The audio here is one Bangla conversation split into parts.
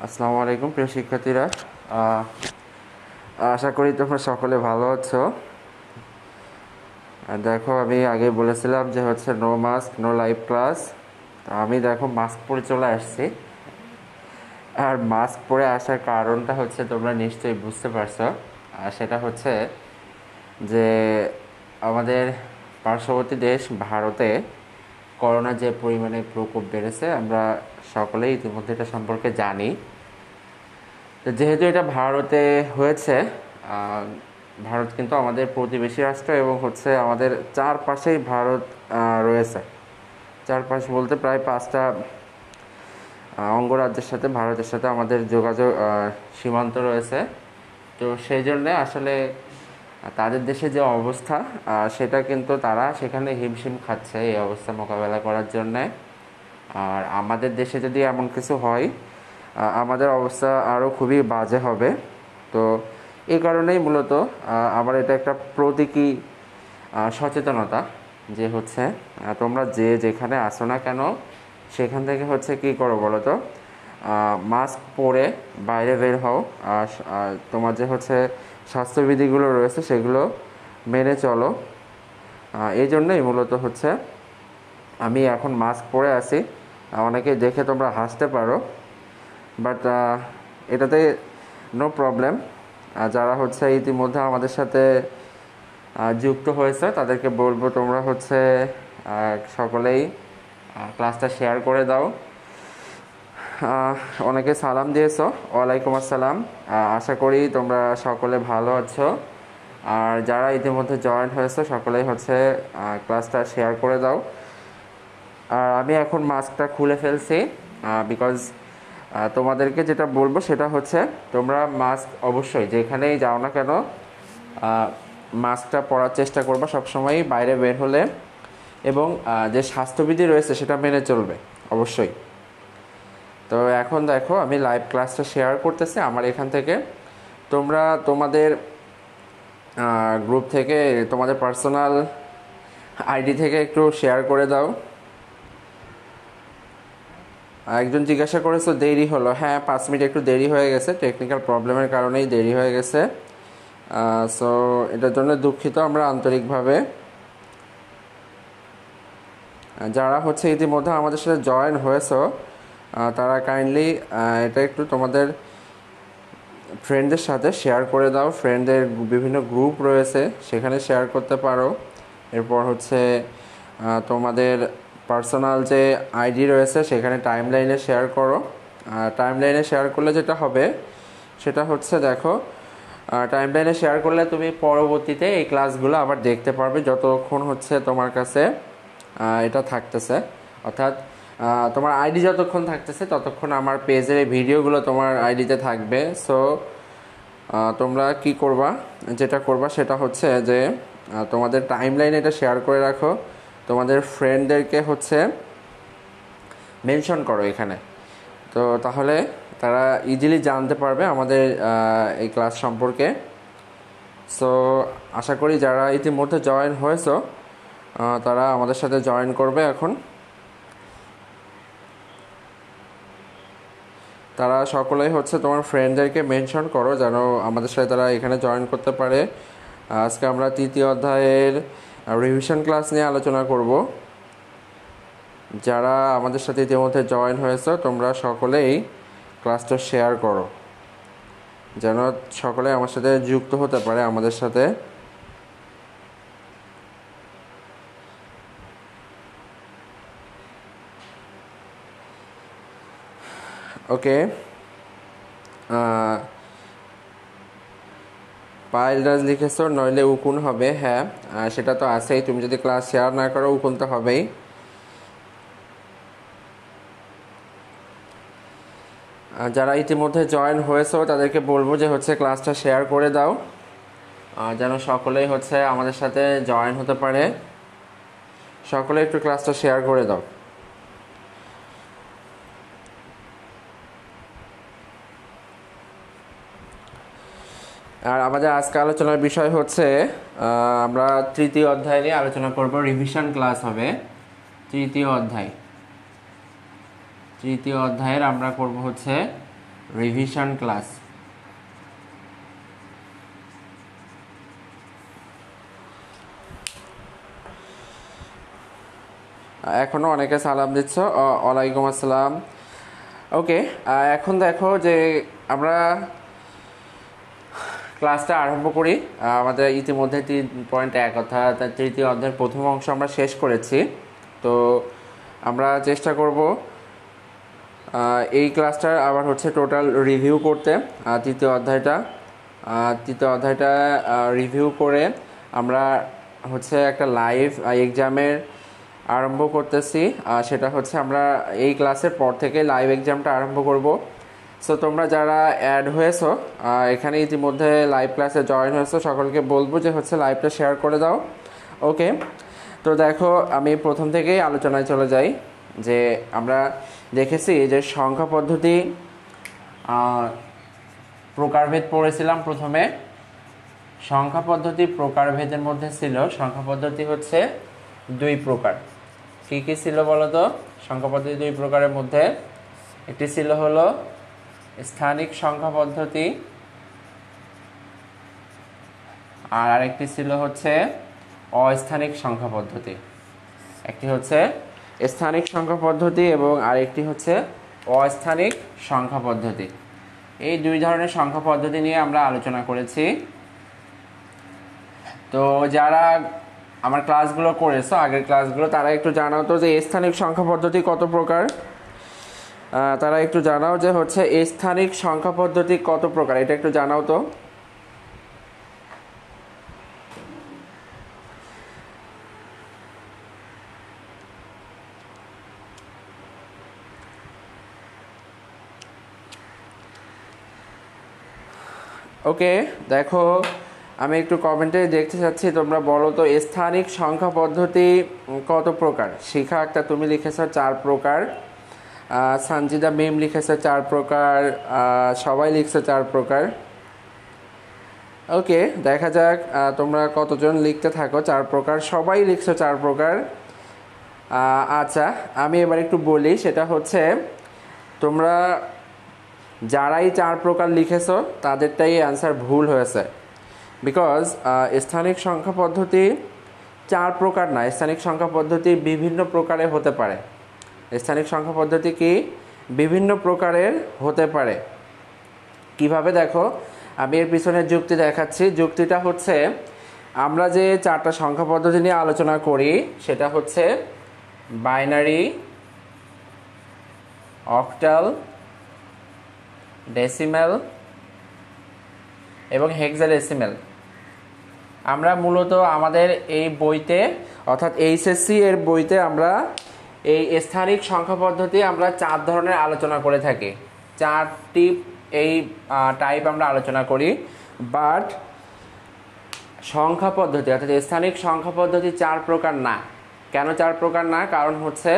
আসসালামু আলাইকুম প্রিয় শিক্ষার্থীরা। আশা করি তোমরা সকলে ভালো আছো। দেখো, আমি আগে বলেছিলাম যে হচ্ছে no mask no live class. আমি দেখো মাস্ক পরে চলে আসছি। আর মাস্ক পরে আসার কারণটা হচ্ছে তোমরা নিশ্চয়ই বুঝতে পারছো। আর সেটা হচ্ছে যে আমাদের পার্শ্ববর্তী দেশ ভারতে করোনা যে পরিমাণে প্রকোপ বেড়েছে, আমরা সকলেই ইতিমধ্যে এটা সম্পর্কে জানি। তো যেহেতু এটা ভারতে হয়েছে, ভারত কিন্তু আমাদের প্রতিবেশী রাষ্ট্র এবং হচ্ছে আমাদের চারপাশেই ভারত রয়েছে। চারপাশ বলতে প্রায় 5টা অঙ্গরাজ্যের সাথে ভারতের সাথে আমাদের যোগাযোগ সীমান্ত রয়েছে। তো সেই জন্যে আসলে তাদের দেশে যে অবস্থা, সেটা কিন্তু তারা সেখানে হিমশিম খাচ্ছে এই অবস্থা মোকাবেলা করার জন্যে। আর আমাদের দেশে যদি এমন কিছু হয়, আমাদের অবস্থা আরও খুবই বাজে হবে। তো এই কারণেই মূলত আমার এটা একটা প্রতীকী সচেতনতা যে হচ্ছে তোমরা যে যেখানে আসো না কেন সেখান থেকে হচ্ছে কী করো বলো তো, মাস্ক পরে বাইরে বের হও। আর তোমার যে হচ্ছে স্বাস্থ্যবিধিগুলো রয়েছে সেগুলো মেনে চলো। এই জন্যই মূলত হচ্ছে আমি এখন মাস্ক পরে আছি। অনেকে দেখে তোমরা হাসতে পারো, বাট এটাতে নো প্রবলেম। যারা হচ্ছে ইতিমধ্যে আমাদের সাথে যুক্ত হয়েছে তাদেরকে বলবো তোমরা হচ্ছে সকলেই ক্লাসটা শেয়ার করে দাও। অনেকে সালাম দিয়েছো, ওয়ালাইকুম আসসালাম। আশা করি তোমরা সকলে ভালো আছো। আর যারা ইতিমধ্যে জয়েন হয়েছে সকলেই হচ্ছে ক্লাসটা শেয়ার করে দাও। আর আমি এখন মাস্কটা খুলে ফেলছি, বিকজ তোমাদেরকে যেটা বলবো সেটা হচ্ছে তোমরা মাস্ক অবশ্যই যেখানেই যাও না কেন মাস্কটা পরার চেষ্টা করবা সবসময়ই বাইরে বের হলে, এবং যে স্বাস্থ্যবিধি রয়েছে সেটা মেনে চলবে অবশ্যই। তো এখন দেখো আমি লাইভ ক্লাসটা শেয়ার করতেছি আমার এখান থেকে। তোমরা তোমাদের গ্রুপ থেকে তোমাদের পার্সোনাল আইডি থেকে একটু শেয়ার করে দাও। একজন জিজ্ঞাসা করেছো দেরি হলো। হ্যাঁ, 5 মিনিট একটু দেরি হয়ে গেছে, টেকনিক্যাল প্রবলেমের কারণেই দেরি হয়ে গেছে। সো এটার জন্য দুঃখিত আমরা আন্তরিকভাবে। যারা হচ্ছে ইতিমধ্যে আমাদের সাথে জয়েন হয়েছো তারা কাইন্ডলি এটা একটু তোমাদের ফ্রেন্ডদের সাথে শেয়ার করে দাও। ফ্রেন্ডদের বিভিন্ন গ্রুপ রয়েছে সেখানে শেয়ার করতে পারো। এরপর হচ্ছে তোমাদের পার্সোনাল যে আইডি রয়েছে সেখানে টাইমলাইনে শেয়ার করো। টাইমলাইনে শেয়ার করলে যেটা হবে সেটা হচ্ছে দেখো, টাইমলাইনে শেয়ার করলে তুমি পরবর্তীতে এই ক্লাসগুলো আবার দেখতে পারবে যতক্ষণ হচ্ছে তোমার কাছে এটা থাকতেছে। অর্থাৎ তোমার আইডি যতক্ষণ থাকতেছে ততক্ষণ আমার পেজের এই ভিডিওগুলো তোমার আইডিতে থাকবে। সো তোমরা কি করবা, যেটা করবা সেটা হচ্ছে যে তোমাদের টাইমলাইনে এটা শেয়ার করে রাখো। তোমাদের ফ্রেন্ডদেরকে হচ্ছে মেনশন করো এখানে। তো তাহলে তারা ইজিলি জানতে পারবে আমাদের এই ক্লাস সম্পর্কে। সো আশা করি যারা ইতিমধ্যে জয়েন হয়েছো তারা আমাদের সাথে জয়েন করবে এখন। তারা সকলেই হচ্ছে তোমার ফ্রেন্ডদেরকে মেনশন করো যেন আমাদের সাথে তারা এখানে জয়েন করতে পারে। আজকে আমরা 3য় অধ্যায়ের রিভিশন ক্লাস নিয়ে আলোচনা করব। যারা আমাদের সাথে ইতিমধ্যে জয়েন হয়েছে তোমরা সকলেই ক্লাসটা শেয়ার করো যেন সকলে আমার সাথে যুক্ত হতে পারে আমাদের সাথে। ওকে, পাইলরাজ লিখেছো নইলে উকুন হবে। হ্যাঁ, সেটা তো আছেই, তুমি যদি ক্লাস শেয়ার না করো উকুন তো হবেই। যারা ইতিমধ্যে জয়েন হয়েছো তাদেরকে বলবো যে হচ্ছে ক্লাসটা শেয়ার করে দাও যেন সকলেই হচ্ছে আমাদের সাথে জয়েন হতে পারে। সকলে একটু ক্লাসটা শেয়ার করে দাও। আর আমাদের আজকে আলোচনার বিষয় হচ্ছে আমরা 3য় অধ্যায় নিয়ে আলোচনা করব। রিভিশন ক্লাস হবে 3য় অধ্যায়। 3য় অধ্যায়ের আমরা করব হচ্ছে রিভিশন ক্লাস। এখনও অনেকে সালাম দিচ্ছ। ওয়ালাইকুম আসসালাম। ওকে, এখন দেখো যে আমরা ক্লাসটা আরম্ভ করি। আমাদের ইতিমধ্যে 3.1 অর্থাৎ তৃতীয় অধ্যায়ের প্রথম অংশ আমরা শেষ করেছি। তো আমরা চেষ্টা করব এই ক্লাসটার আবার হচ্ছে টোটাল রিভিউ করতে। তৃতীয় অধ্যায়টা রিভিউ করে আমরা হচ্ছে একটা লাইভ এক্সামের আরম্ভ করতেছি। সেটা হচ্ছে আমরা এই ক্লাসের পর থেকে লাইভ এক্সামটা আরম্ভ করব। সো তোমরা যারা অ্যাড হয়েছো এখানে ইতিমধ্যে লাইভ ক্লাসে জয়েন হয়েছো, সকলকে বলবো যে হচ্ছে লাইভটা শেয়ার করে দাও। ওকে, তো দেখো আমি প্রথম থেকেই আলোচনায় চলে যাই। যে আমরা দেখেছি যে সংখ্যা পদ্ধতি প্রকারভেদ পড়েছিলাম। প্রথমে সংখ্যা পদ্ধতি প্রকারভেদের মধ্যে ছিল সংখ্যা পদ্ধতি হচ্ছে 2 প্রকার। কী কী ছিল বলো তো? সংখ্যা পদ্ধতি 2 প্রকারের মধ্যে একটি ছিল হলো স্থানিক সংখ্যা পদ্ধতি, আর আরেকটি ছিল হচ্ছে অস্থানিক সংখ্যা পদ্ধতি। একটি হচ্ছে স্থানিক সংখ্যা পদ্ধতি এবং আরেকটি হচ্ছে অস্থানিক সংখ্যা পদ্ধতি। এই 2 ধরনের সংখ্যা পদ্ধতি নিয়ে আমরা আলোচনা করেছি। তো যারা আমার ক্লাসগুলো করেছো, আগের ক্লাসগুলো, তারা একটু জানাও তো যে স্থানিক সংখ্যা পদ্ধতি কত প্রকার। তারা একটু জানাও যে হচ্ছে স্থানিক সংখ্যা পদ্ধতি কত প্রকার, এটা একটু জানাও তো। ওকে, দেখো আমি একটু কমেন্টে দেখতে চাচ্ছি, তোমরা বলো তো স্থানিক সংখ্যা পদ্ধতি কত প্রকার। শিখা আক্তার তুমি লিখেছো 4 প্রকার, সানজিদা মিম লিখেছে 4 প্রকার, সবাই লিখছে 4 প্রকার। ওকে, দেখা যাক তোমরা কতজন লিখতে থাকো 4 প্রকার। সবাই লিখছো 4 প্রকার। আচ্ছা, আমি এবার একটু বলি, সেটা হচ্ছে তোমরা যারাই 4 প্রকার লিখেছো তাদেরটাই অ্যান্সার ভুল হয়েছে। বিকজ স্থানিক সংখ্যা পদ্ধতি 4 প্রকার না, স্থানিক সংখ্যা পদ্ধতি বিভিন্ন প্রকারে হতে পারে। স্থানিক সংখ্যা পদ্ধতি কি বিভিন্ন প্রকারের হতে পারে। কিভাবে দেখো, আমি এর পিছনে যুক্তি দেখাচ্ছি। যুক্তিটা হচ্ছে আমরা যে 4টা সংখ্যা পদ্ধতি নিয়ে আলোচনা করি সেটা হচ্ছে বাইনারি, অক্টাল, ডেসিমেল এবং হেক্সাডেসিমেল। আমরা মূলত আমাদের এই বইতে অর্থাৎ এইচএসসি এর বইতে আমরা এই স্থানিক সংখ্যা পদ্ধতি আমরা 4 ধরনের আলোচনা করে থাকি। 4টি এই টাইপ আমরা আলোচনা করি। বাট সংখ্যা পদ্ধতি অর্থাৎ স্থানিক সংখ্যা পদ্ধতি 4 প্রকার না। কেন 4 প্রকার না? কারণ হচ্ছে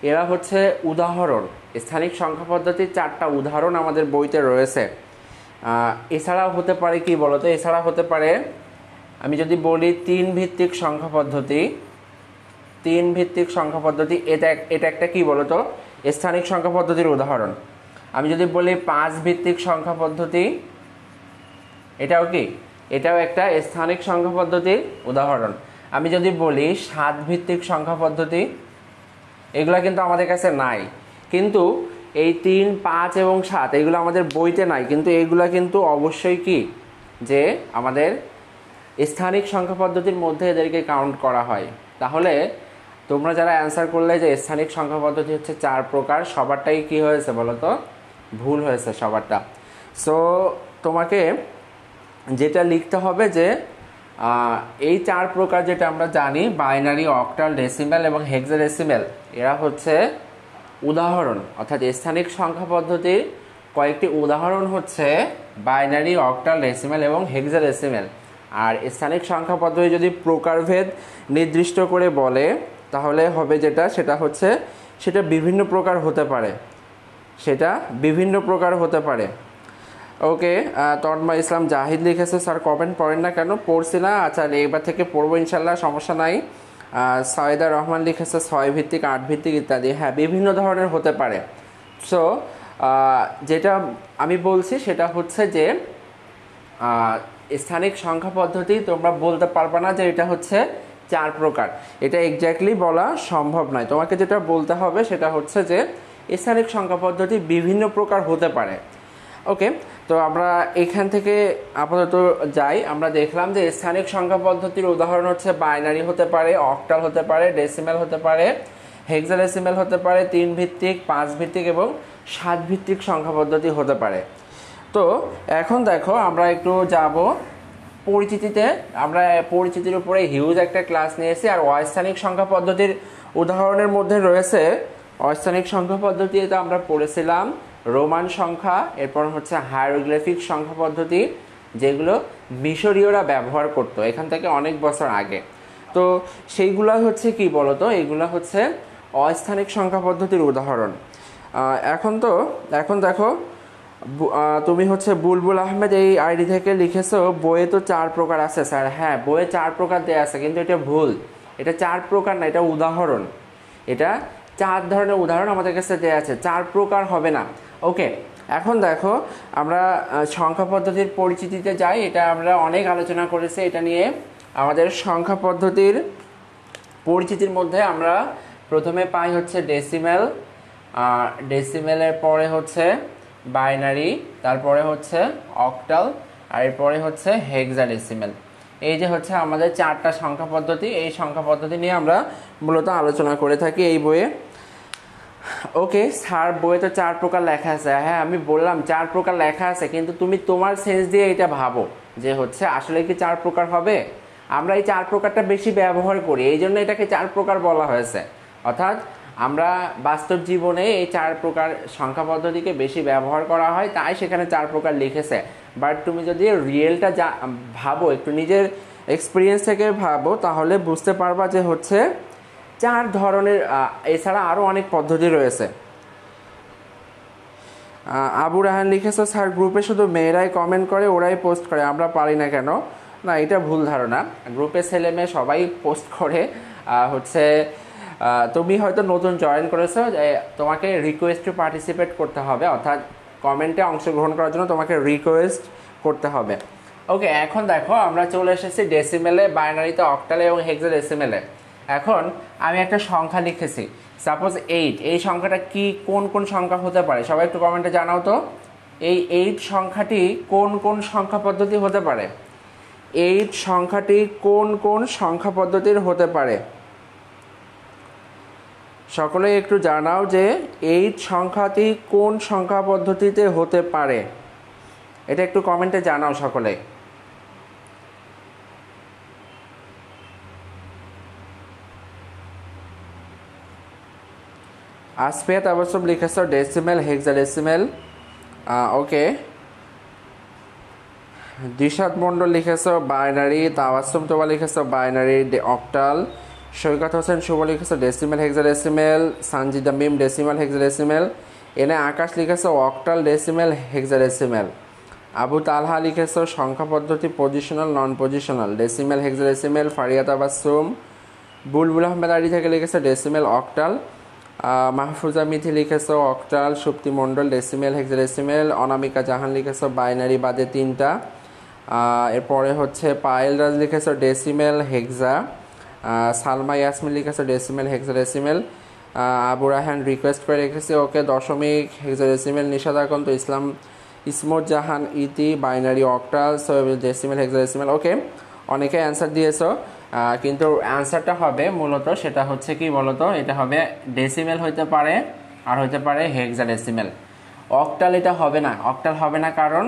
এরা হচ্ছে উদাহরণ। স্থানিক সংখ্যা পদ্ধতির 4টা উদাহরণ আমাদের বইতে রয়েছে। এছাড়াও হতে পারে কি বলতো, এছাড়া হতে পারে আমি যদি বলি 3 ভিত্তিক সংখ্যা পদ্ধতি। 3 ভিত্তিক সংখ্যা পদ্ধতি এটা একটা কি বলতো স্থানিক সংখ্যা পদ্ধতির উদাহরণ। আমি যদি বলি 5 ভিত্তিক সংখ্যা পদ্ধতি, এটাও কি, এটাও একটা স্থানিক সংখ্যা পদ্ধতির উদাহরণ। আমি যদি বলি 7 ভিত্তিক সংখ্যা পদ্ধতি, এগুলা কিন্তু আমাদের কাছে নাই। কিন্তু এই 3, 5 এবং 7 এগুলো আমাদের বইতে নাই, কিন্তু এগুলা কিন্তু অবশ্যই কি যে আমাদের স্থানিক সংখ্যা পদ্ধতির মধ্যে এদেরকে কাউন্ট করা হয়। তাহলে তোমরা যারা অ্যান্সার করলে যে স্থানিক সংখ্যা পদ্ধতি হচ্ছে 4 প্রকার, সবারটাই কি হয়েছে বলো তো? ভুল হয়েছে সবারটা। সো তোমাকে যেটা লিখতে হবে যে এই 4 প্রকার যেটা আমরা জানি, বাইনারি, অক্টাল, ডেসিমেল এবং হেক্সাডেসিমেল, এরা হচ্ছে উদাহরণ। অর্থাৎ স্থানিক সংখ্যা পদ্ধতির কয়েকটি উদাহরণ হচ্ছে বাইনারি, অক্টাল, ডেসিমেল এবং হেক্সাডেসিমেল। আর স্থানিক সংখ্যা পদ্ধতি যদি প্রকারভেদ নির্দিষ্ট করে বলে তাহলে হবে সেটা হচ্ছে সেটা বিভিন্ন প্রকার হতে পারে। ওকে, তন্ময় ইসলাম জাহিদ লিখেছে স্যার কমেন্ট পড়েন না কেন? পড়ছি না। আচ্ছা, এবার থেকে পড়বো ইনশাল্লাহ, সমস্যা নাই। সৈয়দা রহমান লিখেছে 6 ভিত্তিক, 8 ভিত্তিক ইত্যাদি। হ্যাঁ, বিভিন্ন ধরনের হতে পারে। সো যেটা আমি বলছি সেটা হচ্ছে যে স্থানিক সংখ্যা পদ্ধতি তোমরা বলতে পারবে না যে এটা হচ্ছে 4 প্রকার, এটা এক্স্যাক্টলি বলা সম্ভব নয়। তোমাকে যেটা বলতে হবে সেটা হচ্ছে যে স্থানিক সংখ্যা পদ্ধতি বিভিন্ন প্রকার হতে পারে। ওকে, তো আমরা এখান থেকে আপাতত যাই। আমরা দেখলাম যে স্থানিক সংখ্যা পদ্ধতির উদাহরণ হচ্ছে বাইনারি হতে পারে, অক্টাল হতে পারে, ডেসিমেল হতে পারে, হেক্সাডেসিমেল হতে পারে, 3 ভিত্তিক, 5 ভিত্তিক এবং 7 ভিত্তিক সংখ্যা পদ্ধতি হতে পারে। তো এখন দেখো আমরা একটু যাব পরিচিতিতে। আমরা পরিচিতির উপরে হিউজ একটা ক্লাস নিয়েছি। আর অস্থানিক সংখ্যা পদ্ধতির উদাহরণের মধ্যে রয়েছে, অস্থানিক সংখ্যা পদ্ধতিতে আমরা পড়েছিলাম রোমান সংখ্যা, এরপর হচ্ছে হায়ারোগ্লিফিক সংখ্যা পদ্ধতি, যেগুলো মিশরীয়রা ব্যবহার করত এখান থেকে অনেক বছর আগে। তো সেইগুলো হচ্ছে কি বলতো, এগুলো হচ্ছে অস্থানিক সংখ্যা পদ্ধতির উদাহরণ। এখন দেখো তুমি হচ্ছে বুলবুল আহমেদ এই আইডি থেকে লিখেছো বইয়ে তো 4 প্রকার আছে স্যার। হ্যাঁ, বইয়ে 4 প্রকার দেয়া আছে, কিন্তু এটা ভুল। এটা 4 প্রকার না, এটা উদাহরণ। এটা 4 ধরনের উদাহরণ আমাদের কাছে দেয়া আছে, 4 প্রকার হবে না। ওকে, এখন দেখো আমরা সংখ্যা পদ্ধতির পরিচিতিতে যাই। এটা আমরা অনেক আলোচনা করেছি এটা নিয়ে। আমাদের সংখ্যা পদ্ধতির পরিচিতির মধ্যে আমরা প্রথমে পাই হচ্ছে ডেসিমেল, ডেসিমেলের পরে হচ্ছে বাইনারি, তারপরে হচ্ছে অক্টাল, আর এরপরে হচ্ছে হেক্সাডেসিমেল। এই যে হচ্ছে আমাদের 4টা সংখ্যা পদ্ধতি। এই সংখ্যা পদ্ধতি নিয়ে আমরা মূলত আলোচনা করে থাকি এই বইয়ে। ওকে স্যার, বইয়ে তো 4 প্রকার লেখা আছে। হ্যাঁ, আমি বললাম 4 প্রকার লেখা আছে, কিন্তু তুমি তোমার সেন্স দিয়ে এটা ভাবো যে হচ্ছে আসলে কি 4 প্রকার হবে। আমরা এই 4 প্রকারটা বেশি ব্যবহার করি, এই জন্য এটাকে 4 প্রকার বলা হয়েছে। অর্থাৎ আমরা বাস্তব জীবনে এই 4 প্রকার সংখ্যা পদ্ধতিকে বেশি ব্যবহার করা হয়, তাই সেখানে 4 প্রকার লিখেছে। বাট তুমি যদি রিয়েলটা ভাবো, একটু নিজের এক্সপিরিয়েন্স থেকে ভাবো, তাহলে বুঝতে পারবা যে হচ্ছে 4 ধরনের। এছাড়া আরও অনেক পদ্ধতি রয়েছে। আবু রাহান লিখেছে স্যার গ্রুপে শুধু মেয়েরাই কমেন্ট করে, ওরাই পোস্ট করে, আমরা পারি না কেন? না, এটা ভুল ধারণা। গ্রুপে ছেলে মেয়ে সবাই পোস্ট করে। হচ্ছে তুমি হয়তো নতুন জয়েন করেছো, তোমাকে রিকোয়েস্ট টু পার্টিসিপেট করতে হবে, অর্থাৎ কমেন্টে অংশগ্রহণ করার জন্য তোমাকে রিকোয়েস্ট করতে হবে। ওকে, এখন দেখো আমরা চলে এসেছি ডেসিমেলে, বাইনারিতে, অক্টালে এবং হেক্সাডেসিমেলে। এখন আমি একটা সংখ্যা লিখেছি, সাপোজ 8। এই সংখ্যাটা কি, কোন কোন সংখ্যা হতে পারে? সবাই একটু কমেন্টে জানাও তো, এই 8 সংখ্যাটি কোন কোন সংখ্যা পদ্ধতি হতে পারে? 8 সংখ্যাটি কোন কোন সংখ্যা পদ্ধতির হতে পারে? সকলে একটু জানাও যে 8 সংখ্যাটি কোন সংখ্যা পদ্ধতিতে হতে পারে, এটা একটু কমেন্টে জানাও সকলে। আসফিয়া তাবাসসুম লিখেছ decimal, hexadecimal. Okay, Dishad Mondal লিখেছ বাইনারি, তাবাসসুম তোবা লিখেছ বাইনারি, অক্টাল। সৈকত হোসেন শুভ লিখেছ decimal, hexadecimal. Sanjida Mim decimal, hexadecimal. এনে আকাশ লিখেছ octal, decimal, hexadecimal. Abu Talha লিখেছ সংখ্যা পদ্ধতি positional, non positional, decimal, hexadecimal. Faria Tabassum. Bulbul Ahmed আড়ি থেকে লিখেছ ডেসিমেল, অক্টাল। মাহফুজা মিথি লিখেছ octal. Supti Mondal decimal, hexadecimal. Anamika Jahan লিখেছ বাইনারি বাদে 3টা। এরপরে হচ্ছে পায়েল রাজ লিখেছ ডেসিমেল, হেক্সা। সালমা ইয়াসমিন লিখেছ decimal, hexadecimal. Abu Rahan request করে রেখেছে ওকে দশমিক, হেক্সাডেসিমেল। নিশাদ আকন্ত Islam, Ismat Jahan Iti, binary, octal, decimal, hexadecimal. Okay, অনেকে অ্যান্সার দিয়েছ, কিন্তু অ্যান্সারটা হবে মূলত সেটা হচ্ছে কি বলতো, এটা হবে ডেসিমেল হইতে পারে, আর হইতে পারে হেক্সাডেসিমেল। অক্টাল এটা হবে না। অক্টাল হবে না কারণ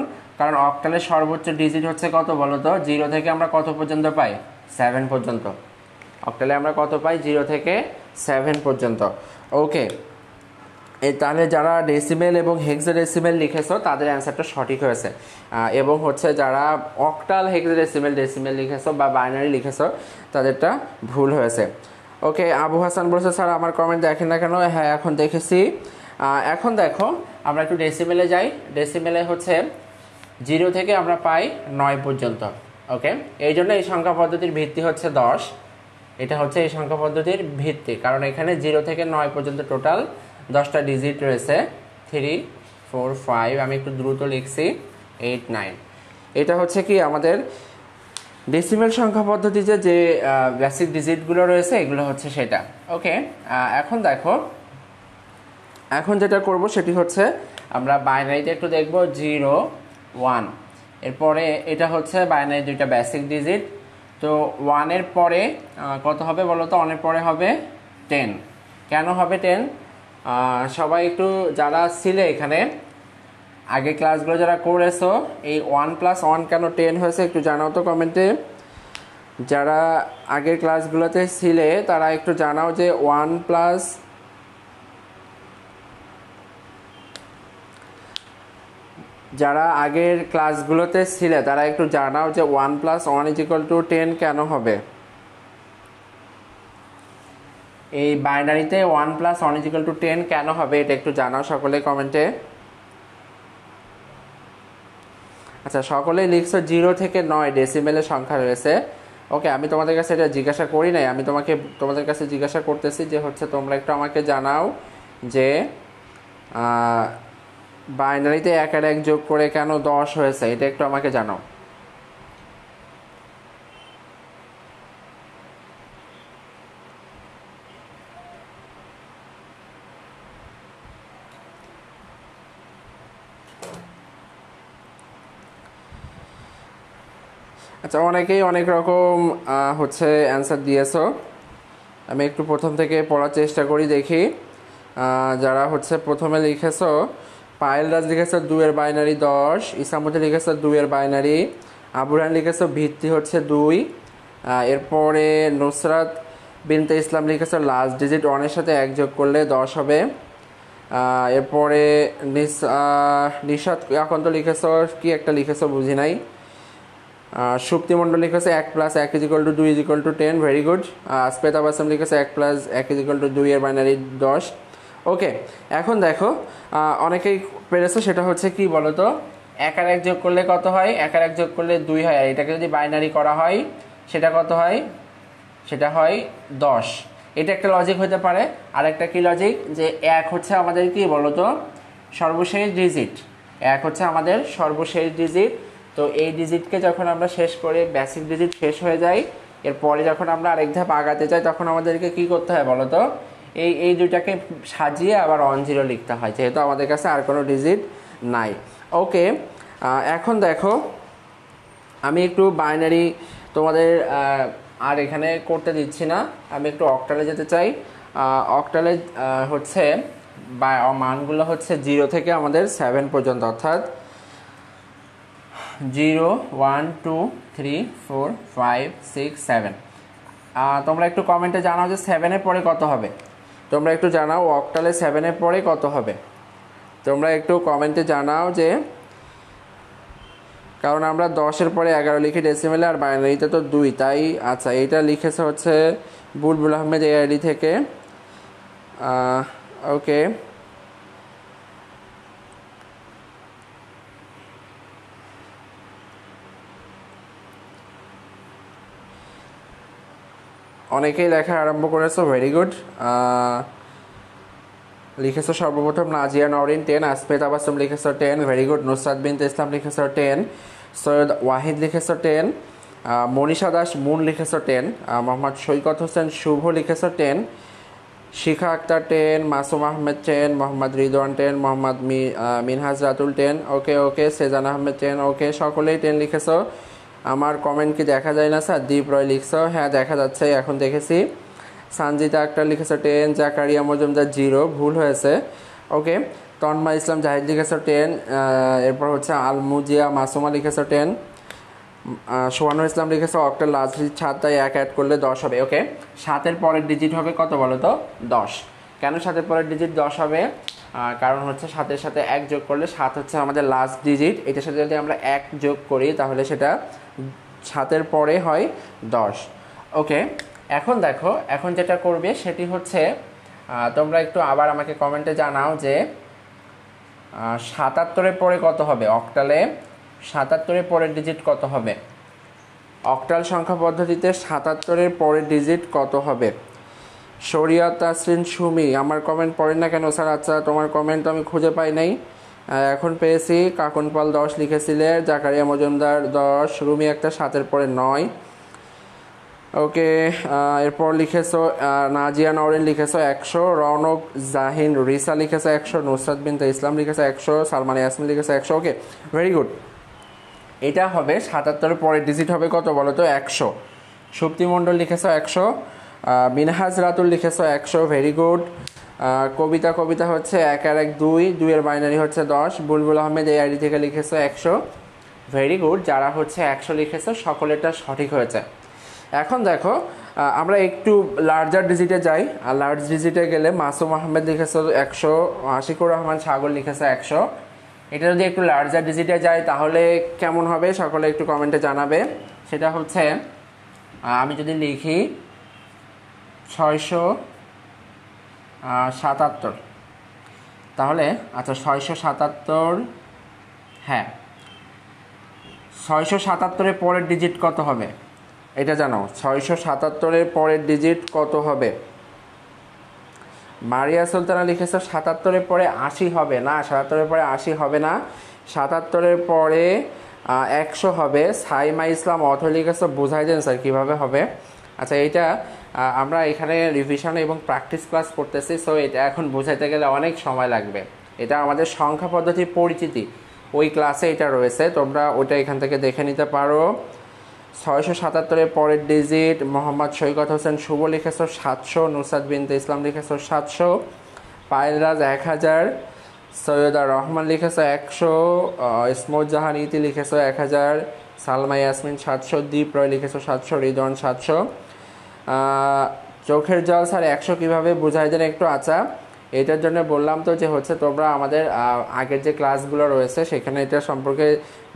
অক্টালের সর্বোচ্চ ডিজিট হচ্ছে কত বলতো? 0 থেকে আমরা কত পর্যন্ত পাই? 7 পর্যন্ত। অক্টালে আমরা কত পাই? 0 থেকে 7 পর্যন্ত। ওকে, তাহলে যারা ডেসিমেল এবং হেক্সাডেসিমেল লিখেছো তাদের অ্যান্সারটা সঠিক হয়েছে, এবং হচ্ছে যারা অক্টাল, হেক্সাডেসিমেল, ডেসিমেল লিখেছো বা বাইনারি লিখেছো তাদেরটা ভুল হয়েছে। ওকে, আবু হাসান বলছে স্যার আমার কমেন্ট দেখেন না কেন? হ্যাঁ, এখন দেখেছি। এখন দেখো আমরা একটু ডেসিমেলে যাই। ডেসিমেলে হচ্ছে 0 থেকে আমরা পাই 9 পর্যন্ত। ওকে, এই জন্য এই সংখ্যা পদ্ধতির ভিত্তি হচ্ছে 10। এটা হচ্ছে এই সংখ্যা পদ্ধতির ভিত্তি, কারণ এখানে 0 থেকে 9 পর্যন্ত টোটাল 10টা ডিজিট রয়েছে, 3, 5 আমি একটু দ্রুত লিখছি 8 9 এটা হচ্ছে কি আমাদের ডেসিমেল সংখ্যা পদ্ধতিতে যে বেসিক ডিজিটগুলো রয়েছে এগুলো হচ্ছে সেটা। ওকে, এখন দেখো, এখন যেটা করব সেটি হচ্ছে আমরা বাইনারিতে একটু দেখব 0 1, এরপরে এটা হচ্ছে বাইনারি দুইটা বেসিক ডিজিট। তো 1 এর পরে কত হবে বলো তো? 1 এর পরে হবে 10। কেন হবে 10? সবাই একটু যারা ছিলে এখানে আগে ক্লাসগুলো যারা করেছো, এই 1 + 1 কেন 10 হয়েছে একটু জানাও তো কমেন্টে। যারা আগের ক্লাসগুলোতে ছিলে তারা একটু জানাও যে 1 প্লাস যারা আগের ক্লাসগুলোতে ছিলে তারা একটু জানাও যে 1 + 1 = 10 কেন হবে। এই বাইনারিতে 1 + 1 = 10 কেন হবে এটা একটু জানাও সকলে কমেন্টে। আচ্ছা, সকলেই লিখছো 0 থেকে 9 ডেসিমেলের সংখ্যা রয়েছে। ওকে, আমি তোমাদের কাছে এটা জিজ্ঞাসা করি নাই, আমি তোমাদের কাছে জিজ্ঞাসা করতেছি যে হচ্ছে তোমরা একটু আমাকে জানাও যে বাইনারিতে 1 আর 1 যোগ করে কেন 10 হয়েছে, এটা একটু আমাকে জানাও। আচ্ছা, অনেকেই অনেক রকম হচ্ছে অ্যান্সার দিয়েছো। আমি একটু প্রথম থেকে পড়ার চেষ্টা করি, দেখি। যারা হচ্ছে প্রথমে লিখেছো, পায়েল রাজ লিখেছো 2 এর বাইনারি 10, ইসামতি লিখেছো 2 এর বাইনারি, আবুরান লিখেছো ভিত্তি হচ্ছে 2। এরপরে নুসরাত বিনতে ইসলাম লিখেছো লাস্ট ডিজিট 1 এর সাথে 1 যোগ করলে 10 হবে। এরপরে নিশাত এখন তো লিখেছো কি একটা লিখেছো বুঝি নাই। সুপ্তি মণ্ডল লিখেছে 1 + 1 = 2 = 10, ভেরি গুড। আসপেত আবাসম লিখেছে 1 + 1 = 2 এর বাইনারি 10। ওকে, এখন দেখো অনেকেই পেরেছো, সেটা হচ্ছে কি বলো তো? 1 আর 1 যোগ করলে কত হয়? 1 আর 1 যোগ করলে 2 হয়, আর এটাকে যদি বাইনারি করা হয় সেটা কত হয়? সেটা হয় 10। এটা একটা লজিক হতে পারে। আর একটা কি লজিক, যে 1 হচ্ছে আমাদের কি বলো তো সর্বশেষ ডিজিট। 1 হচ্ছে আমাদের সর্বশেষ ডিজিট। তো এই ডিজিটকে যখন আমরা শেষ করে বেসিক ডিজিট শেষ হয়ে যায়, এরপরে যখন আমরা আরেক ধাপ আগাতে চাই তখন আমাদেরকে কি করতে হয় বলো তো? এই দুইটাকে সাজিয়ে আবার 1 0 লিখতে হয়, যেহেতু আমাদের কাছে আর কোনো ডিজিট নাই। ওকে, এখন দেখো আমি একটু বাইনারি তোমাদের আর এখানে করতে দিচ্ছি না, আমি একটু অক্টালে যেতে চাই। অক্টালে হচ্ছে মানগুলো হচ্ছে 0 থেকে আমাদের 7 পর্যন্ত, অর্থাৎ 0 1 2 3 4 5 6 7। তোমরা একটু কমেন্টে জানাও যে 7 এর পরে কত হবে। তোমরা একটু জানাও অক্টালে 7 এর পরে কত হবে। তোমরা একটু কমেন্টে জানাও যে, কারণ আমরা 10 এর পরে 11 লিখি ডেসিমেলে, আর বাইনারিতে তো 2, তাই। আচ্ছা, এইটা লিখেছে হচ্ছে বুলবুল আহমেদ এআইডি থেকে। ওকে, অনেকেই লেখা আরম্ভ করেছো, ভেরি গুড। লিখেছো সর্বপ্রথম নাজিয়া নওরিন 10, আসফেদ আবাসম লিখেছো 10, ভেরি গুড। নুসরাত বিনতে ইসলাম লিখেছো 10, সৈয়দ ওয়াহিদ লিখেছো 10, মনীষা দাস মুন লিখেছো 10, মোহাম্মদ সৈকত হোসেন শুভ লিখেছো 10, শিখা আক্তার 10, মাসুম আহমেদ 10, মোহাম্মদ রিদওয়ান 10, মোহাম্মদ মিনহাজ রাতুল 10। ওকে ওকে, সেজান আহমেদ 10। ওকে, সকলেই 10 লিখেছো। আমার কমেন্ট কি দেখা যায় না স্যার? দীপ রয় লিখছো, হ্যাঁ দেখা যাচ্ছে, এখন দেখেছি। সানজিদা আক্তার লিখেছো 10, জাকারিয়া মজুমদার 0, ভুল হয়েছে। ওকে, তন্মা ইসলাম জাহিদ লিখেছো 10, এরপর হচ্ছে আলমুজিয়া মাসুমা লিখেছো 10, সোহানুর ইসলাম লিখেছো অক্টাল লাস্ট ডিজিট 7, তাই 1 অ্যাড করলে 10 হবে। ওকে, 7 পরের ডিজিট হবে কত বলো তো? 10। কেন 7 পরের ডিজিট 10 হবে? কারণ হচ্ছে 7 সাথে 1 যোগ করলে 7 হচ্ছে আমাদের লাস্ট ডিজিট, এটার সাথে যদি আমরা 1 যোগ করি তাহলে সেটা 7 পরে হয় 10। ওকে, এখন দেখো, এখন যেটা করবে সেটি হচ্ছে তোমরা একটু আবার আমাকে কমেন্টে জানাও যে 77 পরে কত হবে? অক্টালে 77 পরের ডিজিট কত হবে? অক্টাল সংখ্যা পদ্ধতিতে 77 পরের ডিজিট কত হবে? শরিয়ত তাসরিন সুমি, আমার কমেন্ট পড়েন না কেন স্যার? আচ্ছা, তোমার কমেন্ট আমি খুঁজে পাই নাই, এখন পেয়েছি। কাকন পাল 10 লিখেছিলে, জাকারিয়া মজুমদার 10, রুমি একটা 7-এর পরে 9। ওকে, এরপর লিখেছো নাজিয়া নওরিন লিখেছো 100, রৌনক জাহিন রিসা লিখেছো 100, নুসরাত বিনতে ইসলাম লিখেছো 100, সালমান ইয়াসমিন লিখেছো 100। ওকে, ভেরি গুড। এটা হবে 77-এর পরের ডিজিট হবে কত বলো তো? 100। সুপ্তি মণ্ডল লিখেছো 100, মিনহাজ রাতুল লিখেছো 100, ভেরি গুড। কবিতা হচ্ছে 1 আর 1 2, 2-এর বাইনারি হচ্ছে 10। বুলবুল আহমেদ এই আইডি থেকে লিখেছো 100, ভেরি গুড। যারা হচ্ছে 100 লিখেছো সকলেরটা সঠিক হয়েছে। এখন দেখো আমরা একটু লার্জার ডিজিটে যাই। আর লার্জ ডিজিটে গেলে মাসুম আহমেদ লিখেছো 100, আশিকুর রহমান সাগর লিখেছো 100। এটা যদি একটু লার্জার ডিজিটে যায় তাহলে কেমন হবে সকলে একটু কমেন্টে জানাবে। সেটা হচ্ছে আমি যদি লিখি 677, তাহলে আচ্ছা 677, হ্যাঁ 677-এর পরের ডিজিট কত হবে এটা জানো? 677-এর পরের ডিজিট কত হবে? মারিয়া সুলতানা লিখেছে 77-এর পরে 80 হবে না, 77-এর পরে 80 হবে না, 77-এর পরে 100 হবে। সাইমা ইসলাম অথ লিখেছে, বোঝাই দেন স্যার কীভাবে হবে। আচ্ছা, এটা আমরা এখানে রিভিশন এবং প্র্যাকটিস ক্লাস করতেছি, সো এটা এখন বোঝাইতে গেলে অনেক সময় লাগবে। এটা আমাদের সংখ্যা পদ্ধতির পরিচিতি, ওই ক্লাসে এটা রয়েছে, তোমরা ওটা এখান থেকে দেখে নিতে পারো। 677-এর পরের ডিজিট মোহাম্মদ সৈকত হোসেন শুভ লিখেছো 700, নুসরাত বিনতে ইসলাম লিখেছো 700, পায়েলরাজ 1000, সৈয়দা রহমান লিখেছো 100, ইসমত জাহান ইতি লিখেছো 1000, সালমা ইয়াসমিন 700, দীপ রয় লিখেছো 700, রিদওয়ান 700। চোখের জল স্যার 100 কীভাবে বুঝাই দেন একটু? আচ্ছা, এটার জন্য বললাম তো যে হচ্ছে তোমরা আমাদের আগের যে ক্লাসগুলো রয়েছে সেখানে এটা সম্পর্কে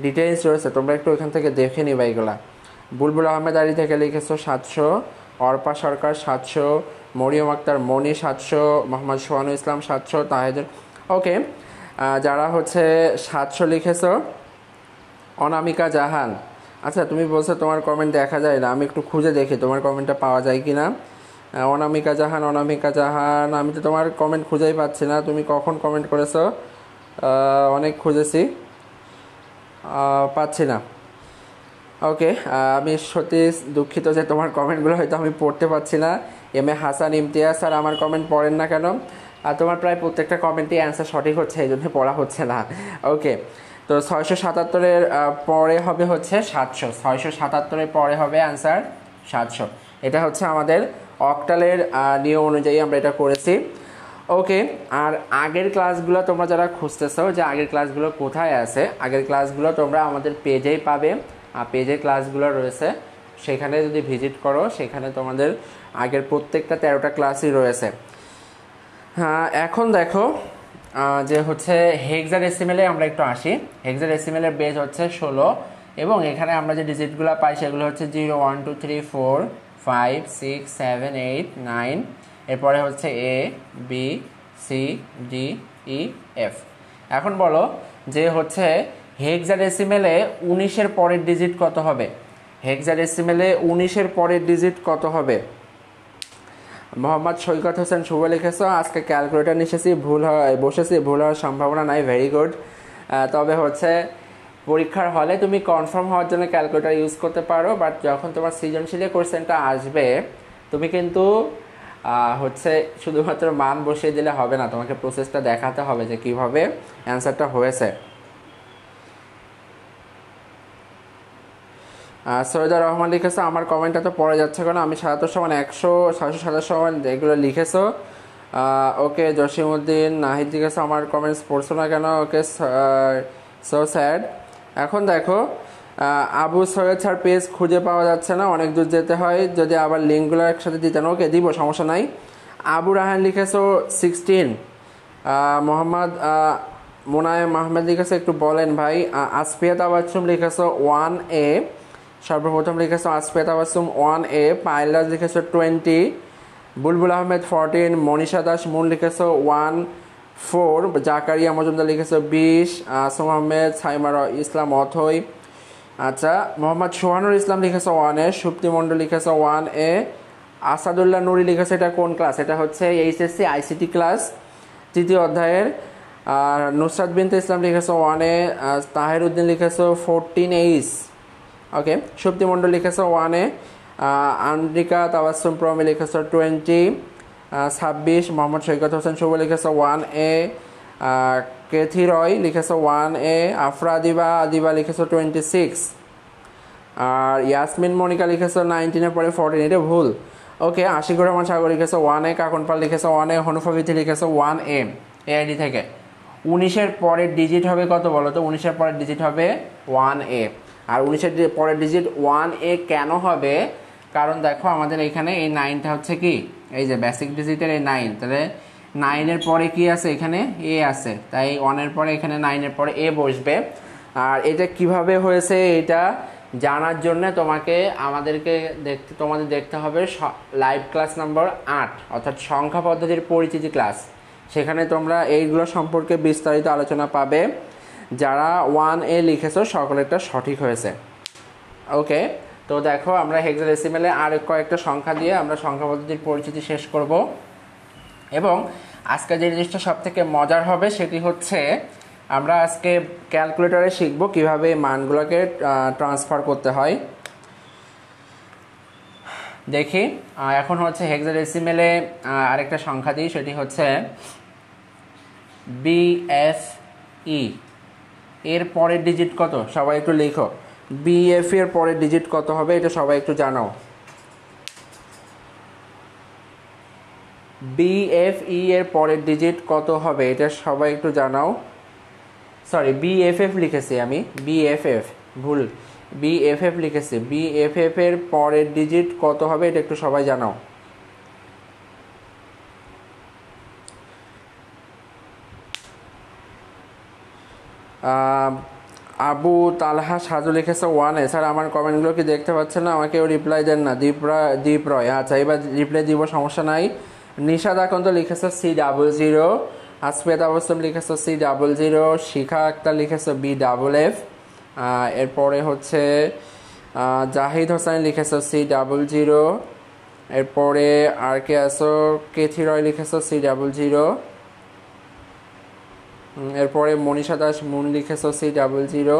ডিটেইলস রয়েছে, তোমরা একটু ওইখান থেকে দেখে নিবা এগুলা। বুলবুল আহমেদ আলী থেকে লিখেছো 700, অর্পা সরকার 700, মরিয়ম আক্তার মনি 700, মোহাম্মদ সোহানুল ইসলাম 700, তাহেদের। ওকে, যারা হচ্ছে 700 লিখেছো, অনামিকা জাহান, আচ্ছা তুমি বলছো তোমার কমেন্ট দেখা যায় না, আমি একটু খুঁজে দেখি তোমার কমেন্টটা পাওয়া যায় কি না। অনামিকা জাহান, আমি তো তোমার কমেন্ট খুঁজেই পাচ্ছি না, তুমি কখন কমেন্ট করেছো? অনেক খুঁজেছি, পাচ্ছি না। ওকে, আমি সত্যি দুঃখিত যে তোমার কমেন্টগুলো হয়তো আমি পড়তে পারছি না। M A Hasan Imtiaz sir, আমার কমেন্ট পড়েন না কেন? আর তোমার প্রায় প্রত্যেকটা কমেন্টই অ্যান্সার সঠিক হচ্ছে, এই জন্য পড়া হচ্ছে না। ওকে, তো 677-এর পরে হবে হচ্ছে 700, 677-এর পরে হবে অ্যান্সার 700। এটা হচ্ছে আমাদের অক্টালের নিয়ম অনুযায়ী আমরা এটা করেছি। ওকে, আর আগের ক্লাসগুলো তোমরা যারা খুঁজতেছো যে আগের ক্লাসগুলো কোথায় আছে, আগের ক্লাসগুলো তোমরা আমাদের পেজেই পাবে। আর পেজে ক্লাসগুলো রয়েছে, সেখানে যদি ভিজিট করো সেখানে তোমাদের আগের প্রত্যেকটা 13টা ক্লাসই রয়েছে। হ্যাঁ, এখন দেখো যে হচ্ছে হেক্সাডেসিমেলে আমরা একটু আসি। হেক্সাডেসিমেলের বেজ হচ্ছে 16 এবং এখানে আমরা যে ডিজিটগুলো পাই সেগুলো হচ্ছে 0 1 2 3 4 5 6 7 8 9, এরপরে হচ্ছে A B C D E F. এখন বলো যে হচ্ছে হেক্সাডেসিমেলে 19-এর পরের ডিজিট কত হবে? হেক্সাডেসিমেলে 19-এর পরের ডিজিট কত হবে? মোহাম্মদ সৈকত হোসেন শুভ লিখেছ, আজকে ক্যালকুলেটার নিয়েছি, বসেছি, ভুল হওয়ার সম্ভাবনা নাই, ভেরি গুড। তবে হচ্ছে পরীক্ষার হলে তুমি কনফার্ম হওয়ার জন্য ক্যালকুলেটার ইউজ করতে পারো, বাট যখন তোমার সৃজনশীলের কোশ্চেনটা আসবে তুমি কিন্তু হচ্ছে শুধুমাত্র মান বসিয়ে দিলে হবে না, তোমাকে প্রসেসটা দেখাতে হবে যে কিভাবে অ্যান্সারটা হয়েছে। সৈয়দা রহমান লিখেছো, আমার কমেন্টটা তো পড়ে যাচ্ছে কেন? আমি 77 সমান 100, 727 সমান এগুলো লিখেছো। ওকে, জসিমউদ্দিন নাহিদ লিখেছো, আমার কমেন্টস পড়ছো না কেন? ওকে, সো স্যাড। এখন দেখো আবু সৈয়দ স্যার পেজ খুঁজে পাওয়া যাচ্ছে না, অনেক দূর যেতে হয়, যদি আবার লিঙ্কগুলো একসাথে দিতেন। ওকে, দিব, সমস্যা নাই। আবু রাহান লিখেছো 16, মোহাম্মদ মোনায়েম আহমেদ লিখেছো একটু বলেন ভাই। আসফিয়া তাবাসসুম লিখেছো 1A, সর্বপ্রথম লিখেছো আসফিয়া তাবাসসুম 1A। পাইলাজ লিখেছো 20, বুলবুল আহমেদ 14, মনীষা দাস মুন লিখেছো 14, জাকারিয়া মজুমদার লিখেছো 20, আসম আহমেদ, সাইমা ইসলাম অথই। আচ্ছা, মোহাম্মদ সোহানুর ইসলাম লিখেছো 1A, সুপ্তি মণ্ডল লিখেছো 1A, আসাদুল্লাহ নুরি লিখেছে, এটা কোন ক্লাস? এটা হচ্ছে এইচএসসি আইসিটি ক্লাস 3য় অধ্যায়ের। আর নুসরাত বিনতে ইসলাম লিখেছো 1A, তাহের উদ্দিন লিখেছো 14H, ওকে। সুপ্তি মণ্ডল লিখেছো 1A, আন্দ্রিকা তাবাসসুম প্রমি লিখেছো 26, মোহাম্মদ সৈকত হোসেন শুভ লিখেছো 1A, কেথি রয় লিখেছো 1A, আফরা আদিবা লিখেছো 26, আর ইয়াসমিন মনিকা লিখেছো 19 পরে 14, এটা ভুল, ওকে। আশিকুর রহমান সাগর লিখেছো 1A, কাকন পাল লিখেছো 1A, হনুফা বিথি লিখেছো 1A এআইডি থেকে। 19-এর পরের ডিজিট হবে কত বলো তো? 19-এর পরের ডিজিট হবে 1A। আর 19-এর পরের ডিজিট 1A কেন হবে? কারণ দেখো আমাদের এখানে এই 9টা হচ্ছে কি, এই যে বেসিক ডিজিটের এই 9, তাহলে 9-এর পরে কি আছে? এখানে A আছে, তাই 1-এর পরে এখানে 9-এর পরে A বসবে। আর এটা কিভাবে হয়েছে এটা জানার জন্য তোমাদের দেখতে হবে লাইভ ক্লাস নম্বর 8, অর্থাৎ সংখ্যা পদ্ধতির পরিচিতি ক্লাস। সেখানে তোমরা এইগুলো সম্পর্কে বিস্তারিত আলোচনা পাবে। যারা 1A লিখেছো সকলেরটা সঠিক হয়েছে, ওকে। তো দেখো আমরা হেক্সাডেসিমেলে আর কয়েকটা সংখ্যা দিয়ে আমরা সংখ্যা পদ্ধতির পরিচিতি শেষ করব। এবং আজকে যে জিনিসটা সব থেকে মজার হবে সেটি হচ্ছে আমরা আজকে ক্যালকুলেটরে শিখব কিভাবে মানগুলোকে ট্রান্সফার করতে হয়। দেখি এখন হচ্ছে হেক্সাডেসিমেলে আরেকটা সংখ্যা দিই, সেটি হচ্ছে BFE। এর পরের ডিজিট কত সবাই একটু লিখো। BFE এর পরের ডিজিট কত হবে এটা সবাই একটু জানাও। BFE এর পরের ডিজিট কত হবে এটা সবাই একটু জানাও। সরি, BFF লিখেছি আমি, BFF ভুল, BFF লিখেছি। BFF এর পরের ডিজিট কত হবে এটা একটু সবাই জানাও। আবু তালহা সাজু লিখেছে 1A। স্যার আমার কমেন্টগুলো কি দেখতে পাচ্ছেন না? আমাকেও রিপ্লাই দেন না। দীপ রয়, আচ্ছা এবার রিপ্লাই দিব, সমস্যা নাই। নিশাদ আকন্দ লিখেছে C00, আসফিয়া তাবাসসুম লিখেছে C00, শিখা আক্তার লিখেছে BFF। এরপরে হচ্ছে জাহিদ হোসেন লিখেছে C00। এরপরে আর কে আসো? কেথি রয় লিখেছে C00। এরপরে মনীষা দাস মুন লিখেছো C00,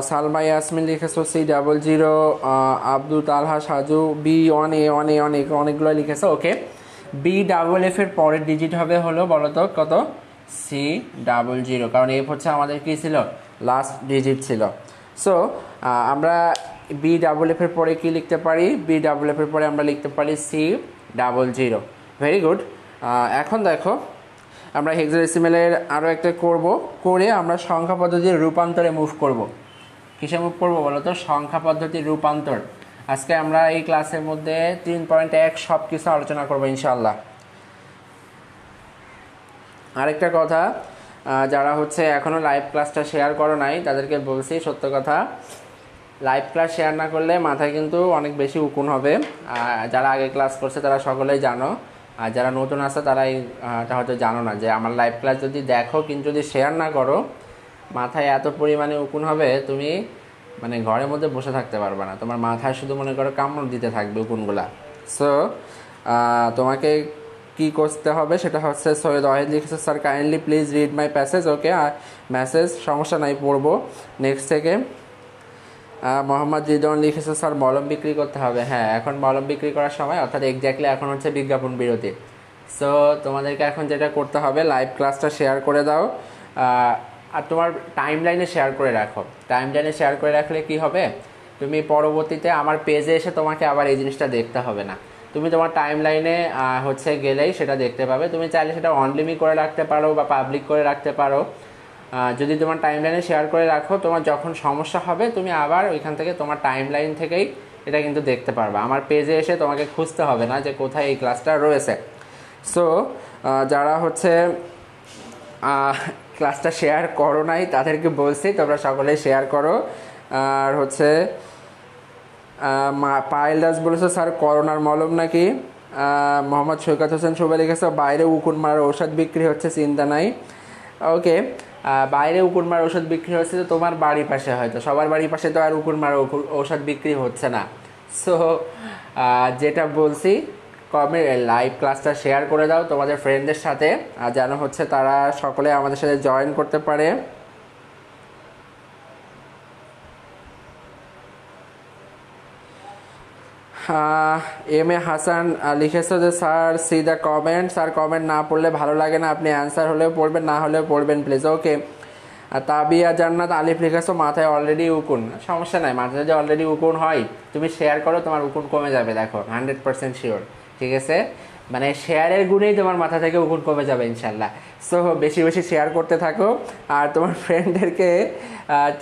সালমা ইয়াসমিন লিখেছো C00, আব্দুল তালহা সাজু B1A অনেকগুলো লিখেছো, ওকে। BFF এর পরের ডিজিট হবে হলো বলো তো কত? C00, কারণ F হচ্ছে আমাদের কি ছিল? লাস্ট ডিজিট ছিল। সো আমরা BFF এর পরে কি লিখতে পারি? BFF এর পরে আমরা লিখতে পারি C00। Very good. এখন দেখো আমরা হেক্সাডেসিমেলের আরও একটা করে আমরা সংখ্যা পদ্ধতির রূপান্তরে মুভ করব। কিসে মুভ করব বলো তো? সংখ্যা পদ্ধতির রূপান্তর। আজকে আমরা এই ক্লাসের মধ্যে 3.1 সব কিছু আলোচনা করবো ইনশাল্লাহ। আরেকটা কথা, যারা হচ্ছে এখনও লাইভ ক্লাসটা শেয়ার করো নাই তাদেরকে বলছি, সত্য কথা, লাইভ ক্লাস শেয়ার না করলে মাথায় কিন্তু অনেক বেশি উকুন হবে। যারা আগে ক্লাস করছে তারা সকলেই জানো, আর যারা নতুন আছে তারা এটা হয়তো জানো না যে আমার লাইভ ক্লাস যদি দেখো কিন্তু যদি শেয়ার না করো মাথায় এত পরিমাণে উকুন হবে, তুমি মানে ঘরের মধ্যে বসে থাকতে পারবে না, তোমার মাথায় শুধু মনে করো কামড় দিতে থাকবে উকুনগুলা। সো তোমাকে কি করতে হবে সেটা হচ্ছে, সৈয়দ ওয়াহিদ লিখেছে sir kindly please read my passage, okay. Message সমস্যা নাই, পড়বো নেক্সট থেকে। মোহাম্মদ রিদওয়ান লিখেছে স্যার মলম বিক্রি করতে হবে। হ্যাঁ, এখন মলম বিক্রি করার সময়, অর্থাৎ এক্স্যাক্টলি এখন হচ্ছে বিজ্ঞাপন বিরতি। সো তোমাদেরকে এখন যেটা করতে হবে, লাইভ ক্লাসটা শেয়ার করে দাও আর তোমার টাইম লাইনে শেয়ার করে রাখো। টাইম লাইনে শেয়ার করে রাখলে কি হবে, তুমি পরবর্তীতে আমার পেজে এসে তোমাকে আবার এই জিনিসটা দেখতে হবে না, তুমি তোমার টাইম লাইনে হচ্ছে গেলেই সেটা দেখতে পাবে। তুমি চাইলে সেটা অনলিমিট করে রাখতে পারো বা পাবলিক করে রাখতে পারো। যদি তোমার টাইম লাইনে শেয়ার করে রাখো, তোমার যখন সমস্যা হবে তুমি আবার ওইখান থেকে তোমার টাইম লাইন থেকেই এটা কিন্তু দেখতে পারবে। আমার পেজে এসে তোমাকে খুঁজতে হবে না যে কোথায় এই ক্লাসটা রয়েছে। সো যারা হচ্ছে ক্লাসটা শেয়ার করো নাই তাদেরকে বলছি তোমরা সকলে শেয়ার করো। আর হচ্ছে পায়েল দাস বলেছে স্যার করোনার মলম নাকি। মোহাম্মদ সৈকত হোসেন শুভে লিখেছে বাইরে উকুন মারার ঔষধ বিক্রি হচ্ছে, চিন্তা নাই, ওকে। বাইরে উকুন মারার ঔষধ বিক্রি হচ্ছে তো তোমার বাড়ির পাশে, হয়তো সবার বাড়ির পাশে তো আর উকুন মারার ঔষধ বিক্রি হচ্ছে না। সো যেটা বলছি লাইভ ক্লাসটা শেয়ার করে দাও তোমাদের ফ্রেন্ডদের সাথে, আর যেন হচ্ছে তারা সকলে আমাদের সাথে জয়েন করতে পারে। এম এ হাসান লিখেছো যে sir C the comment, sir comment না পড়লে ভালো লাগে না, আপনি অ্যান্সার হলেও পড়বেন না হলেও পড়বেন প্লিজ। ওকে। তাবিয়া জান্নাত আলিফ লিখেছো মাথায় অলরেডি উকুন, সমস্যা নাই, মাথায় যদি অলরেডি উকুন হয় তুমি শেয়ার করো, তোমার উকুন কমে যাবে, দেখো 100% শিওর, ঠিক আছে? মানে শেয়ারের গুণেই তোমার মাথা থেকে উকুন কমে যাবে ইনশাল্লাহ। সো বেশি বেশি শেয়ার করতে থাকো, আর তোমার ফ্রেন্ডদেরকে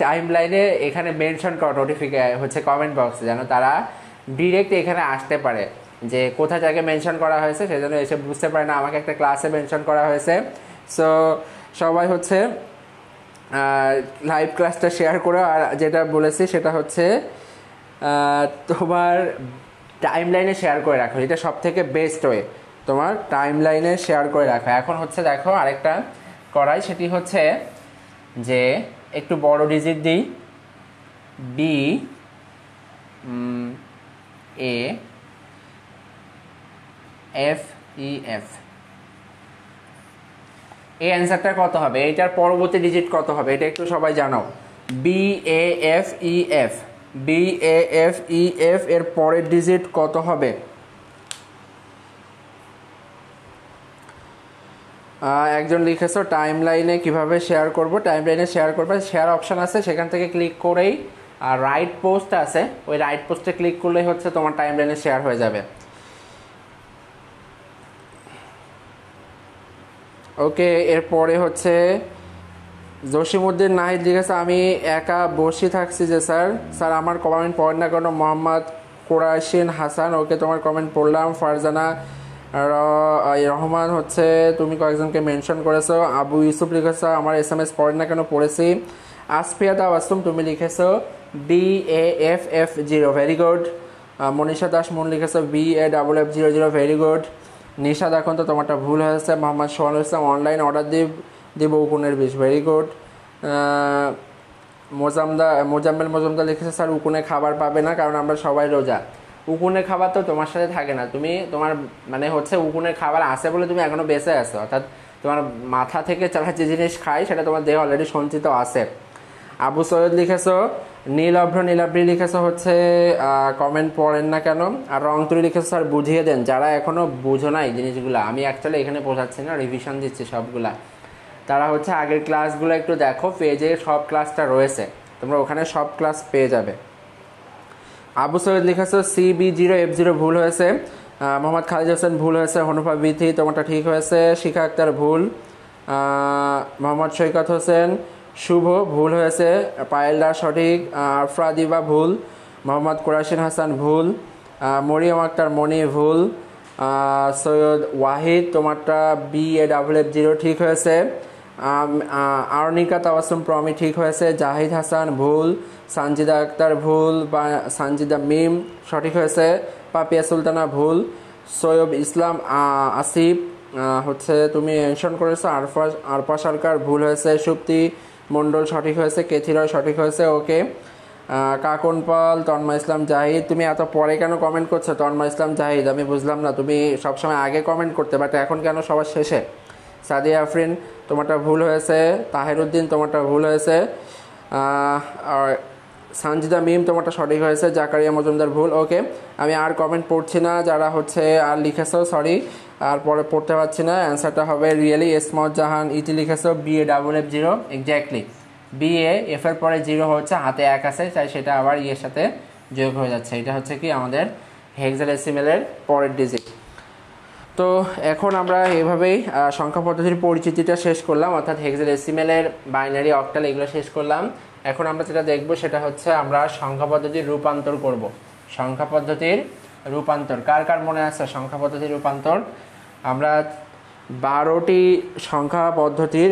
টাইম লাইনে এখানে মেনশন করো, হচ্ছে কমেন্ট বক্সে, যেন তারা ডিরেক্ট এখানে আসতে পারে, যে কোথা থেকে মেনশন করা হয়েছে সেজন্য এসে বুঝতে পারে না আমাকে একটা ক্লাসে মেনশন করা হয়েছে। সো সবাই হচ্ছে লাইভ ক্লাসটা শেয়ার করো। আর যেটা বলেছি সেটা হচ্ছে তোমার টাইম লাইনে শেয়ার করে রাখো, এটা সব থেকে বেস্ট ওয়ে, তোমার টাইম লাইনে শেয়ার করে রাখো। এখন হচ্ছে দেখো আরেকটা করাই, সেটি হচ্ছে যে একটু বড় ডিজিট দিই, B A F E F, এই অ্যান্সারটা কত হবে, এইটার পরবর্তী ডিজিট কত হবে এটা একটু সবাই জানাও। B A F E F, B A F E F এর পরের ডিজিট কত হবে? একজন লিখেছো টাইম লাইনে কীভাবে শেয়ার করব, টাইম লাইনে শেয়ার করবে, শেয়ার অপশান আছে সেখান থেকে ক্লিক করেই, আর রাইট পোস্ট আছে, ওই রাইট পোস্টে ক্লিক করলেই হচ্ছে তোমার টাইম লাইনে শেয়ার হয়ে যাবে। ওকে, এরপরে হচ্ছে জসিমউদ্দিন নাহিদ লিখেছে আমি একা বসে থাকছি যে স্যার, স্যার আমার কমেন্ট পড়েন না কেন? মোহাম্মদ কোরাইশিন হাসান, ওকে তোমার কমেন্ট পড়লাম। ফারজানা রহমান হচ্ছে তুমি কয়েকজনকে মেনশন করেছো। আবু ইউসুফ লিখেছো আমার SMS পড়েন না কেন? পড়েছি। আসফিয়া তাবাসসুম তুমি লিখেছো BAFF0, very good. Manisha Das মন লিখেছো BAFF00, ভেরি গুড। নিশাদ এখন তো তোমারটা ভুল হয়েছে। মোহাম্মদ সোহানুল ইসলাম অনলাইন অর্ডার দিব উকুনের বিষ, ভেরি গুড। মোজাম্মেল মজুমদার লিখেছে স্যার উকুনে খাবার পাবে না কারণ আমরা সবাই রোজা। উকুনের খাবার তো তোমার সাথে থাকে না, তুমি তোমার মানে হচ্ছে উকুনের খাবার আছে বলে তুমি এখনো বেঁচে আছো, অর্থাৎ তোমার মাথা থেকে যারা যে জিনিস খায় সেটা তোমার দেহে অলরেডি সঞ্চিত আছে। আবু সৈয়দ লিখেছো, নীলাভ্রি লিখেছো হচ্ছে কমেন্ট পড়েন না কেন? আর রংতুলি লিখেছো স্যার বুঝিয়ে দেন, যারা এখনও বুঝো নাই জিনিসগুলো, আমি অ্যাকচুয়ালি এখানে বোঝাচ্ছি না, রিভিশন দিচ্ছি সবগুলা, তারা হচ্ছে আগের ক্লাসগুলো একটু দেখো, পেজে সব ক্লাসটা রয়েছে, তোমরা ওখানে সব ক্লাস পেয়ে যাবে। আবু সৈয়দ লিখেছো CB0F0 ভুল হয়েছে। মোহাম্মদ খালিদ হোসেন ভুল হয়েছে। হনুফা বিথি তোমারটা ঠিক হয়েছে। শিখা আক্তার ভুল। মোহাম্মদ সৈকত হোসেন শুভ ভুল হয়েছে। পায়েলদা সঠিক। আফরাদিবা ভুল। মোহাম্মদ কোরাইশিন হাসান ভুল। মরিয়ম আক্তার মনি ভুল। সৈয়দ ওয়াহিদ তোমারটা BAFF0 ঠিক হয়েছে। আরনিকা তাবাসসুম প্রমি ঠিক হয়েছে। জাহিদ হাসান ভুল। সানজিদা আক্তার ভুল বা সানজিদা মিম সঠিক হয়েছে। পাপিয়া সুলতানা ভুল। সৈয়ব ইসলাম আসিফ হচ্ছে তুমি মেনশন করেছো। আরফা সরকার ভুল হয়েছে। সুপ্তি মণ্ডল সঠিক হয়েছে। কেথিরয় সঠিক হয়েছে। ওকে। কাকন পাল, তন্ময় ইসলাম জাহিদ, তুমি এত পরে কেন কমেন্ট করছো? তন্ময় ইসলাম জাহিদ আমি বুঝলাম না, তুমি সবসময় আগে কমেন্ট করতে, বাট এখন কেন সবার শেষে? সাদিয়া আফরিন তোমারটা ভুল হয়েছে। তাহেরউদ্দিন তোমারটা ভুল হয়েছে। আর সানজিদা মিম তোমারটা সঠিক হয়েছে। জাকারিয়া মজুমদার ভুল। ওকে, আমি আর কমেন্ট পড়ছি না, যারা হচ্ছে আর লিখেছো সরি, আর পরে পড়তে পারছি না। অ্যান্সারটা হবে রিয়েলি এসমত জাহান ইটি লিখেছো BAFF0, এক্স্যাক্টলি। BAF এর পরে 0 হচ্ছে, হাতে 1 আছে, তাই সেটা আবার ইয়ের সাথে যোগ হয়ে যাচ্ছে। এটা হচ্ছে কি আমাদের হেক্সাডেসিমেলের পরের ডিজিট। তো এখন আমরা এভাবেই সংখ্যা পদ্ধতির পরিচিতিটা শেষ করলাম, অর্থাৎ হেক্সাডেসিমেলের বাইনারি অক্টাল এগুলো শেষ করলাম। এখন আমরা যেটা দেখব সেটা হচ্ছে আমরা সংখ্যা পদ্ধতির রূপান্তর করব। সংখ্যা পদ্ধতির রূপান্তর কার কার মনে আছে? সংখ্যা পদ্ধতির রূপান্তর আমরা 12টি সংখ্যা পদ্ধতির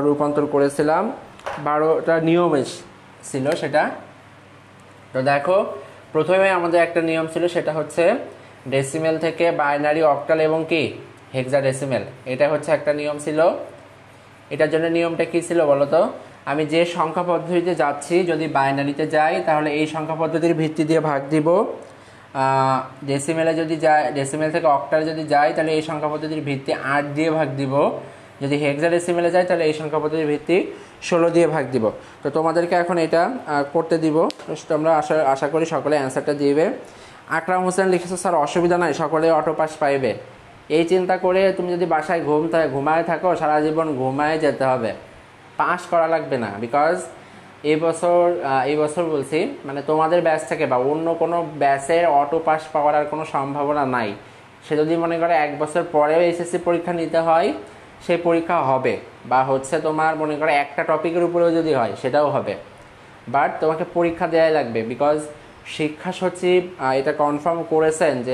রূপান্তর করেছিলাম, 12টা নিয়ম ছিল সেটা। তো দেখো প্রথমে আমাদের একটা নিয়ম ছিল, সেটা হচ্ছে ডেসিমেল থেকে বাইনারি অক্টাল এবং কি হেক্সাডেসিমেল, এটা হচ্ছে একটা নিয়ম ছিল। এটার জন্য নিয়মটা কি ছিল বলো তো? আমি যে সংখ্যা পদ্ধতিতে যাচ্ছি যদি বাইনারিতে যাই তাহলে এই সংখ্যা পদ্ধতির ভিত্তি দিয়ে ভাগ দিব, ডেসিমেলে যদি যায়, ডেসিমেল থেকে অক্টালে যদি যায় তাহলে এই সংখ্যা পদ্ধতির ভিত্তি 8 দিয়ে ভাগ দিব। যদি হেক্সাডেসিমেলে যায় তাহলে এই সংখ্যা পদ্ধতির ভিত্তি 16 দিয়ে ভাগ দিব। তো তোমাদেরকে এখন এটা করতে দিব। তোমরা আশা করি সকলে অ্যান্সারটা দিবে। আকরাম হোসেন লিখেছো স্যার অসুবিধা নাই, সকলে অটো পাস পাইবে। এই চিন্তা করে তুমি যদি বাসায় ঘুমায় থাকো, সারা জীবন ঘুমায় যেতে হবে, পাস করা লাগবে না। বিকজ এই বছর বলছি, মানে তোমাদের ব্যাচ থেকে বা অন্য কোনো ব্যাচের অটো পাস পাওয়ার আর কোনো সম্ভাবনা নাই। সে যদি মনে করে 1 বছর পরেও এসএসসি পরীক্ষা নিতে হয়, সেই পরীক্ষা হবে। বা তোমার মনে করে একটা টপিকের উপরেও যদি হয় সেটাও হবে, বাট তোমাকে পরীক্ষা দেওয়াই লাগবে। বিকজ শিক্ষা সচিব এটা কনফার্ম করেছেন যে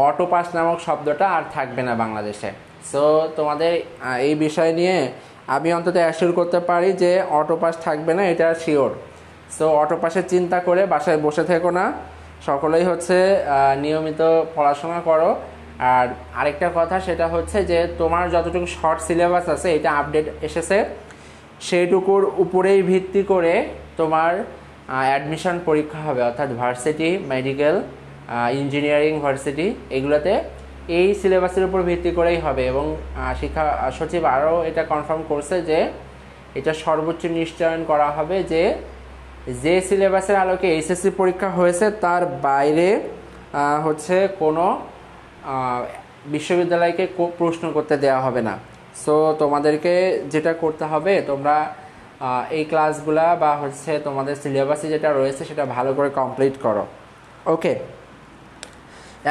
অটো পাস নামক শব্দটা আর থাকবে না বাংলাদেশে। সো তোমাদের এই বিষয় নিয়ে আমি অন্তত অ্যাসিওর করতে পারি যে অটো পাস থাকবে না, এটা শিওর। সো অটো পাসের চিন্তা করে বাসায় বসে থেকো না, সকলেই নিয়মিত পড়াশোনা করো। আর আরেকটা কথা সেটা হচ্ছে যে তোমার যতটুকু শর্ট সিলেবাস আছে, এটা আপডেট এসেছে, সেইটুকুর উপরেই ভিত্তি করে তোমার অ্যাডমিশন পরীক্ষা হবে। অর্থাৎ ভার্সিটি, মেডিকেল, ইঞ্জিনিয়ারিং ভার্সিটি, এগুলোতে এই সিলেবাসের উপর ভিত্তি করেই হবে। এবং শিক্ষা সচিব আরও এটা কনফার্ম করছে যে এটা সর্বোচ্চ নিশ্চয়ন করা হবে যে সিলেবাসের আলোকে এইচএসসি পরীক্ষা হয়েছে তার বাইরে কোনো বিশ্ববিদ্যালয়কে প্রশ্ন করতে দেওয়া হবে না। সো তোমাদেরকে যেটা করতে হবে, তোমরা এই ক্লাসগুলা বা তোমাদের সিলেবাসে যেটা রয়েছে সেটা ভালো করে কমপ্লিট করো। ওকে,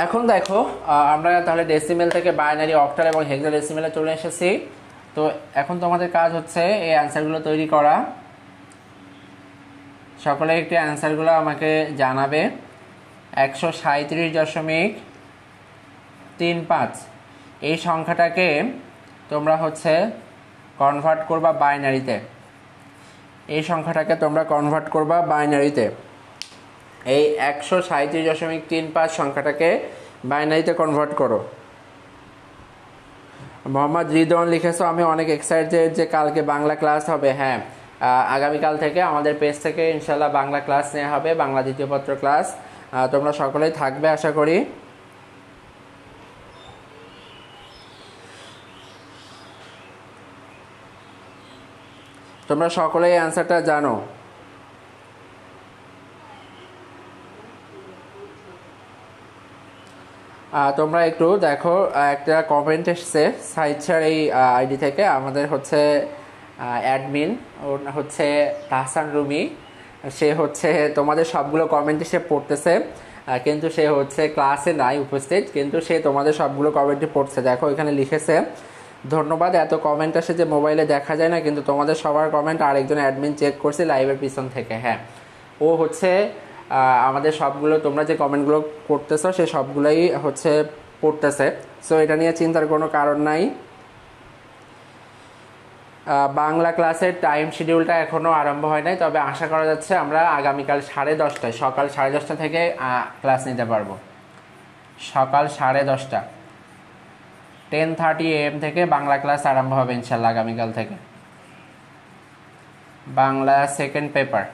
এখন দেখো আমরা তাহলে ডেসিমেল থেকে বাইনারি, অক্টাল এবং হেক্সাডেসিমেলে চলে এসেছি। তো এখন তোমাদের কাজ হচ্ছে এই অ্যান্সারগুলো তৈরি করা। সকলে একটু অ্যান্সারগুলো আমাকে জানাবে। 137.35 এই সংখ্যাটাকে তোমরা কনভার্ট করবা বাইনারিতে। এই সংখ্যাটাকে তোমরা কনভার্ট করবা বাইনারিতে। এই 137.35 সংখ্যাটাকে বাইনারিতে কনভার্ট করো। মোহাম্মদ রিদওয়ান লিখেছো আমি অনেক এক্সাইটেড যে কালকে বাংলা ক্লাস হবে। হ্যাঁ, আগামীকাল থেকে আমাদের পেজ থেকে ইনশাল্লাহ বাংলা ক্লাস নেওয়া হবে, বাংলা দ্বিতীয় পত্র ক্লাস। তোমরা সকলেই থাকবে আশা করি। তোমরা সকলেই অ্যান্সারটা জানো। তোমরা একটু দেখো, একটা কমেন্ট এসছে সাইদ স্যার এই আইডি থেকে, আমাদের অ্যাডমিন তাহসান রুমি। সে তোমাদের সবগুলো কমেন্ট সে পড়তেছে, কিন্তু সে ক্লাসে নাই উপস্থিত, কিন্তু সে তোমাদের সবগুলো কমেন্টই পড়ছে। দেখো এখানে লিখেছে, ধন্যবাদ, এত কমেন্ট আসে যে মোবাইলে দেখা যায় না, কিন্তু তোমাদের সবার কমেন্ট আরেকজন অ্যাডমিন চেক করছে লাইভের পিছন থেকে। হ্যাঁ, ও আমাদের সবগুলো তোমরা যে কমেন্টগুলো করতেছো সে সবগুলোই পড়তেছে। সো এটা নিয়ে চিন্তার কোনো কারণ নাই। বাংলা ক্লাসের টাইম শিডিউলটা এখনও আরম্ভ হয় নাই, তবে আশা করা যাচ্ছে আমরা আগামীকাল 10:30 সকাল 10:30 থেকে ক্লাস নিতে পারবো। সকাল 10:30 10:30 AM থেকে বাংলা ক্লাস আরম্ভ হবে ইনশাল্লাহ আগামীকাল থেকে। বাংলা সেকেন্ড পেপার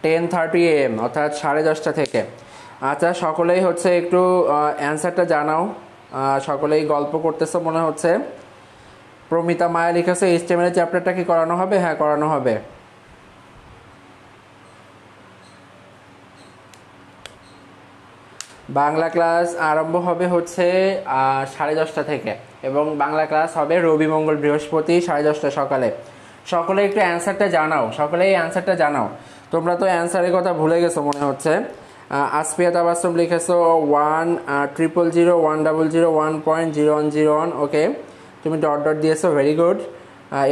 10:30 AM অর্থাৎ 10:30 থেকে। আচ্ছা, সকলেই একটু অ্যান্সারটা জানাও। সকলেই গল্প করতেছে মনে হচ্ছে। প্রমিতা মায়া লিখেছে এইচটিএমএল চ্যাপ্টারটা কি করানো হবে? হ্যাঁ, করানো হবে। বাংলা ক্লাস আরম্ভ হবে 10:30 থেকে, এবং বাংলা ক্লাস হবে রবি, মঙ্গল, বৃহস্পতি 10:30 সকালে। সকলে একটু অ্যান্সারটা জানাও, সকলেই অ্যান্সারটা জানাও। তোমরা তো অ্যান্সারের কথা ভুলে গেছো মনে হচ্ছে। আসফিয়া তাবাসসুম লিখেছো 100010001.0101। ওকে, তুমি ডট দিয়েছো, ভেরি গুড।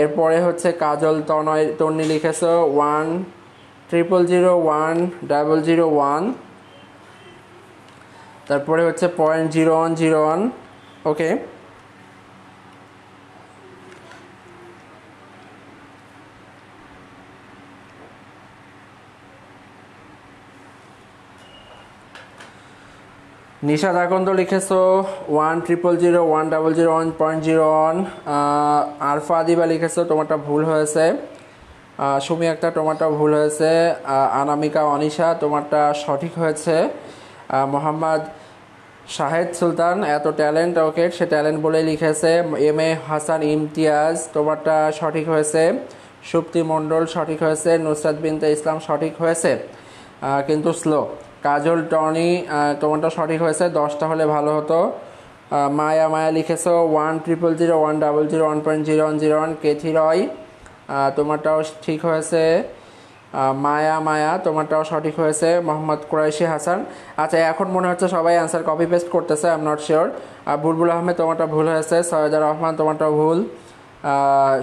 এরপরে কাজল তন্নি লিখেছো 1000101। তারপরে 0.0101। ওকে, নিশা দাকন্দ লিখেছো 100010001.01। আরফা আদিবা লিখেছো তোমারটা ভুল হয়েছে। সুমি আক্তার তোমারটা ভুল হয়েছে। অনামিকা অনিশা তোমারটা সঠিক হয়েছে। মোহাম্মদ শাহেদ সুলতান এত ট্যালেন্ট, ওকে সে ট্যালেন্ট বলে লিখেছে। এম এ হাসান ইমতিয়াজ তোমারটা সঠিক হয়েছে। সুপ্তি মণ্ডল সঠিক হয়েছে। নুসরাত বিনতে ইসলাম সঠিক হয়েছে কিন্তু স্লো। কাজল টনি তোমারটা সঠিক হয়েছে, 10টা হলে ভালো হতো। মায়া লিখেছো 1000100 1.0101। কেথি রয় তোমারটাও ঠিক হয়েছে। মায়া তোমারটাও সঠিক হয়েছে। মোহাম্মদ কুরাইশি হাসান। আচ্ছা, এখন মনে হচ্ছে সবাই অ্যান্সার কপি পেস্ট করতেছে, আই এম নট শিওর। বুলবুল আহমেদ তোমারটা ভুল হয়েছে। সৈয়দা রহমান তোমারটাও ভুল।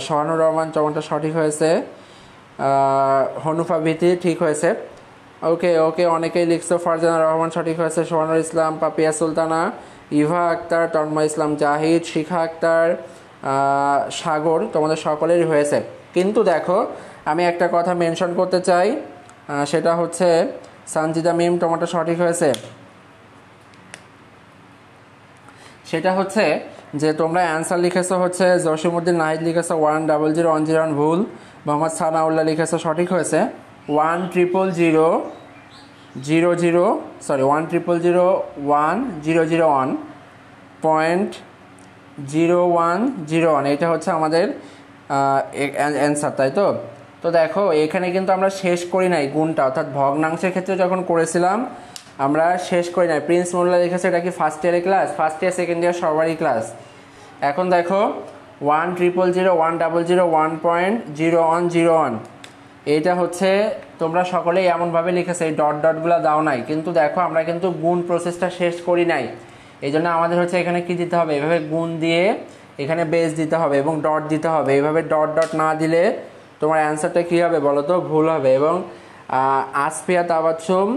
সোহানুর রহমান তোমারটা সঠিক হয়েছে। হনুফা ভীতি ঠিক হয়েছে। ওকে অনেকেই লিখছো। ফারজানা রহমান সঠিক হয়েছে। সোহানুর ইসলাম, পাপিয়া সুলতানা, ইভা আক্তার, তন্ময় ইসলাম জাহিদ, শিখা আক্তার, সাগর তোমাদের সকলেরই হয়েছে। কিন্তু দেখো, আমি একটা কথা মেনশন করতে চাই, সেটা হচ্ছে সানজিদা মিম তোমারটা সঠিক হয়েছে। সেটা হচ্ছে যে তোমরা অ্যান্সার লিখেছো হচ্ছে জসিমউদ্দিন নাহিদ লিখেছো 1001001 ভুল। মোহাম্মদ সানাউল্লাহ লিখেছো সঠিক হয়েছে 1001001.0101। এটা হচ্ছে আমাদের অ্যান্সার, তাই তো? তো দেখো, এখানে কিন্তু আমরা শেষ করি নাই গুণটা, অর্থাৎ ভগ্নাংশের ক্ষেত্রে যখন করেছিলাম আমরা শেষ করি নাই। প্রিন্স মোল্লা লিখেছে এটা কি ফার্স্ট ইয়ারের class? First year second year সবারই ক্লাস। এখন দেখো 1000100 এইটা হচ্ছে তোমরা সকলেই এমনভাবে লিখেছে, এই ডটগুলো দাও নাই, কিন্তু দেখো আমরা কিন্তু গুণ প্রসেসটা শেষ করি নাই। এই জন্য আমাদের হচ্ছে এখানে কি দিতে হবে, এভাবে গুণ দিয়ে এখানে বেস দিতে হবে এবং ডট দিতে হবে। এইভাবে ডট না দিলে তোমার অ্যান্সারটা কী হবে বলো তো? ভুল হবে। এবং আসফিয়া তাবাচ্ছুম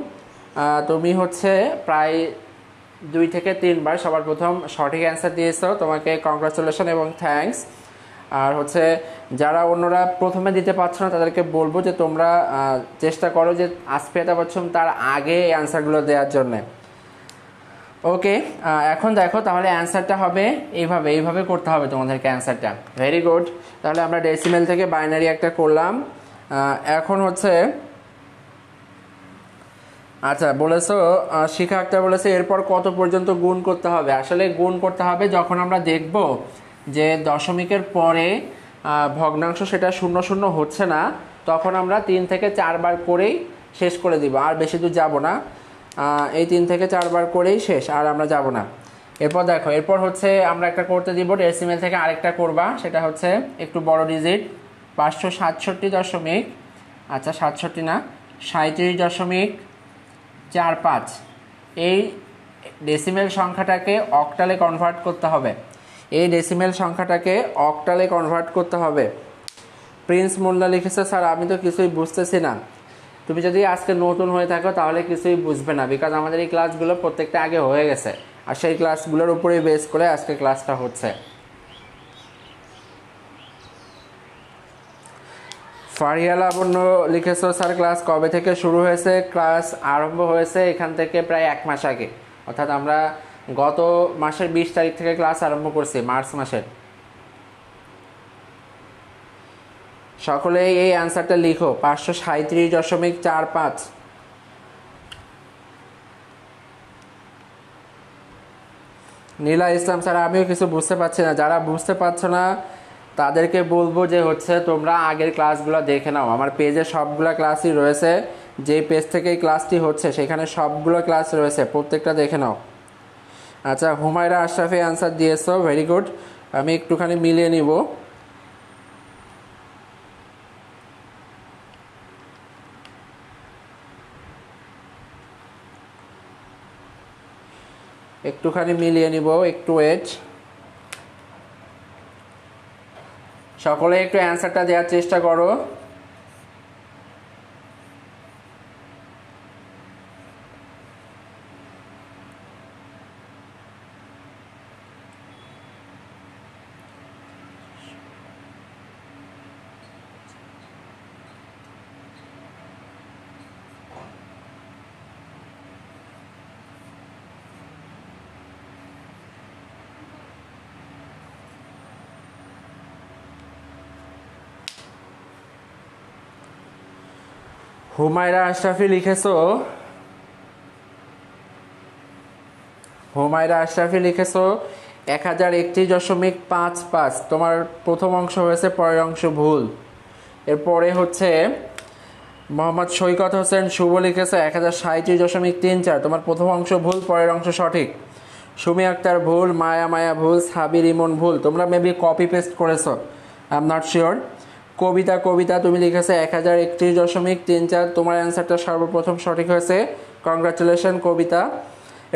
তুমি হচ্ছে প্রায় 2 থেকে 3 বার সবার প্রথম সঠিক অ্যান্সার দিয়েছো, তোমাকে কংগ্রাচুলেশন এবং থ্যাঙ্কস। আর হচ্ছে যারা অন্যরা প্রথমে দিতে পারছো না তাদেরকে বলবো যে তোমরা চেষ্টা করো যে আসফিয়া তাবাচ্ছুম তার আগে অ্যান্সারগুলো দেওয়ার জন্যে। ওকে, এখন দেখো তাহলে অ্যান্সারটা হবে এইভাবে করতে হবে তোমাদেরকে অ্যান্সারটা। Very good. তাহলে আমরা ডেসিমেল থেকে বাইনারি একটা করলাম। এখন হচ্ছে আচ্ছা বলেছো, শিখা আক্তার বলেছে এরপর কত পর্যন্ত গুণ করতে হবে। আসলে গুণ করতে হবে যখন আমরা দেখব যে দশমিকের পরে ভগ্নাংশ সেটা 00 হচ্ছে না, তখন আমরা 3 থেকে 4 বার করেই শেষ করে দিব, আর বেশি দূর যাব না। এই 3 থেকে 4 বার করেই শেষ, আর আমরা যাব না। এরপর দেখো, এরপর হচ্ছে আমরা একটা করতে দিব ডেসিমেল থেকে আরেকটা করবা, সেটা হচ্ছে একটু বড় ডিজিট 567 আচ্ছা 67 না, 37.45। এই ডেসিমেল সংখ্যাটাকে অক্টালে কনভার্ট করতে হবে। প্রিন্স মোল্লা লিখেছে স্যার আমি তো কিছুই বুঝতেছি না। তুমি যদি আজকে নতুন হয়ে থাকো তাহলে কিছুই বুঝবে না, বিকজ আমাদের এই ক্লাসগুলো প্রত্যেকটা আগে হয়ে গেছে, আর সেই ক্লাসগুলোর উপরেই বেস করে আজকে ক্লাসটা হচ্ছে। ফারিয়া লাবণ্য লিখেছো স্যার ক্লাস কবে থেকে শুরু হয়েছে? ক্লাস আরম্ভ হয়েছে এখান থেকে প্রায় 1 মাস আগে, অর্থাৎ আমরা গত মাসের 20 তারিখ থেকে ক্লাস আরম্ভ করছি, মার্চ মাসের। সকলেই এই অ্যান্সারটা লিখো 537.45। নীলা ইসলাম স্যার আমিও কিছু বুঝতে পারছি না। যারা বুঝতে পারছো না তাদেরকে বলবো যে হচ্ছে তোমরা আগের ক্লাসগুলো দেখে নাও, আমার পেজে সবগুলো ক্লাসই রয়েছে, যে পেজ থেকে এই ক্লাসটি হচ্ছে সেখানে সবগুলো ক্লাস রয়েছে, প্রত্যেকটা দেখে নাও। আচ্ছা, হুমায়রা আশরাফি অ্যান্সার দিয়েছো, ভেরি গুড। আমি একটুখানি মিলিয়ে নিব। একটু ওয়েট। সকলে একটু অ্যান্সারটা দেওয়ার চেষ্টা করো। হুমায়রা আশরাফি লিখেছো, হুমায়রা আশরাফি লিখেছো 1031.55। তোমার প্রথম অংশ হয়েছে, পরের অংশ ভুল। এরপরে হচ্ছে মোহাম্মদ সৈকত হোসেন শুভ লিখেছে 1037.34। তোমার প্রথম অংশ ভুল, পরের অংশ সঠিক। সুমি আক্তার ভুল, মায়া ভুল, সাবির ইমন ভুল। তোমরা মেবি কপি পেস্ট করেছো, আই এম নট শিওর। কবিতা তুমি লিখেছো 1031.34। তোমার অ্যান্সারটা সর্বপ্রথম সঠিক হয়েছে, কংগ্রাচুলেশন কবিতা।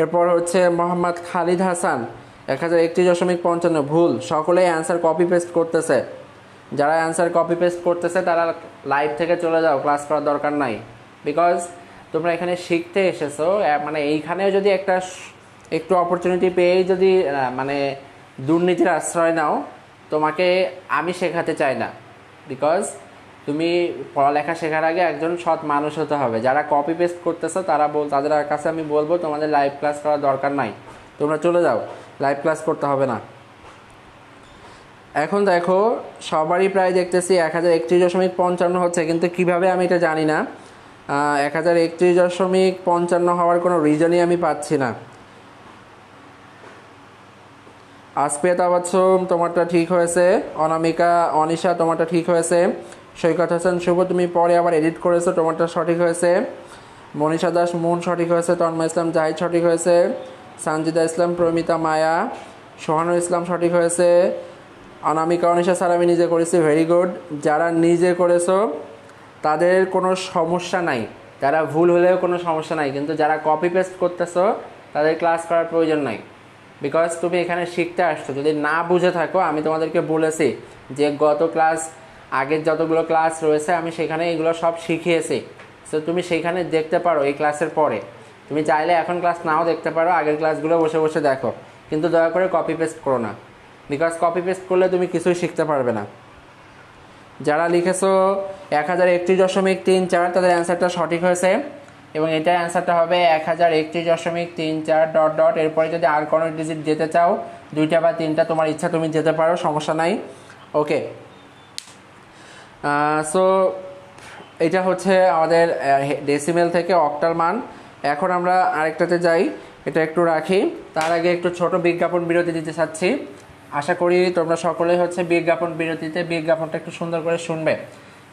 এরপর হচ্ছে মোহাম্মদ খালিদ হাসান 1031.55 ভুল। সকলেই অ্যান্সার কপি পেস্ট করতেছে। যারা অ্যান্সার কপি পেস্ট করতেছে তারা লাইভ থেকে চলে যাও, ক্লাস করার দরকার নাই। বিকজ তোমরা এখানে শিখতে এসেছো, মানে এইখানেও যদি একটু অপরচুনিটি পেয়েই যদি মানে দুর্নীতির আশ্রয় নাও, তোমাকে আমি শেখাতে চাই না। বিকজ তুমি পড়ালেখা শেখার আগে একজন সৎ মানুষ হতে হবে। যারা কপি পেস্ট করতেছো তাদের কাছে আমি বলবো তোমাদের লাইভ ক্লাস করার দরকার নাই, তোমরা চলে যাও, লাইভ ক্লাস করতে হবে না। এখন দেখো সবারই প্রায় দেখতেছি 1031.55 হচ্ছে, কিন্তু কিভাবে আমি এটা জানি না। 1031.55 হওয়ার কোনো রিজনই আমি পাচ্ছি না। আসপিয়া তাবাচ্ছুম তোমারটা ঠিক হয়েছে, অনামিকা অনিশা তোমারটা ঠিক হয়েছে, সৈকত হোসেন শুভ তুমি পরে আবার এডিট করেছো, তোমারটা সঠিক হয়েছে। মনীষা দাস মুন সঠিক হয়েছে, তন্ময় ইসলাম জাহিদ সঠিক হয়েছে, সানজিদা ইসলাম, প্রমিতা মায়া, সোহানুর ইসলাম সঠিক হয়েছে, অনামিকা অনিশা স্যার আমি নিজে করেছি, ভেরি গুড। যারা নিজে করেছো তাদের কোনো সমস্যা নাই, যারা ভুল হলেও কোনো সমস্যা নাই, কিন্তু যারা কপি পেস্ট করতেছো তাদের ক্লাস করার প্রয়োজন নাই। বিকজ তুমি এখানে শিখতে আসছো, যদি না বুঝে থাকো আমি তোমাদেরকে বলেছি যে গত ক্লাস আগের যতগুলো ক্লাস রয়েছে আমি সেখানে এগুলো সব শিখিয়েছি। সো তুমি সেখানে দেখতে পারো এই ক্লাসের পরে। তুমি চাইলে এখন ক্লাস নাও দেখতে পারো, আগের ক্লাসগুলো বসে বসে দেখো, কিন্তু দয়া করে কপি পেস্ট করো না। বিকজ কপি পেস্ট করলে তুমি কিছুই শিখতে পারবে না। যারা লিখেছো 1031.34 তাদের অ্যান্সারটা সঠিক হয়েছে, এবং এটার অ্যান্সারটা হবে 1031.34 ... এরপরে যদি আর কোনো ডিজিট যেতে চাও, 2টা বা 3টা তোমার ইচ্ছা, তুমি যেতে পারো, সমস্যা নাই। ওকে, সো এটা হচ্ছে আমাদের ডেসিমেল থেকে অক্টাল মান। এখন আমরা আরেকটাতে যাই, এটা একটু রাখি। তার আগে একটু ছোট বিজ্ঞাপন বিরতি দিতে চাচ্ছি। আশা করি তোমরা সকলেই হচ্ছে বিজ্ঞাপনটা একটু সুন্দর করে শুনবে।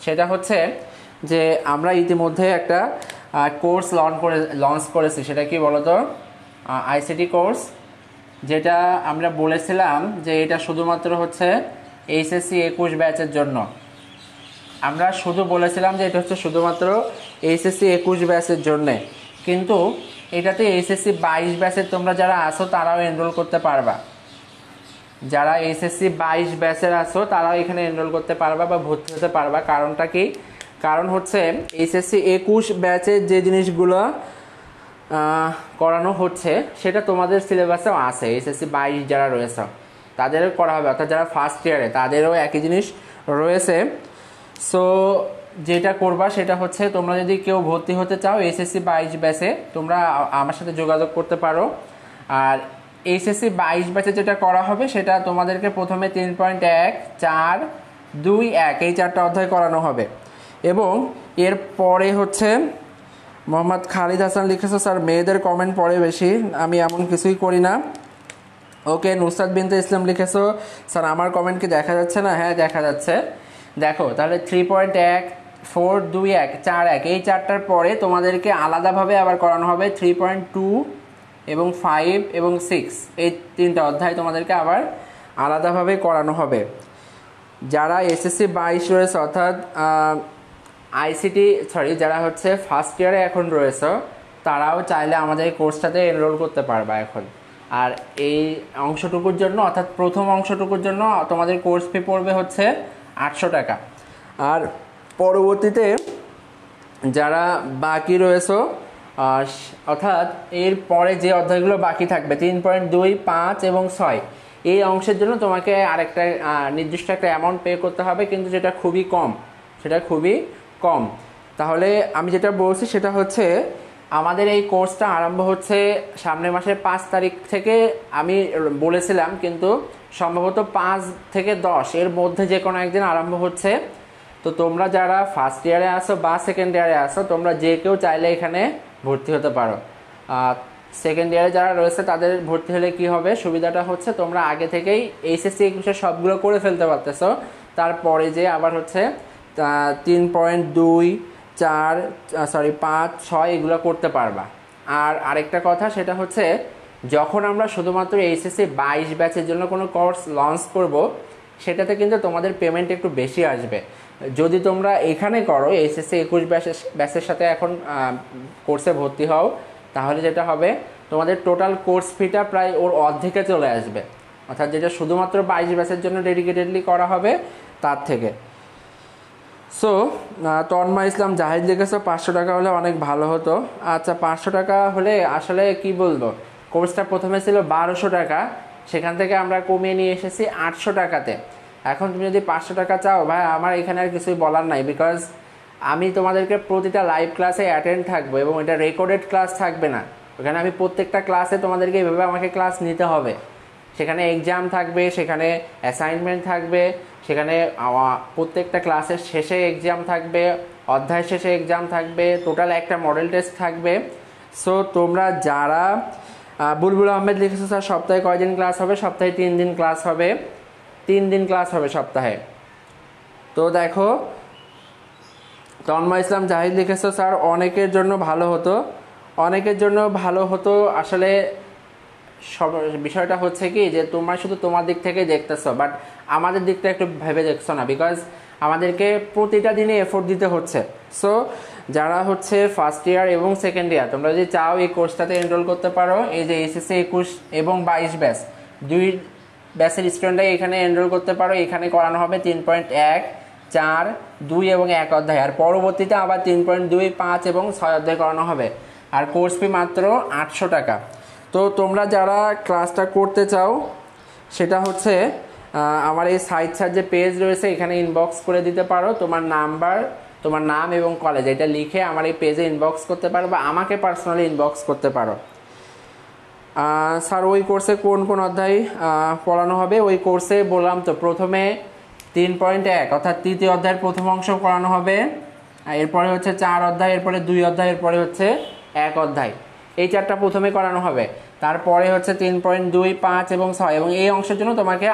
সেটা হচ্ছে যে আমরা ইতিমধ্যে একটা কোর্স লঞ্চ করেছি। সেটা কি বলতো? আইসিটি কোর্স, যেটা আমরা বলেছিলাম যে এটা শুধুমাত্র হচ্ছে এইচএসসি 21 ব্যাচের জন্য। আমরা শুধু বলেছিলাম যে এটা হচ্ছে শুধুমাত্র এইচএসসি 21 ব্যাচের জন্যে, কিন্তু এটাতে এইচএসসি 22 ব্যাচের তোমরা যারা আসো তারাও এনরোল করতে পারবা। যারা এইচএসসি 22 ব্যাচের আসো তারাও এখানে এনরোল করতে পারবা বা ভর্তি হতে পারবা। কারণটা কি? কারণ হচ্ছে এইচএসসি 21 ব্যাচের যে জিনিসগুলো করানো হচ্ছে সেটা তোমাদের সিলেবাসেও আছে। এইচএসসি 22 যারা রয়েছে তাদেরও করা হবে, অর্থাৎ যারা ফার্স্ট ইয়ারে তাদেরও একই জিনিস রয়েছে। সো যেটা করবা সেটা হচ্ছে তোমরা যদি কেউ ভর্তি হতে চাও এইচএসসি 22 ব্যাচে, তোমরা আমার সাথে যোগাযোগ করতে পারো। আর এইচএসসি 22 ব্যাচে যেটা করা হবে সেটা তোমাদেরকে প্রথমে 3.1, 4, 2, 1 এই 4টা অধ্যায় করানো হবে। এবং এর পরে হচ্ছে মোহাম্মদ খালিদ হাসান লিখেছে স্যার মেয়েদের কমেন্ট পড়ে বেশি, আমি এমন কিছুই করি না। ওকে, নুসরাত বিনতে ইসলাম লিখেছো স্যার আমার কমেন্ট কি দেখা যাচ্ছে না? হ্যাঁ দেখা যাচ্ছে। দেখো তাহলে 3.1, 4, 2, 1, 4, 1 এই 4টার পরে তোমাদেরকে আলাদাভাবে আবার করানো হবে 3.2 এবং 5 এবং 6 এই 3টা অধ্যায় তোমাদেরকে আবার আলাদাভাবে করানো হবে। যারা এসএসসি 22 রয়েছে, অর্থাৎ যারা হচ্ছে ফার্স্ট ইয়ারে এখন রয়েছে, তারাও চাইলে আমাদের এই কোর্সটাতে এনরোল করতে পারবা এখন। আর এই অংশটুকুর জন্য, অর্থাৎ প্রথম অংশটুকুর জন্য তোমাদের কোর্স ফি পড়বে হচ্ছে 800 টাকা। আর পরবর্তীতে যারা বাকি রয়েছে, অর্থাৎ এর পরে যে অধ্যায়গুলো বাকি থাকবে 3.2, 5 এবং 6 এই অংশের জন্য তোমাকে আরেকটা নির্দিষ্ট একটা অ্যামাউন্ট পে করতে হবে, কিন্তু যেটা খুবই কম। তাহলে আমি যেটা বলছি সেটা হচ্ছে আমাদের এই কোর্সটা আরম্ভ হচ্ছে সামনের মাসের 5 তারিখ থেকে আমি বলেছিলাম, কিন্তু সম্ভবত 5 থেকে 10 এর মধ্যে যে কোনো একদিন আরম্ভ হচ্ছে। তো তোমরা যারা ফার্স্ট ইয়ারে আসো বা সেকেন্ড ইয়ারে আসো, তোমরা যে কেউ চাইলে এখানে ভর্তি হতে পারো। সেকেন্ড ইয়ারে যারা রয়েছে তাদের ভর্তি হলে কি হবে, সুবিধাটা হচ্ছে তোমরা আগে থেকেই এইচএসসি 21 সবগুলো করে ফেলতে পারতেছো। তারপরে যে আবার হচ্ছে 3.2 4 5 6 এগুলো করতে পারবা। আর আরেকটা কথা সেটা হচ্ছে, যখন আমরা শুধুমাত্র এইচএসসি 22 ব্যাচের জন্য কোনো কোর্স লঞ্চ করব, সেটাতে কিন্তু তোমাদের পেমেন্ট একটু বেশি আসবে। যদি তোমরা এখানে করো এইচএসসি 21 ব্যাচের সাথে এখন কোর্সে ভর্তি হও, তাহলে যেটা হবে তোমাদের টোটাল কোর্স ফিটা প্রায় ওর অর্ধেকে চলে আসবে, অর্থাৎ যেটা শুধুমাত্র 22 ব্যাচের জন্য ডেডিকেটেডলি করা হবে তার থেকে। সো তন্ময় ইসলাম জাহিদ লিখেছে 500 টাকা হলে অনেক ভালো হতো। আচ্ছা, 500 টাকা হলে আসলে কি বলবো, কোর্সটা প্রথমে ছিল 1200 টাকা, সেখান থেকে আমরা কমিয়ে নিয়ে এসেছি 800 টাকাতে। এখন তুমি যদি 500 টাকা চাও, ভাই আমার এখানে আর কিছুই বলার নাই, বিকজ আমি তোমাদেরকে প্রতিটা লাইভ ক্লাসে অ্যাটেন্ড থাকবো এবং এটা রেকর্ডেড ক্লাস থাকবে না। ওখানে আমি প্রত্যেকটা ক্লাসে তোমাদেরকে এইভাবে আমাকে ক্লাস নিতে হবে। সেখানে এক্সাম থাকবে, সেখানে অ্যাসাইনমেন্ট থাকবে, সেখানে প্রত্যেকটা ক্লাসের শেষে এক্সাম থাকবে, অধ্যায় শেষে এক্সাম থাকবে, টোটাল একটা মডেল টেস্ট থাকবে। সো তোমরা যারা বুলবুল আহমেদ লিখেছো স্যার সপ্তাহে কয়দিন ক্লাস হবে, সপ্তাহে 3 দিন ক্লাস হবে, 3 দিন ক্লাস হবে সপ্তাহে। তো দেখো, তন্ময় ইসলাম জাহিদ লিখেছো স্যার অনেকের জন্য ভালো হতো, অনেকের জন্য ভালো হতো। আসলে সব বিষয়টা হচ্ছে কি যে তোমরা শুধু তোমার দিক থেকে দেখতেছো, বাট আমাদের দিকটা একটু ভেবে দেখছো না, বিকজ আমাদেরকে প্রতিটা দিনে এফোর্ট দিতে হচ্ছে। সো যারা হচ্ছে ফার্স্ট ইয়ার এবং সেকেন্ড ইয়ার, তোমরা যদি চাও এই কোর্সটাতে এনরোল করতে পারো। এই যে এইচএসসি 21 এবং 22 ব্যাচ, 2 ব্যাচের স্টুডেন্টরাই এখানে এনরোল করতে পারো। এখানে করানো হবে 3.1 4 2 এবং 1 অধ্যায়, আর পরবর্তীতে আবার 3.2 5 এবং 6 অধ্যায় করানো হবে। আর কোর্স ফি মাত্র 800 টাকা। তো তোমরা যারা ক্লাসটা করতে চাও, সেটা হচ্ছে আমার এই সাইট সার যে পেজ রয়েছে এখানে ইনবক্স করে দিতে পারো। তোমার নাম্বার, তোমার নাম এবং কলেজ এটা লিখে আমার এই পেজে ইনবক্স করতে পারো, বা আমাকে পার্সোনালি ইনবক্স করতে পারো। স্যার ওই কোর্সে কোন কোন অধ্যায় পড়ানো হবে? ওই কোর্সে বললাম তো, প্রথমে 3.1 অর্থাৎ তৃতীয় অধ্যায়ের প্রথম অংশ পড়ানো হবে, এরপরে হচ্ছে 4 অধ্যায়, এরপরে 2 অধ্যায়, এরপরে হচ্ছে 1 অধ্যায়। এই 4টা প্রথমে করানো হবে। তারপরে হচ্ছে 3.2 5 এবং 6, এবং এই অংশের জন্য তোমাকে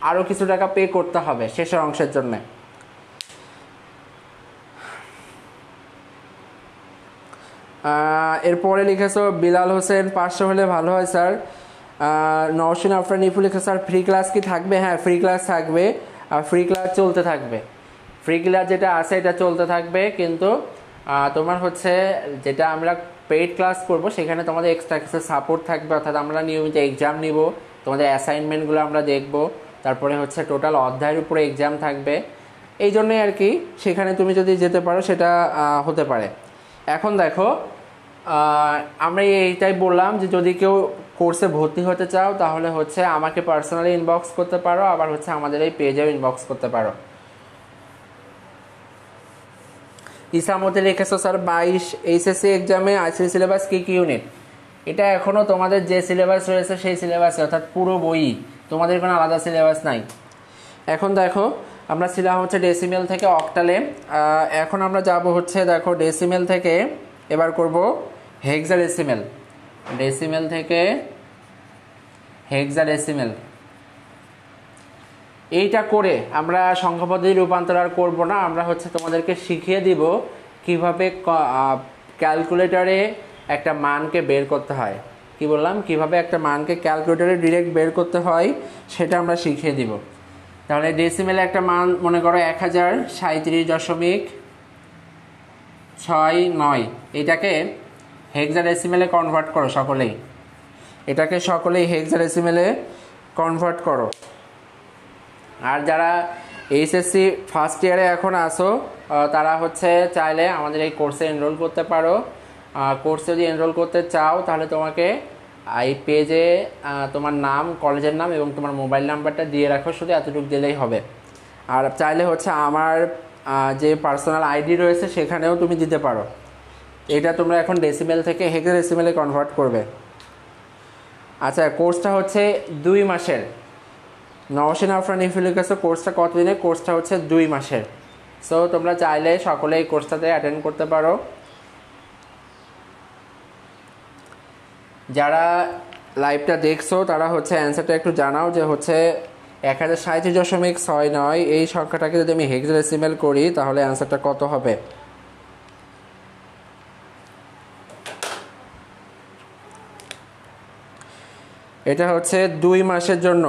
আরও কিছু টাকা পে করতে হবে শেষের অংশের জন্য। এরপরে লিখেছো বিলাল হোসেন 500 হলে ভালো হয় স্যার। নওশিন আফরান ইফু লিখে স্যার ফ্রি ক্লাস কি থাকবে? হ্যাঁ, ফ্রি ক্লাস থাকবে, আর ফ্রি ক্লাস চলতে থাকবে। ফ্রি ক্লাস যেটা আছে এটা চলতে থাকবে, কিন্তু তোমার হচ্ছে যেটা আমরা পেইড ক্লাস করব সেখানে তোমাদের এক্সট্রা কিছু সাপোর্ট থাকবে, অর্থাৎ আমরা নিয়মিত এক্সাম নিব, তোমাদের অ্যাসাইনমেন্টগুলো আমরা দেখব, তারপরে হচ্ছে টোটাল অধ্যায়ের উপরে এক্সাম থাকবে। এই জন্যই আর কি, সেখানে তুমি যদি যেতে পারো সেটা হতে পারে। এখন দেখো, আমরা এইটাই বললাম যে যদি কেউ কোর্সে ভর্তি হতে চাও তাহলে হচ্ছে আমাকে পার্সোনালি ইনবক্স করতে পারো, আবার হচ্ছে আমাদের এই পেজেও ইনবক্স করতে পারো। ইসামতে লিখেছো স্যার 22 এইচএসসি এক্সামে আইসিসি সিলেবাস কী কী ইউনিট? এটা এখনও তোমাদের যে সিলেবাস রয়েছে সেই সিলেবাসে, অর্থাৎ পুরো বই, তোমাদের কোনো আলাদা সিলেবাস নাই। এখন দেখো, আমরা ছিলাম হচ্ছে ডেসিমেল থেকে অক্টালে, এখন আমরা যাব হচ্ছে দেখো ডেসিমেল থেকে এবার করব হেক্সাডেসিমেল, ডেসিমেল থেকে হেক্সাডেসিমেল। এইটা করে আমরা সংখ্যা পদ্ধতি রূপান্তর আর করবো না, আমরা হচ্ছে তোমাদেরকে শিখিয়ে দিব কিভাবে ক্যালকুলেটরে একটা মানকে বের করতে হয়। কি বললাম, কিভাবে একটা মানকে ক্যালকুলেটরে ডিরেক্ট বের করতে হয় সেটা আমরা শিখিয়ে দিব। তাহলে ডেসিমেলে একটা মান মনে করো 1037.69, এটাকে হেক্সাডেসিমেলে কনভার্ট করো সকলেই, এটাকে সকলেই হেক্সাডেসিমেলে কনভার্ট করো। আর যারা এইচএসসি ফার্স্ট ইয়ারে এখন আসো তারা হচ্ছে চাইলে আমাদের এই কোর্সে এনরোল করতে পারো। কোর্সে যদি এনরোল করতে চাও তাহলে তোমাকে এই পেজে তোমার নাম, কলেজের নাম এবং তোমার মোবাইল নাম্বারটা দিয়ে রাখো, শুধু এতটুকু দিলেই হবে। আর চাইলে হচ্ছে আমার যে পার্সোনাল আইডি রয়েছে সেখানেও তুমি দিতে পারো। এটা তোমরা এখন ডেসিমেল থেকে হেক্সাডেসিমেলে কনভার্ট করবে। আচ্ছা, কোর্সটা হচ্ছে 2 মাসের। নওশিন আফরান ইফিলের কাছে কোর্সটা কত দিনের? কোর্সটা হচ্ছে 2 মাসের। সো তোমরা চাইলে সকলে এই কোর্সটাতে অ্যাটেন্ড করতে পারো। যারা লাইভটা দেখছো তারা হচ্ছে অ্যান্সারটা একটু জানাও যে হচ্ছে 1037.69 এই সংখ্যাটাকে যদি আমি হেক্সাডেসিমেল করি তাহলে অ্যান্সারটা কত হবে। এটা হচ্ছে 2 মাসের জন্য।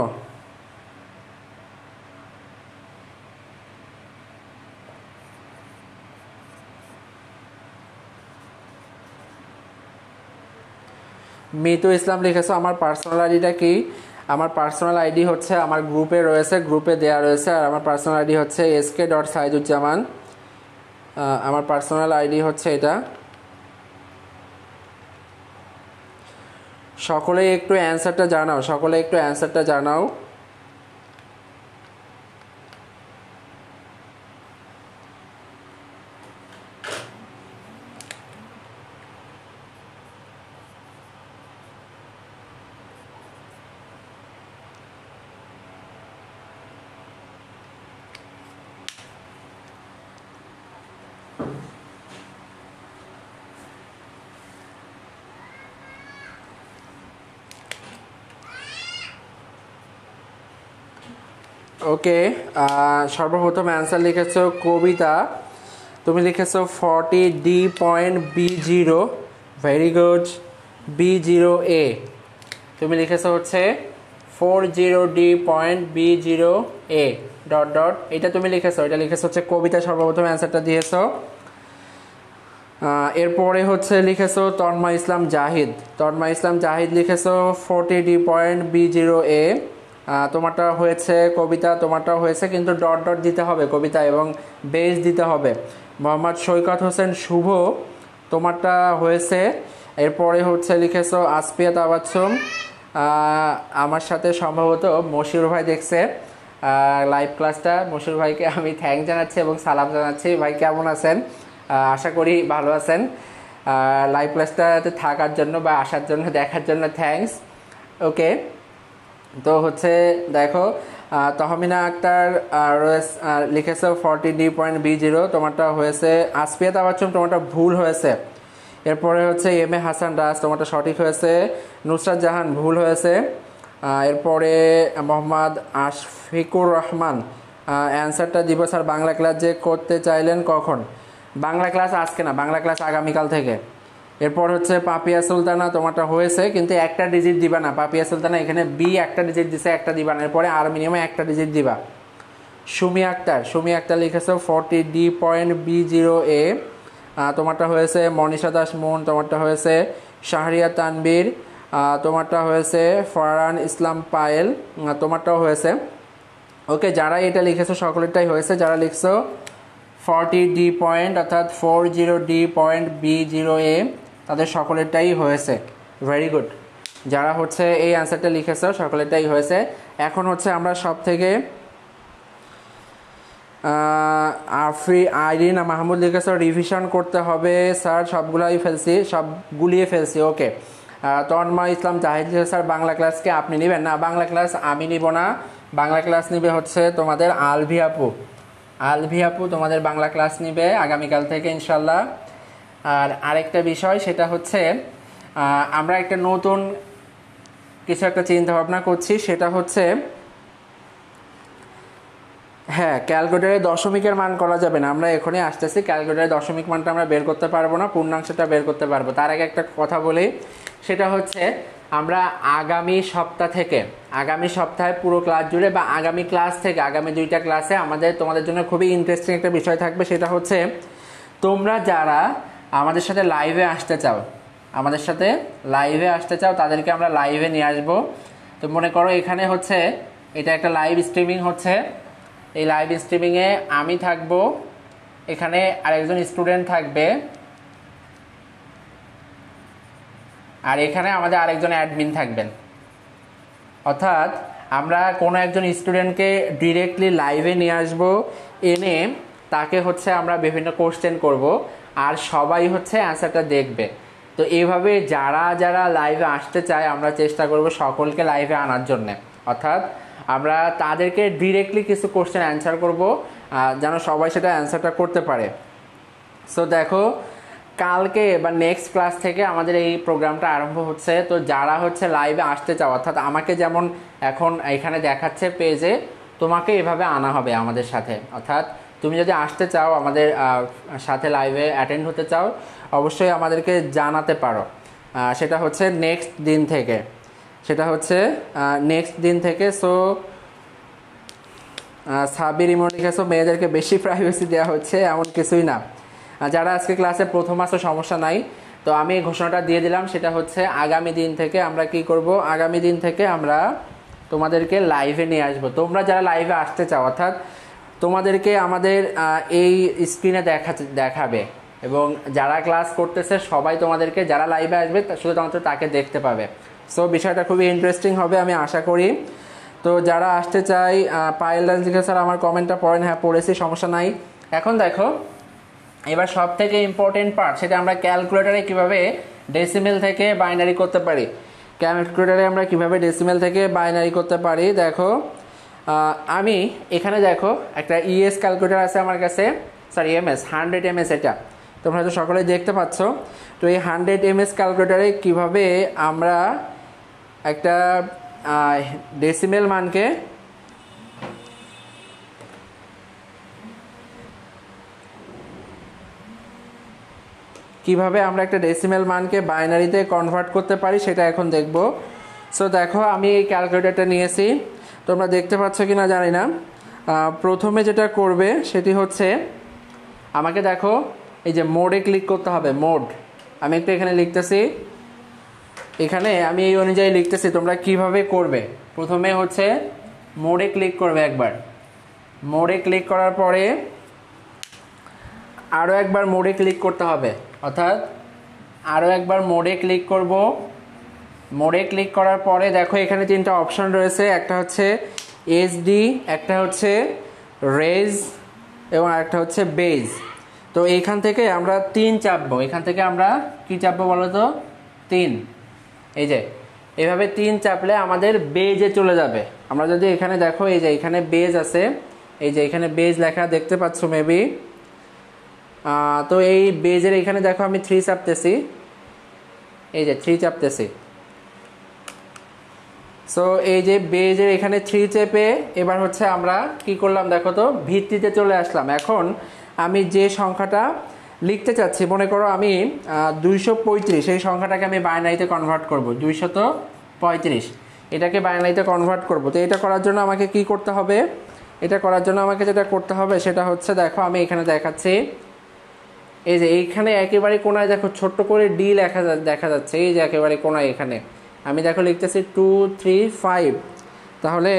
মিতু ইসলাম লিখেছো আমার পার্সোনাল আইডিটা কি? আমার পার্সোনাল আইডি হচ্ছে আমার গ্রুপে রয়েছে, গ্রুপে দেওয়া রয়েছে। আর আমার পার্সোনাল আইডি হচ্ছে sk.সাইদুজ্জামান। আমার পার্সোনাল আইডি হচ্ছে এটা। সকলেই একটু অ্যান্সারটা জানাও, সকলে একটু অ্যান্সারটা জানাও। ওকে, সর্বপ্রথম অ্যান্সার লিখেছো কবিতা, তুমি লিখেছো 40D.B0। Very good. B0A তুমি লিখেছো হচ্ছে 40D.B0A ডট ডট, এটা তুমি লিখেছো, এটা লিখেছো হচ্ছে কবিতা। সর্বপ্রথম অ্যান্সারটা দিয়েছো। এরপরে হচ্ছে লিখেছো তন্ময় ইসলাম জাহিদ। তন্ময় ইসলাম জাহিদ লিখেছো 40D.B0A। তোমারটা হয়েছে কবিতা, তোমারটাও হয়েছে, কিন্তু ডট ডট দিতে হবে কবিতা এবং বেস দিতে হবে। মোহাম্মদ সৈকত হোসেন শুভ, তোমারটা হয়েছে। এরপরে হচ্ছে লিখেছো আসপিয়া তাবাচ্ছুম। আমার সাথে সম্ভবত মশিউর ভাই দেখছে লাইভ ক্লাসটা। মশিউর ভাইকে আমি থ্যাঙ্ক জানাচ্ছি এবং সালাম জানাচ্ছি। ভাই কেমন আছেন? আশা করি ভালো আছেন। লাইভ ক্লাসটাতে থাকার জন্য বা আসার জন্য, দেখার জন্য থ্যাঙ্কস। ওকে, তো হচ্ছে দেখো তহমিনা আক্তার লিখেছে 40D.B0, তোমারটা হয়েছে। আসপিয়া তাবাচ্ছুম তোমারটা ভুল হয়েছে। এরপরে হচ্ছে এম এ হাসান রাজ, তোমারটা সঠিক হয়েছে। নুসরাত জাহান ভুল হয়েছে। এরপরে মোহাম্মদ আশফিকুর রহমান অ্যান্সারটা দিব স্যার বাংলা ক্লাস যে করতে চাইলেন কখন? বাংলা ক্লাস আজকে না, বাংলা ক্লাস আগামীকাল থেকে। এরপর হচ্ছে পাপিয়া সুলতানা, তোমারটা হয়েছে কিন্তু একটা ডিজিট দিবা না। পাপিয়া সুলতানা এখানে বি একটা ডিজিট দিছে, একটা দিবা না, এরপরে আর মিনিমাম একটা ডিজিট দিবা। সুমি আক্তার, সুমি আক্তার লিখেছো 40D.B0A, তোমারটা হয়েছে। মনীষা দাস মোহন, তোমারটা হয়েছে। শাহরিয়া তানবীর, তোমারটা হয়েছে। ফরহান ইসলাম পায়েল, তোমারটাও হয়েছে। ওকে, যারা এটা লিখেছো সকলেরটাই হয়েছে। যারা লিখছো 40D অর্থাৎ 40D.B0A তাদের সকলেরটাই হয়েছে। Very good. যারা হচ্ছে এই অ্যান্সারটা লিখেছো সকলেরটাই হয়েছে। এখন হচ্ছে আমরা সব থেকে আইরিনা মাহমুদ লিখেছো রিভিশন করতে হবে স্যার, সবগুলাই ফেলছি, সব গুলিয়ে ফেলছি। ওকে, তন্ময় ইসলাম জাহিদ লিখেছে স্যার বাংলা ক্লাসকে আপনি নেবেন না? বাংলা ক্লাস আমি নিব না, বাংলা ক্লাস নিবে হচ্ছে তোমাদের আলভি আপু। আলভি আপু তোমাদের বাংলা ক্লাস নিবে আগামীকাল থেকে ইনশাল্লাহ। আর আরেকটা বিষয় সেটা হচ্ছে আমরা একটা নতুন কিছু একটা চিন্তা ভাবনা করছি, সেটা হচ্ছে হ্যাঁ ক্যালকুলেটারে দশমিকের মান করা যাবে না। আমরা এখনই আসতেছি, ক্যালকুলেটারে দশমিক মানটা আমরা বের করতে পারবো না, পূর্ণাংশটা বের করতে পারবো। তার আগে একটা কথা বলি, সেটা হচ্ছে আমরা আগামী সপ্তাহে পুরো ক্লাস জুড়ে বা আগামী ক্লাস থেকে আগামী 2টা ক্লাসে তোমাদের জন্য খুবই ইন্টারেস্টিং একটা বিষয় থাকবে। সেটা হচ্ছে তোমরা যারা আমাদের সাথে লাইভে আসতে চাও তাদেরকে আমরা লাইভে নিয়ে আসবো। তো মনে করো এখানে হচ্ছে এটা একটা লাইভ স্ট্রিমিং হচ্ছে। এই লাইভ স্ট্রিমিংয়ে আমি থাকবো, এখানে আরেকজন স্টুডেন্ট থাকবে, আর এখানে আমাদের আরেকজন অ্যাডমিন থাকবেন। অর্থাৎ আমরা কোনো একজন স্টুডেন্টকে ডিরেক্টলি লাইভে নিয়ে আসবো, এনে তাকে হচ্ছে আমরা বিভিন্ন কোশ্চেন করব, আর সবাই হচ্ছে অ্যান্সারটা দেখবে। তো এইভাবে যারা যারা লাইভে আসতে চায় আমরা চেষ্টা করব সকলকে লাইভে আনার জন্যে। অর্থাৎ আমরা তাদেরকে ডিরেক্টলি কিছু কোশ্চেন অ্যান্সার করব যেন সবাই সেটা অ্যান্সারটা করতে পারে। সো দেখো কালকে বা নেক্সট ক্লাস থেকে আমাদের এই প্রোগ্রামটা আরম্ভ হচ্ছে। তো যারা হচ্ছে লাইভে আসতে চাও, অর্থাৎ আমাকে যেমন এখন এখানে দেখাচ্ছে পেজে, তোমাকে এভাবে আনা হবে আমাদের সাথে। অর্থাৎ তুমি যদি আসতে চাও আমাদের সাথে লাইভে অ্যাটেন্ড হতে চাও, অবশ্যই আমাদেরকে জানাতে পারো। সেটা হচ্ছে নেক্সট দিন থেকে। সো সাবির ইমন লিখেছো মেয়েদেরকে বেশি প্রাইভেসি দেওয়া হচ্ছে, এমন কিছুই না। যারা আজকে ক্লাসে প্রথম আসো সমস্যা নাই। তো আমি ঘোষণাটা দিয়ে দিলাম, সেটা হচ্ছে আগামী দিন থেকে আমরা কি করব, আগামী দিন থেকে আমরা তোমাদেরকে লাইভে নিয়ে আসবো। তোমরা যারা লাইভে আসতে চাও, অর্থাৎ তোমাদেরকে আমাদের এই স্ক্রিনে দেখাবে, এবং যারা ক্লাস করতেছে সবাই তোমাদেরকে, যারা লাইভে আসবে শুধুমাত্র তাকে দেখতে পাবে। সো বিষয়টা খুবই ইন্টারেস্টিং হবে আমি আশা করি। তো যারা আসতে চাই, পায়েল দাস লিখে স্যার আমার কমেন্টটা পড়েন। হ্যাঁ পড়েছি, সমস্যা নাই। এখন দেখো এবার সব থেকে ইম্পর্টেন্ট পার্ট, সেটা আমরা ক্যালকুলেটারে কিভাবে ডেসিমেল থেকে বাইনারি করতে পারি। ক্যালকুলেটারে আমরা কিভাবে ডেসিমেল থেকে বাইনারি করতে পারি। দেখো আমি এখানে দেখো একটা ইএস ক্যালকুলেটার আছে আমার কাছে, সরি এমএস 100 এমএস, এটা তোমরা হয়তো সকলেই দেখতে পাচ্ছ। তো এই 100 এমএস ক্যালকুলেটারে কিভাবে আমরা একটা ডেসিমেল মানকে বাইনারিতে কনভার্ট করতে পারি সেটা এখন দেখব। সো দেখো আমি এই ক্যালকুলেটরটা নিয়েছি, তোমরা দেখতে পাচ্ছ কি না জানি না। প্রথমে যেটা করবে সেটি হচ্ছে আমাকে দেখো এই যে মোডে ক্লিক করতে হবে। মোড আমি একটু এখানে লিখতেছি, এখানে আমি এই অনুযায়ী লিখতেছি, তোমরা কিভাবে করবে। প্রথমে হচ্ছে মোডে ক্লিক করবে একবার, মোডে ক্লিক করার পরে আরও একবার মোডে ক্লিক করতে হবে, অর্থাৎ আরও একবার মোডে ক্লিক করব। মোডে ক্লিক করার পরে দেখো এখানে তিনটা অপশন রয়েছে, একটা হচ্ছে এইচডি, একটা হচ্ছে রেজ এবং একটা হচ্ছে বেজ। তো এইখান থেকে আমরা 3 চাপবো। এখান থেকে আমরা কি চাপবো বলো তো? 3। এই যে এভাবে 3 চাপলে আমাদের বেজে চলে যাবে। আমরা যদি এখানে দেখো এই যে এখানে বেজ আছে, এই যে এখানে বেজ লেখা দেখতে পাচ্ছ মেবি। তো এই বেজের এখানে দেখো আমি 3 চাপতেছি, এই যে 3 চাপতেছি। সো এই যে বেজের এখানে 3 চেপে এবার হচ্ছে আমরা কি করলাম দেখো তো, ভিত্তিতে চলে আসলাম। এখন আমি যে সংখ্যাটা লিখতে চাচ্ছি, মনে করো আমি 235, এই সংখ্যাটাকে আমি বাইনারিতে কনভার্ট করব। 235 এটাকে বাইনারিতে কনভার্ট করব। তো এটা করার জন্য আমাকে কি করতে হবে? এটা করার জন্য আমাকে যেটা করতে হবে সেটা হচ্ছে দেখো আমি এখানে দেখাচ্ছি, এই যে এইখানে একেবারে কোনায় দেখো ছোট্ট করে ডি দেখা যাচ্ছে, এই যে একেবারে কোনায় এখানে আমি দেখো লিখতেছি 235। তাহলে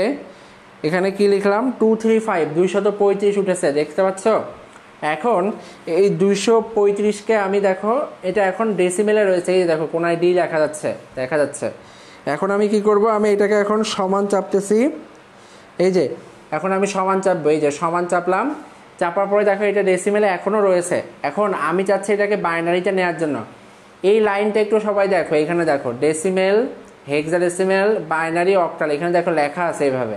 এখানে কি লিখলাম? 235, 235 উঠেছে, দেখতে পাচ্ছ? এখন এই 235কে আমি দেখো এটা এখন ডেসিমেলে রয়েছে, এই দেখো কোনায় ডি দেখা যাচ্ছে। এখন আমি কি করব? আমি এটাকে এখন সমান চাপতেছি, এই যে এখন আমি সমান চাপবো, এই যে সমান চাপলাম। চাপার পরে দেখো এটা ডেসিমেলে এখনও রয়েছে। এখন আমি চাচ্ছি এটাকে বাইনারিতে নেওয়ার জন্য। এই লাইনটা একটু সবাই দেখো, এখানে দেখো ডেসিমেল, হেক্সাডেসিমেল, বাইনারি, অক্টাল, এখানে দেখো লেখা আছে এইভাবে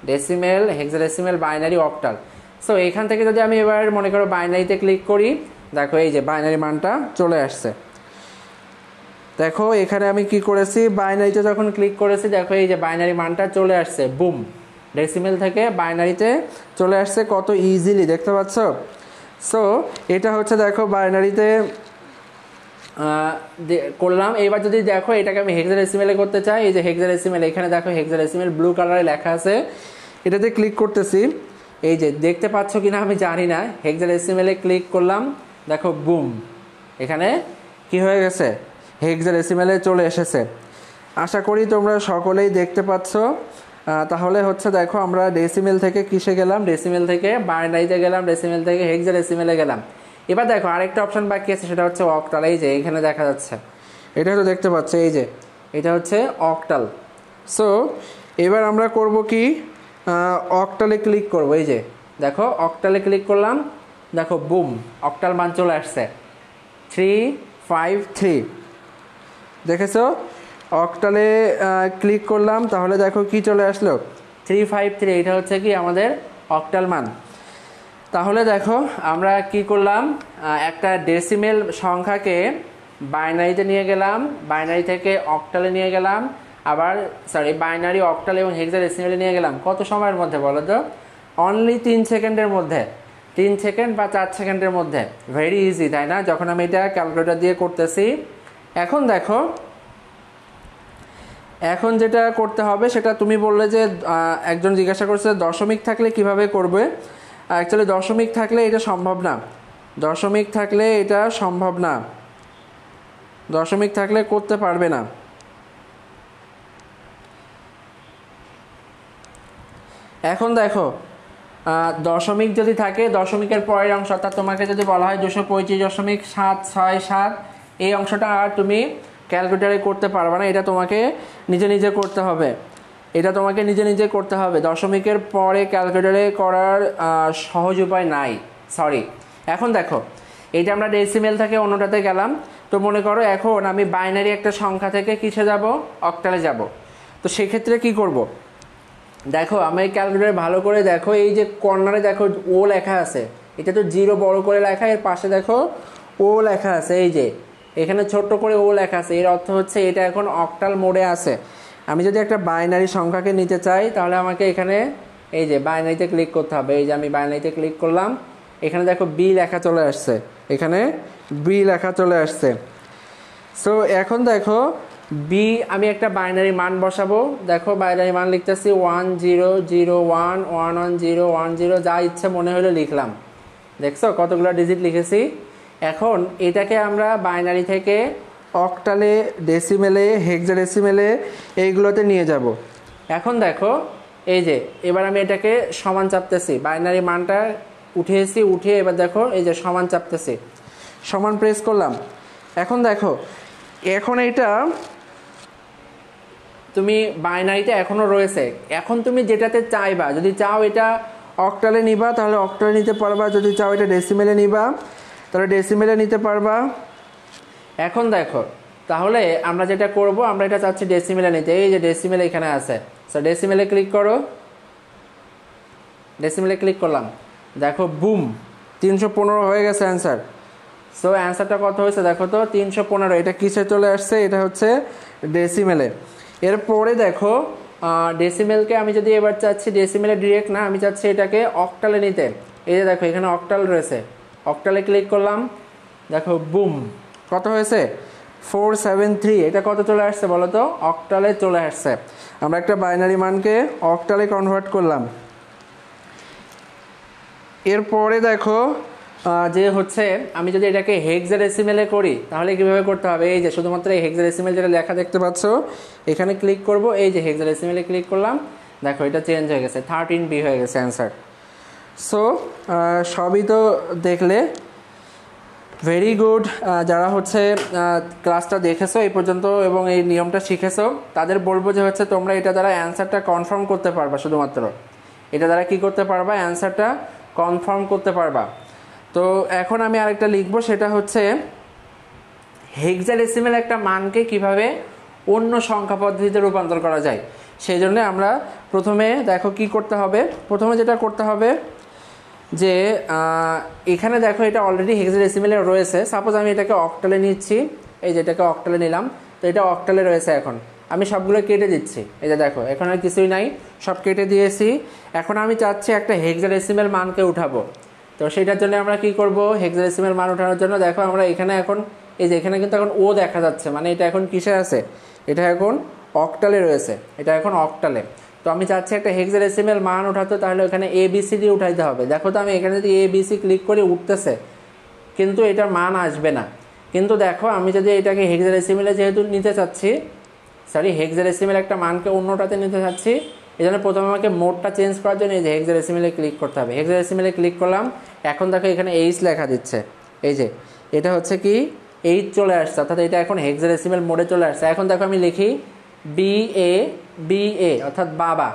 decimal, hexadecimal, binary, octal. So এখান থেকে যদি আমি এবার মনে করো বাইনারিতে ক্লিক করি, দেখো এই যে বাইনারি মানটা চলে আসছে। দেখো এখানে আমি কি করেছি, বাইনারিতে যখন ক্লিক করেছি দেখো এই যে বাইনারি মানটা চলে আসছে, বুম, ডেসিমেল থেকে বাইনারিতে চলে আসছে কত ইজিলি, দেখতে পাচ্ছ? সো এটা হচ্ছে দেখো বাইনারিতে করলাম। এবার যদি দেখো এটাকে আমি হেক্সাডেসিমেলে করতে চাই, এই যে হেক্সাডেসিমেল, এখানে দেখো হেক্সাডেসিমেল ব্লু কালারে লেখা আছে, এটাতে ক্লিক করতেছি, এই যে দেখতে পাচ্ছ কিনা আমি জানি না, হেক্সাডেসিমেলে ক্লিক করলাম, দেখো বুম, এখানে কি হয়ে গেছে, হেক্সাডেসিমেলে চলে এসেছে। আশা করি তোমরা সকলেই দেখতে পাচ্ছ। তাহলে হচ্ছে দেখো আমরা ডেসিমেল থেকে কিসে গেলাম, ডেসিমেল থেকে বাইনারিতে গেলাম, ডেসিমেল থেকে হেক্সাডেসিমেলে গেলাম। এবার দেখো আরেকটা অপশন বাকি আছে, সেটা হচ্ছে অক্টাল, এই যে এখানে দেখা যাচ্ছে, এটা তো দেখতে পাচ্ছ, এই যে এটা হচ্ছে অক্টাল। সো এবার আমরা করব কি, অক্টালে ক্লিক করব, এই যে দেখো অক্টালে ক্লিক করলাম, দেখো বুম, অক্টাল মান চলে আসছে 353, দেখেছো? অক্টালে ক্লিক করলাম, তাহলে দেখো কি চলে আসলো, 353, এটা হচ্ছে কি আমাদের অক্টাল মান। তাহলে দেখো আমরা কি করলাম, একটা ডেসিমেল সংখ্যাকে বাইনারিতে নিয়ে গেলাম, বাইনারি থেকে অক্টালে নিয়ে গেলাম, আবার বাইনারি, অক্টাল এবং হেক্সাডেসিমেলে নিয়ে গেলাম। কত সময়ের মধ্যে বলো তো? অনলি 3 সেকেন্ডের মধ্যে, 3 সেকেন্ড বা 4 সেকেন্ডের মধ্যে। ভেরি ইজি, তাই না? যখন আমি এটা ক্যালকুলেটর দিয়ে করতেছি। এখন দেখো, এখন যেটা করতে হবে সেটা তুমি বললে যে একজন জিজ্ঞাসা করছে দশমিক থাকলে কিভাবে করবে। অ্যাকচুয়ালি দশমিক থাকলে এটা সম্ভব না, দশমিক থাকলে এটা সম্ভব না, দশমিক থাকলে করতে পারবে না। এখন দেখো, দশমিক যদি থাকে, দশমিকের পরের অংশ, অর্থাৎ তোমাকে যদি বলা হয় 225.767, এই অংশটা আর তুমি ক্যালকুলেটারে করতে পারবে না, এটা তোমাকে নিজে নিজে করতে হবে, এটা তোমাকে নিজে নিজে করতে হবে। দশমিকের পরে ক্যালকুলেটারে করার সহজ উপায় নাই, সরি। এখন দেখো, এইটা আমরা ডেসিমেল থেকে অন্যটাতে গেলাম। তো মনে করো এখন আমি বাইনারি একটা সংখ্যা থেকে কিসে যাব, অক্টালে যাব। তো সেক্ষেত্রে কি করব, দেখো আমি ক্যালকুলেটর ভালো করে দেখো, এই যে কর্নারে দেখো ও লেখা আছে, এটা তো 0 বড় করে লেখা, এর পাশে দেখো ও লেখা আছে, এই যে এখানে ছোট্ট করে ও লেখা আছে, এর অর্থ হচ্ছে এটা এখন অক্টাল মোডে আছে। আমি যদি একটা বাইনারি সংখ্যাকে নিতে চাই তাহলে আমাকে এখানে এই যে বাইনারিতে ক্লিক করতে হবে। এই যে আমি বাইনারিতে ক্লিক করলাম, এখানে দেখো বি লেখা চলে আসছে, এখানে বি লেখা চলে আসছে। সো এখন দেখো বি, আমি একটা বাইনারি মান বসাবো। দেখো বাইনারি মান লিখতেছি 1001111010, যা ইচ্ছে মনে হলো লিখলাম। দেখছো কতগুলো ডিজিট লিখেছি। এখন এটাকে আমরা বাইনারি থেকে অক্টালে, ডেসিমেলে, হেক্সাডেসিমেলে এইগুলোতে নিয়ে যাব। এখন দেখো এই যে এবার আমি এটাকে সমান চাপতেছি, বাইনারি মানটা উঠিয়েছি, উঠিয়ে এবার দেখো এই যে সমান চাপতেছি, সমান প্রেস করলাম। এখন দেখো, এখন এটা তুমি বাইনারিতে এখনও রয়েছে। এখন তুমি যেটাতে চাইবা, যদি চাও এটা অক্টালে নিবা তাহলে অক্টালে নিতে পারবা, যদি চাও এটা ডেসিমেলে নিবা তাহলে ডেসিমেলে নিতে পারবা। এখন দেখো তাহলে আমরা যেটা করব, আমরা এটা চাচ্ছি ডেসিমেলে নিতে, এই যে ডেসিমেলে এখানে আছে। সো ডেসিমেলে ক্লিক করো, ডেসিমেলে ক্লিক করলাম, দেখো বুম 315 হয়ে গেছে অ্যান্সার। সো অ্যান্সারটা কত হয়েছে দেখো তো, 315। এটা কিসে চলে আসছে, এটা হচ্ছে ডেসিমেলে। এরপরে দেখো ডেসিমেলকে আমি যদি এবার চাচ্ছি ডেসিমেলে ডিরেক্ট না, আমি চাচ্ছি এটাকে অক্টালে নিতে। এই যে দেখো এখানে অক্টাল রয়েছে, অক্টালে ক্লিক করলাম, দেখো বুম কত হয়েছে 473। এটা কত চলে আসছে বলো তো, অক্টালে চলে আসছে। আমরা একটা বাইনারি মানকে অক্টালে কনভার্ট করলাম। এরপরে দেখো যে হচ্ছে আমি যদি এটাকে হেক্সাডেসিমেলে করি তাহলে কিভাবে করতে হবে, এই যে শুধুমাত্র এই হেক্সাডেসিমেল যেটা লেখা দেখতে পাচ্ছ এখানে ক্লিক করব, এই যে হেক্সাডেসিমেলে ক্লিক করলাম, দেখো এটা চেঞ্জ হয়ে গেছে, 13B হয়ে গেছে অ্যান্সার। সো সবই তো দেখলে, ভেরি গুড। যারা হচ্ছে ক্লাসটা দেখেছো এই পর্যন্ত এবং এই নিয়মটা শিখেছো তাদের বলবো যে হচ্ছে তোমরা এটা দ্বারা অ্যান্সারটা কনফার্ম করতে পারবা, শুধুমাত্র এটা দ্বারা কি করতে পারবা, অ্যান্সারটা কনফার্ম করতে পারবা। তো এখন আমি আরেকটা লিখবো, সেটা হচ্ছে হেক্সাডেসিমেল একটা মানকে কিভাবে অন্য সংখ্যা পদ্ধতিতে রূপান্তর করা যায়। সেই জন্য আমরা প্রথমে দেখো কি করতে হবে, প্রথমে যেটা করতে হবে যে এখানে দেখো এটা অলরেডি হেক্সাডেসিমেলে রয়েছে। সাপোজ আমি এটাকে অক্টালে নিচ্ছি, এই যেটাকে অক্টালে নিলাম, তো এটা অক্টালে রয়েছে। এখন আমি সবগুলো কেটে দিচ্ছি, এই যে দেখো এখন আর কিছুই নাই, সব কেটে দিয়েছি। এখন আমি চাচ্ছি একটা হেক্সাডেসিমেল মানকে উঠাবো। তো সেটার জন্য আমরা কি করব, হেক্সাডেসিমেল মান ওঠানোর জন্য দেখো আমরা এখানে এখন এই যে এখানে কিন্তু এখন ও দেখা যাচ্ছে, মানে এটা এখন কিসে আছে, এটা এখন অক্টালে রয়েছে, এটা এখন অক্টালে। তো আমি চাচ্ছি একটা হেক্সাডেসিমেল মান উঠাতে, তাহলে ওখানে ABCD উঠাইতে হবে। দেখো তো আমি এখানে যদি ABC ক্লিক করে উঠতেছে, কিন্তু এটার মান আসবে না। কিন্তু দেখো আমি যদি এটাকে হেক্সাডেসিমেলে যেহেতু নিতে চাচ্ছি, হেক্সাডেসিমেল একটা মানকে অন্যটাতে নিতে চাচ্ছি, এই জন্য প্রথমে আমাকে মোডটা চেঞ্জ করার জন্য এই যে হেক্সাডেসিমেলে ক্লিক করতে হবে। হেক্সাডেসিমেলে ক্লিক করলাম, এখন দেখো এখানে H লেখা দিচ্ছে, এই যে এটা হচ্ছে কি H চলে আসছে, অর্থাৎ এটা এখন হেক্সাডেসিমেল মোডে চলে আসছে। এখন দেখো আমি লিখি BA অর্থাৎ বাবা,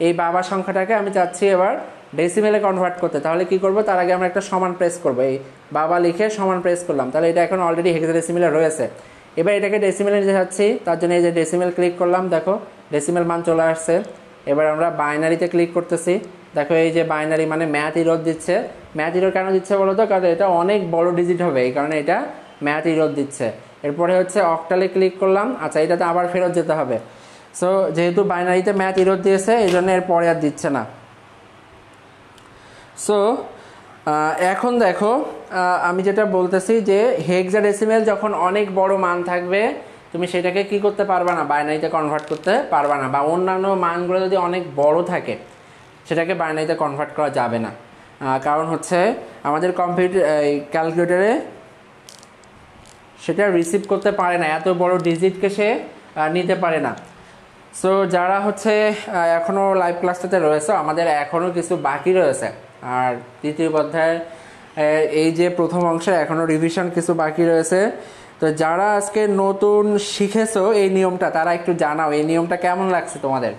এই বাবা সংখ্যাটাকে আমি চাচ্ছি এবার ডেসিমেলে কনভার্ট করতে। তাহলে কি করব, তার আগে আমরা একটা সমান প্রেস করব, এই বাবা লিখে সমান প্রেস করলাম, তাহলে এটা এখন অলরেডি হেক্সাডেসিমেলে রয়েছে। এবার এটাকে ডেসিমেলে নিতে চাচ্ছি, তার জন্য এই যে ডেসিমেল ক্লিক করলাম, দেখো ডেসিমেল মান চলে আসছে, এবার আমরা বাইনারিতে ক্লিক করতেছি। দেখো এই যে বাইনারি মানে ম্যাথ ইরর দিচ্ছে। ম্যাথ ইরর কেন দিচ্ছে বলো তো? কারণ এটা অনেক বড় ডিজিট হবে, এই কারণে এটা ম্যাথ ইরর দিচ্ছে। এরপরে হচ্ছে অক্টালে ক্লিক করলাম। আচ্ছা, এটাতে আবার ফেরত যেতে হবে। সো যেহেতু বাইনারিতে ম্যাথ ইরর দিয়েছে এই জন্য এরপরে আর দিচ্ছে না। সো এখন দেখো আমি যেটা বলতেছি যে হেক্সাডেসিমেল যখন অনেক বড় মান থাকবে তুমি সেটাকে কি করতে পারবা না, বাইনারিতে কনভার্ট করতে পারবা না, বা অন্যান্য মানগুলো যদি অনেক বড় থাকে সেটাকে বাইনারিতে কনভার্ট করা যাবে না। কারণ হচ্ছে আমাদের ক্যালকুলেটরে সেটা রিসিভ করতে পারে না, এত বড় ডিজিটকে সে নিতে পারে না। সো যারা হচ্ছে এখনও লাইভ ক্লাসটাতে রয়েছে, আমাদের এখনও কিছু বাকি রয়েছে। আর তৃতীয় অধ্যায়ের এই যে প্রথম অংশে এখনও রিভিশন কিছু বাকি রয়েছে। তো যারা আজকে নতুন শিখেছো এই নিয়মটা, তারা একটু জানাও এই নিয়মটা কেমন লাগছে তোমাদের।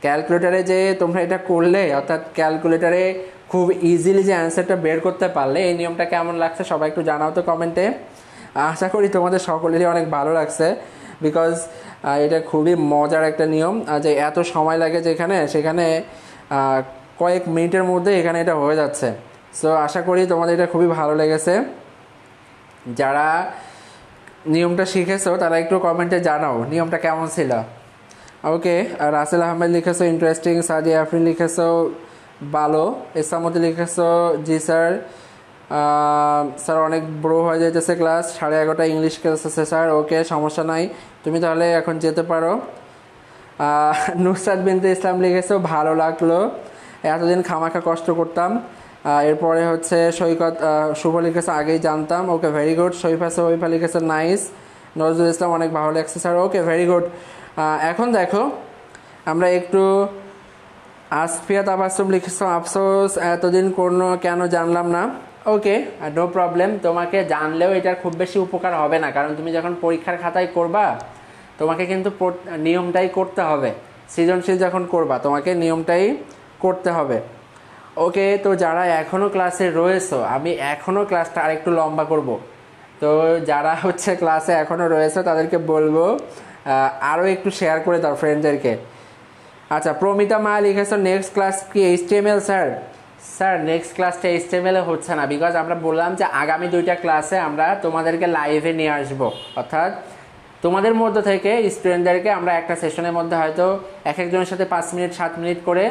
ক্যালকুলেটারে যে তোমরা এটা করলে, অর্থাৎ ক্যালকুলেটারে খুব ইজিলি যে অ্যান্সারটা বের করতে পারলে, এই নিয়মটা কেমন লাগছে সবাই একটু জানাও তো কমেন্টে। আশা করি তোমাদের সকলেরই অনেক ভালো লাগছে, বিকজ এটা খুবই মজার একটা নিয়ম। যে এত সময় লাগে যেখানে, সেখানে কয়েক মিনিটের মধ্যে এখানে এটা হয়ে যাচ্ছে। সো আশা করি তোমাদের এটা খুবই ভালো লেগেছে। যারা নিয়মটা শিখেছো তারা একটু কমেন্টে জানাও নিয়মটা কেমন ছিল। ওকে, রাসেল আহমেদ লিখেছো ইন্টারেস্টিং, সাদিয়া আফরিন লিখেছো ভালো, ইসামতি লিখেছো জি স্যার, স্যার অনেক বড় হয়ে যাইতেছে ক্লাস, 11:30 ইংলিশ ক্লাস আছে স্যার। ওকে, সমস্যা নাই, তুমি তাহলে এখন যেতে পারো। নুসরাত বিনতে ইসলাম লিখেছো ভালো লাগলো, এতদিন খামাখা কষ্ট করতাম। এরপরে হচ্ছে সৈকত শুভ লিখেছে আগেই জানতাম। ওকে, ভেরি গুড। শরীফা সোহিফা লিখেছে নাইস। নজরুল ইসলাম অনেক ভালো লাগছে স্যার। ওকে, ভেরি গুড। এখন দেখো আমরা একটু আসফিয়া তাবাসসুম লিখেছো আফসোস এতদিন কেন জানলাম না। ওকে, নো প্রবলেম, তোমাকে জানলেও এটার খুব বেশি উপকার হবে না, কারণ তুমি যখন পরীক্ষার খাতায় করবা তোমাকে কিন্তু নিয়মটাই করতে হবে। সৃজনশীল যখন করবা তোমাকে নিয়মটাই করতে হবে। ওকে, তো যারা এখনও ক্লাসে রয়েছো, আমি এখনও ক্লাসটা আরেকটু লম্বা করব। তো যারা হচ্ছে ক্লাসে এখনও রয়েছে তাদেরকে বলবো আরও একটু শেয়ার করে দাও ফ্রেন্ডদেরকে। আচ্ছা, প্রমিতা মা লিখেছো নেক্সট ক্লাস কি HTML স্যার? স্যার নেক্সট ক্লাসটা HTML হচ্ছে না, বিকজ আমরা বললাম যে আগামী 2টা ক্লাসে আমরা তোমাদেরকে লাইভে নিয়ে আসবো। অর্থাৎ তোমাদের মধ্যে থেকে স্টুডেন্টদেরকে আমরা একটা সেশনের মধ্যে হয়তো এক একজনের সাথে 5 মিনিট 7 মিনিট করে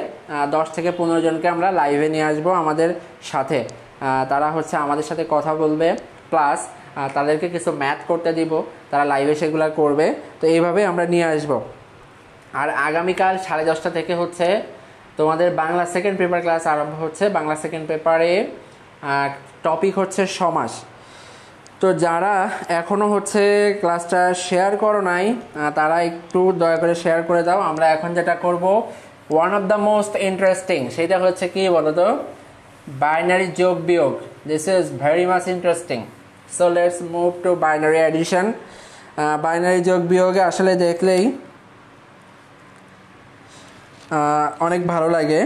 10 থেকে 15 জনকে আমরা লাইভে নিয়ে আসবো আমাদের সাথে। তারা হচ্ছে আমাদের সাথে কথা বলবে, প্লাস তাদেরকে কিছু ম্যাথ করতে দিব, তারা লাইভে সেগুলো করবে। তো এইভাবে আমরা নিয়ে আসবো। আর আগামীকাল 10:30 থেকে হচ্ছে তোমাদের বাংলা সেকেন্ড পেপার ক্লাস আরম্ভ হচ্ছে। বাংলা সেকেন্ড পেপারে টপিক হচ্ছে সমাস। তো যারা এখনও হচ্ছে ক্লাসটা শেয়ার করো নাই তারা একটু দয়া করে শেয়ার করে দাও। আমরা এখন যেটা করব, one of the most interesting, সেটা হচ্ছে কি বলো তো, বাইনারি যোগ বিয়োগ। This is very much interesting. So let's move to binary addition. Binary যোগ বিয়োগে আসলে দেখলেই অনেক ভালো লাগে।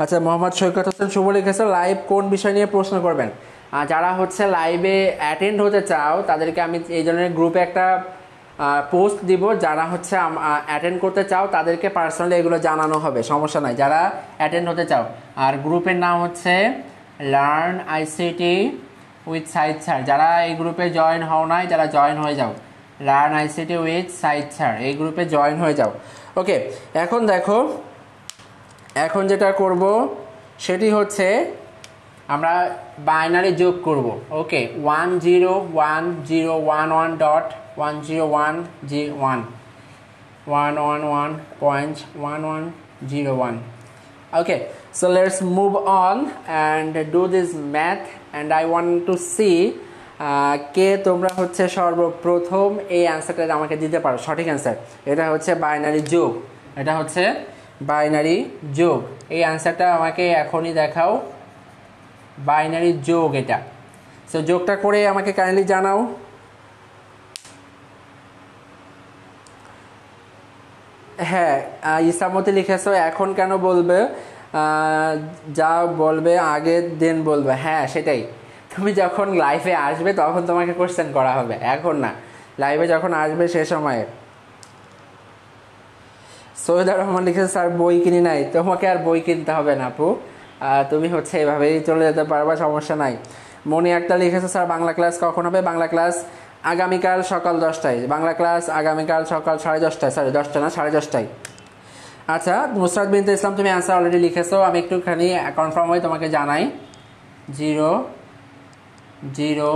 আচ্ছা, মোহাম্মদ সৈকত হোসেন শুভ লিখেছে লাইভ কোন বিষয় নিয়ে প্রশ্ন করবেন। যারা হচ্ছে লাইভে অ্যাটেন্ড হতে চাও তাদেরকে আমি এই ধরনের গ্রুপে একটা পোস্ট দিব। যারা হচ্ছে অ্যাটেন্ড করতে চাও তাদেরকে পার্সোনালি এগুলো জানানো হবে, সমস্যা নাই, যারা অ্যাটেন্ড হতে চাও। আর গ্রুপের নাম হচ্ছে learn ICT with Saeed sir. যারা এই গ্রুপে জয়েন হও নাই, যারা জয়েন হয়ে যাও, learn ICT with Saeed sir, এই গ্রুপে জয়েন হয়ে যাও। ওকে, এখন দেখো, এখন যেটা করব সেটি হচ্ছে আমরা বাইনারি যোগ করব। ওকে, 101.11.101. ওকে, so let's move on and do this math and I want to see কে তোমরা হচ্ছে সর্বপ্রথম এই অ্যান্সারটা আমাকে দিতে পারো, সঠিক অ্যান্সার। এটা হচ্ছে বাইনারি যোগ, এটা হচ্ছে বাইনারি যোগ। এই অ্যান্সারটা আমাকে এখনই দেখাও, বাইনারি যোগ এটা। সো যোগটা করে আমাকে কাইন্ডলি জানাও। হ্যাঁ, ইসামতি লিখেছো এখন কেন বলবে, যা বলবে আগের দিন বলবে। হ্যাঁ সেটাই, তুমি যখন লাইভে আসবে তখন তোমাকে কোশ্চেন করা হবে, এখন না, লাইভে যখন আসবে সে সময়ে। সৈয়দা রহমান লিখেছে স্যার বই কিনি নাই। তোমাকে আর বই কিনতে হবে না আপু, তুমি হচ্ছে এভাবেই চলে যেতে পারবা, সমস্যা নাই। মনি একটা লিখেছে স্যার বাংলা ক্লাস কখন হবে? বাংলা ক্লাস আগামীকাল সকাল 10টায়। বাংলা ক্লাস আগামীকাল সকাল 10:30টায়, সরি 10টা না 10:30টায়। আচ্ছা নুসরাত বিনতে ইসলাম তুমি অ্যান্সার অলরেডি লিখেছো, আমি একটুখানি কনফার্ম হয়ে তোমাকে জানাই। 0 0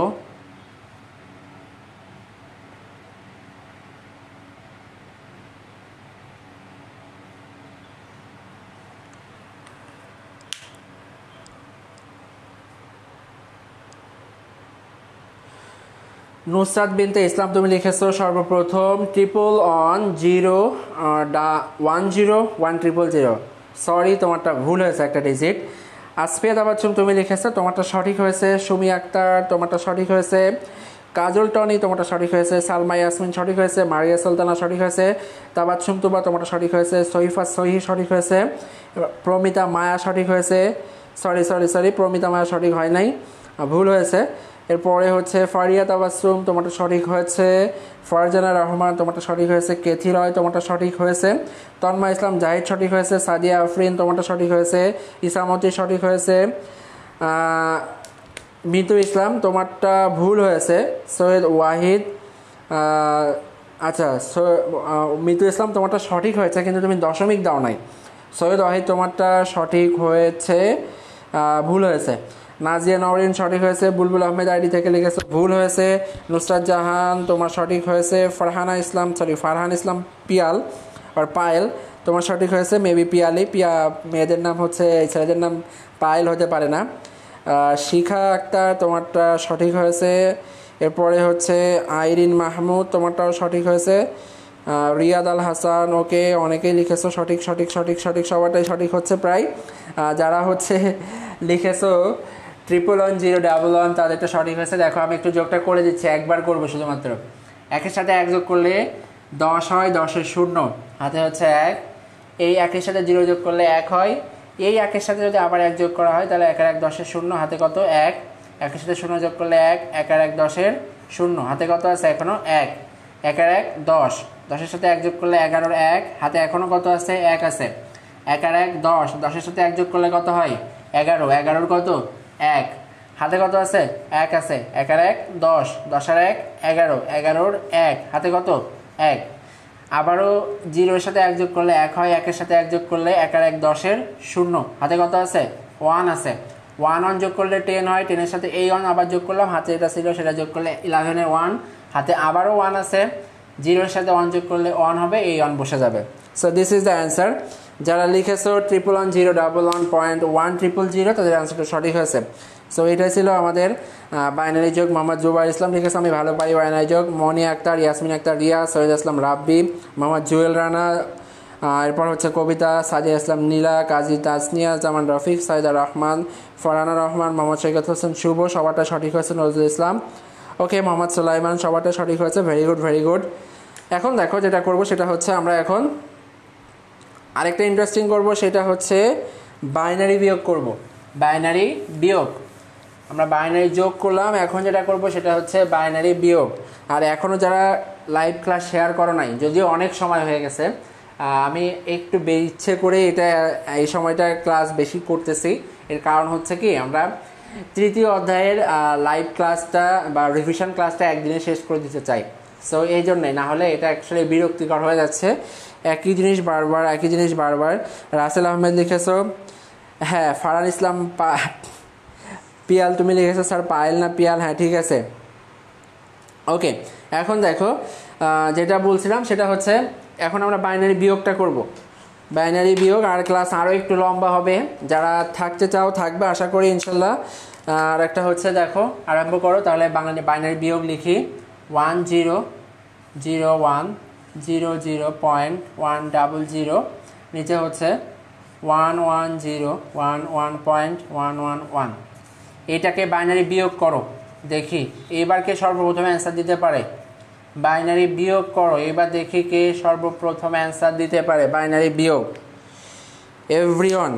নুসরাত বিনতে ইসলাম তুমি লিখেছো সর্বপ্রথম 100101010, সরি তোমারটা ভুল হয়েছে একটা ডিজিট। আসফিয়া তাবাচ্চুম তুমি লিখেছো, তোমারটা সঠিক হয়েছে। সুমি আক্তার তোমারটা সঠিক হয়েছে। কাজল টনি তোমারটা সঠিক হয়েছে। সালমা ইয়াসমিন সঠিক হয়েছে। মারিয়া সুলতানা সঠিক হয়েছে। তাবাচ্চুম তুবা তোমারটা সঠিক হয়েছে। সৈফা সহি সঠিক হয়েছে। প্রমিতা মায়া সঠিক হয়েছে। সরি প্রমিতা মায়া সঠিক হয় নাই, ভুল হয়েছে। এরপরে হচ্ছে ফারিয়া তাবাসসুম তোমারটা সঠিক হয়েছে। ফারজানা রহমান তোমারটা সঠিক হয়েছে। কেথি রয় তোমারটা সঠিক হয়েছে। তন্মা ইসলাম জাহিদ সঠিক হয়েছে। সাদিয়া আফরিন তোমারটা সঠিক হয়েছে। ইসামতি সঠিক হয়েছে। মিতু ইসলাম তোমারটা ভুল হয়েছে। সৈয়দ ওয়াহিদ, আচ্ছা মিতু ইসলাম তোমারটা সঠিক হয়েছে কিন্তু তুমি দশমিক দাও নাই। সৈয়দ ওয়াহিদ তোমারটা সঠিক হয়েছে, ভুল হয়েছে। নাজিয়া নওরিন সঠিক হয়েছে। বুলবুল আহমেদ আইডি থেকে লিখেছে ভুল হয়েছে। নুসরাত জাহান তোমার সঠিক হয়েছে। ফারহান ইসলাম পিয়াল আর পায়েল তোমার সঠিক হয়েছে। মেবি পিয়ালি, মেয়েদের নাম হচ্ছে, ছেলেদের নাম পায়েল হতে পারে না। শিখা আক্তার তোমারটা সঠিক হয়েছে। এরপরে হচ্ছে আইরিন মাহমুদ তোমারটাও সঠিক হয়েছে। রিয়াদ আল হাসান, ওকে অনেকেই লিখেছো সঠিক সবারটাই সঠিক হচ্ছে প্রায়। যারা হচ্ছে লিখেছো 1110111 তাদেরটা সঠিক হয়েছে। দেখো আমি একটু যোগটা করে দিচ্ছি, একবার করবো শুধুমাত্র। একের সাথে এক যোগ করলে 10 হয়, 10-এর 0 হাতে হচ্ছে 1। এই একের সাথে 0 যোগ করলে 1 হয়। এই একের সাথে যদি আবার 1 যোগ করা হয় তাহলে 1 আর 1 10-এর 0 হাতে কত 1। একের সাথে 0 যোগ করলে 1, 1 আর 1 10-এর 0 হাতে কত আছে এখনো 1। 1 আর 1 10, 10-এর সাথে 1 যোগ করলে 11-এর 1 হাতে এখনো কত আছে 1 আছে। 1 আর 1 10, 10-এর সাথে 1 যোগ করলে কত হয় 11, 11-এর কত 1 হাতে কত আছে 1 আছে। 1 আর 1 10, 10 আর 1 11, 11-এর 1 হাতে কত 1। আবারও 0-এর সাথে 1 যোগ করলে 1 হয়। 1-এর সাথে 1 যোগ করলে 1 আর 1 10-এর 0 হাতে কত আছে 1 আছে। 1 যোগ করলে 10 হয়। 10-এর সাথে এই 1 আবার যোগ করলাম, হাতে এটা ছিল সেটা যোগ করলে 11-এর 1 হাতে আবারও 1 আছে। 0-এর সাথে 1 যোগ করলে 1 হবে, এই 1 বসে যাবে। So this is the answer. যারা লিখেছো 111011100 তাদের অ্যান্সারটা সঠিক হয়েছে। সো এটাই ছিল আমাদের বাইনারি যোগ। মোহাম্মদ জুবাইর ইসলাম লিখেছে আমি ভালো পারি বাইনারি যোগ। মনি আক্তার, ইয়াসমিন আক্তার রিয়া, সৈয়দ ইসলাম রাব্বি, মোহাম্মদ জুয়েল রানা, এরপর হচ্ছে কবিতা, সাদিয়া ইসলাম নীলা, কাজী তাসনিয়া জামান রফিক, সাইদা রহমান, ফরহানা রহমান, মোহাম্মদ সৈকত হোসেন শুভ সবারটা সঠিক হয়েছে। নজরুল ইসলাম, ওকে। মোহাম্মদ সুলাইমান সবারটা সঠিক হয়েছে। Very good. এখন দেখো যেটা করব সেটা হচ্ছে আমরা এখন আরেকটা ইন্টারেস্টিং করব, সেটা হচ্ছে বাইনারি বিয়োগ করব। বাইনারি বিয়োগ, আমরা বাইনারি যোগ করলাম, এখন যেটা করব সেটা হচ্ছে বাইনারি বিয়োগ। আর এখনও যারা লাইভ ক্লাস শেয়ার করো নাই, যদিও অনেক সময় হয়ে গেছে, আমি একটু ইচ্ছে করে এই সময়টা ক্লাস বেশি করতেছি। এর কারণ হচ্ছে কি, আমরা তৃতীয় অধ্যায়ের লাইভ ক্লাসটা বা রিভিশন ক্লাসটা একদিনে শেষ করে দিতে চাই। সো এই জন্যে, না হলে এটা অ্যাকচুয়ালি বিরক্তিকর হয়ে যাচ্ছে, একই জিনিস বারবার। রাসেল আহমেদ লিখেছো, হ্যাঁ। ফারহান ইসলাম পিয়াল তুমি লিখেছো স্যার পায়েল না পিয়াল, হ্যাঁ ঠিক আছে, ওকে। এখন দেখো যেটা বলছিলাম সেটা হচ্ছে এখন আমরা বাইনারি বিয়োগটা করব। বাইনারি বিয়োগ আর ক্লাস আরও একটু লম্বা হবে, যারা থাকতে চাও থাকবে আশা করি ইনশাল্লাহ। আর একটা হচ্ছে দেখো, আরম্ভ করো তাহলে। বাংলা বাইনারি বিয়োগ লিখি 100100.100, নিচে হচ্ছে 11011.111। এটাকে বাইনারি বিয়োগ করো, দেখি এবার কে সর্বপ্রথম অ্যান্সার দিতে পারে। বাইনারি বিয়োগ করো, এবার দেখি কে সর্বপ্রথম অ্যান্সার দিতে পারে। বাইনারি বিয়োগ এভরিওয়ান।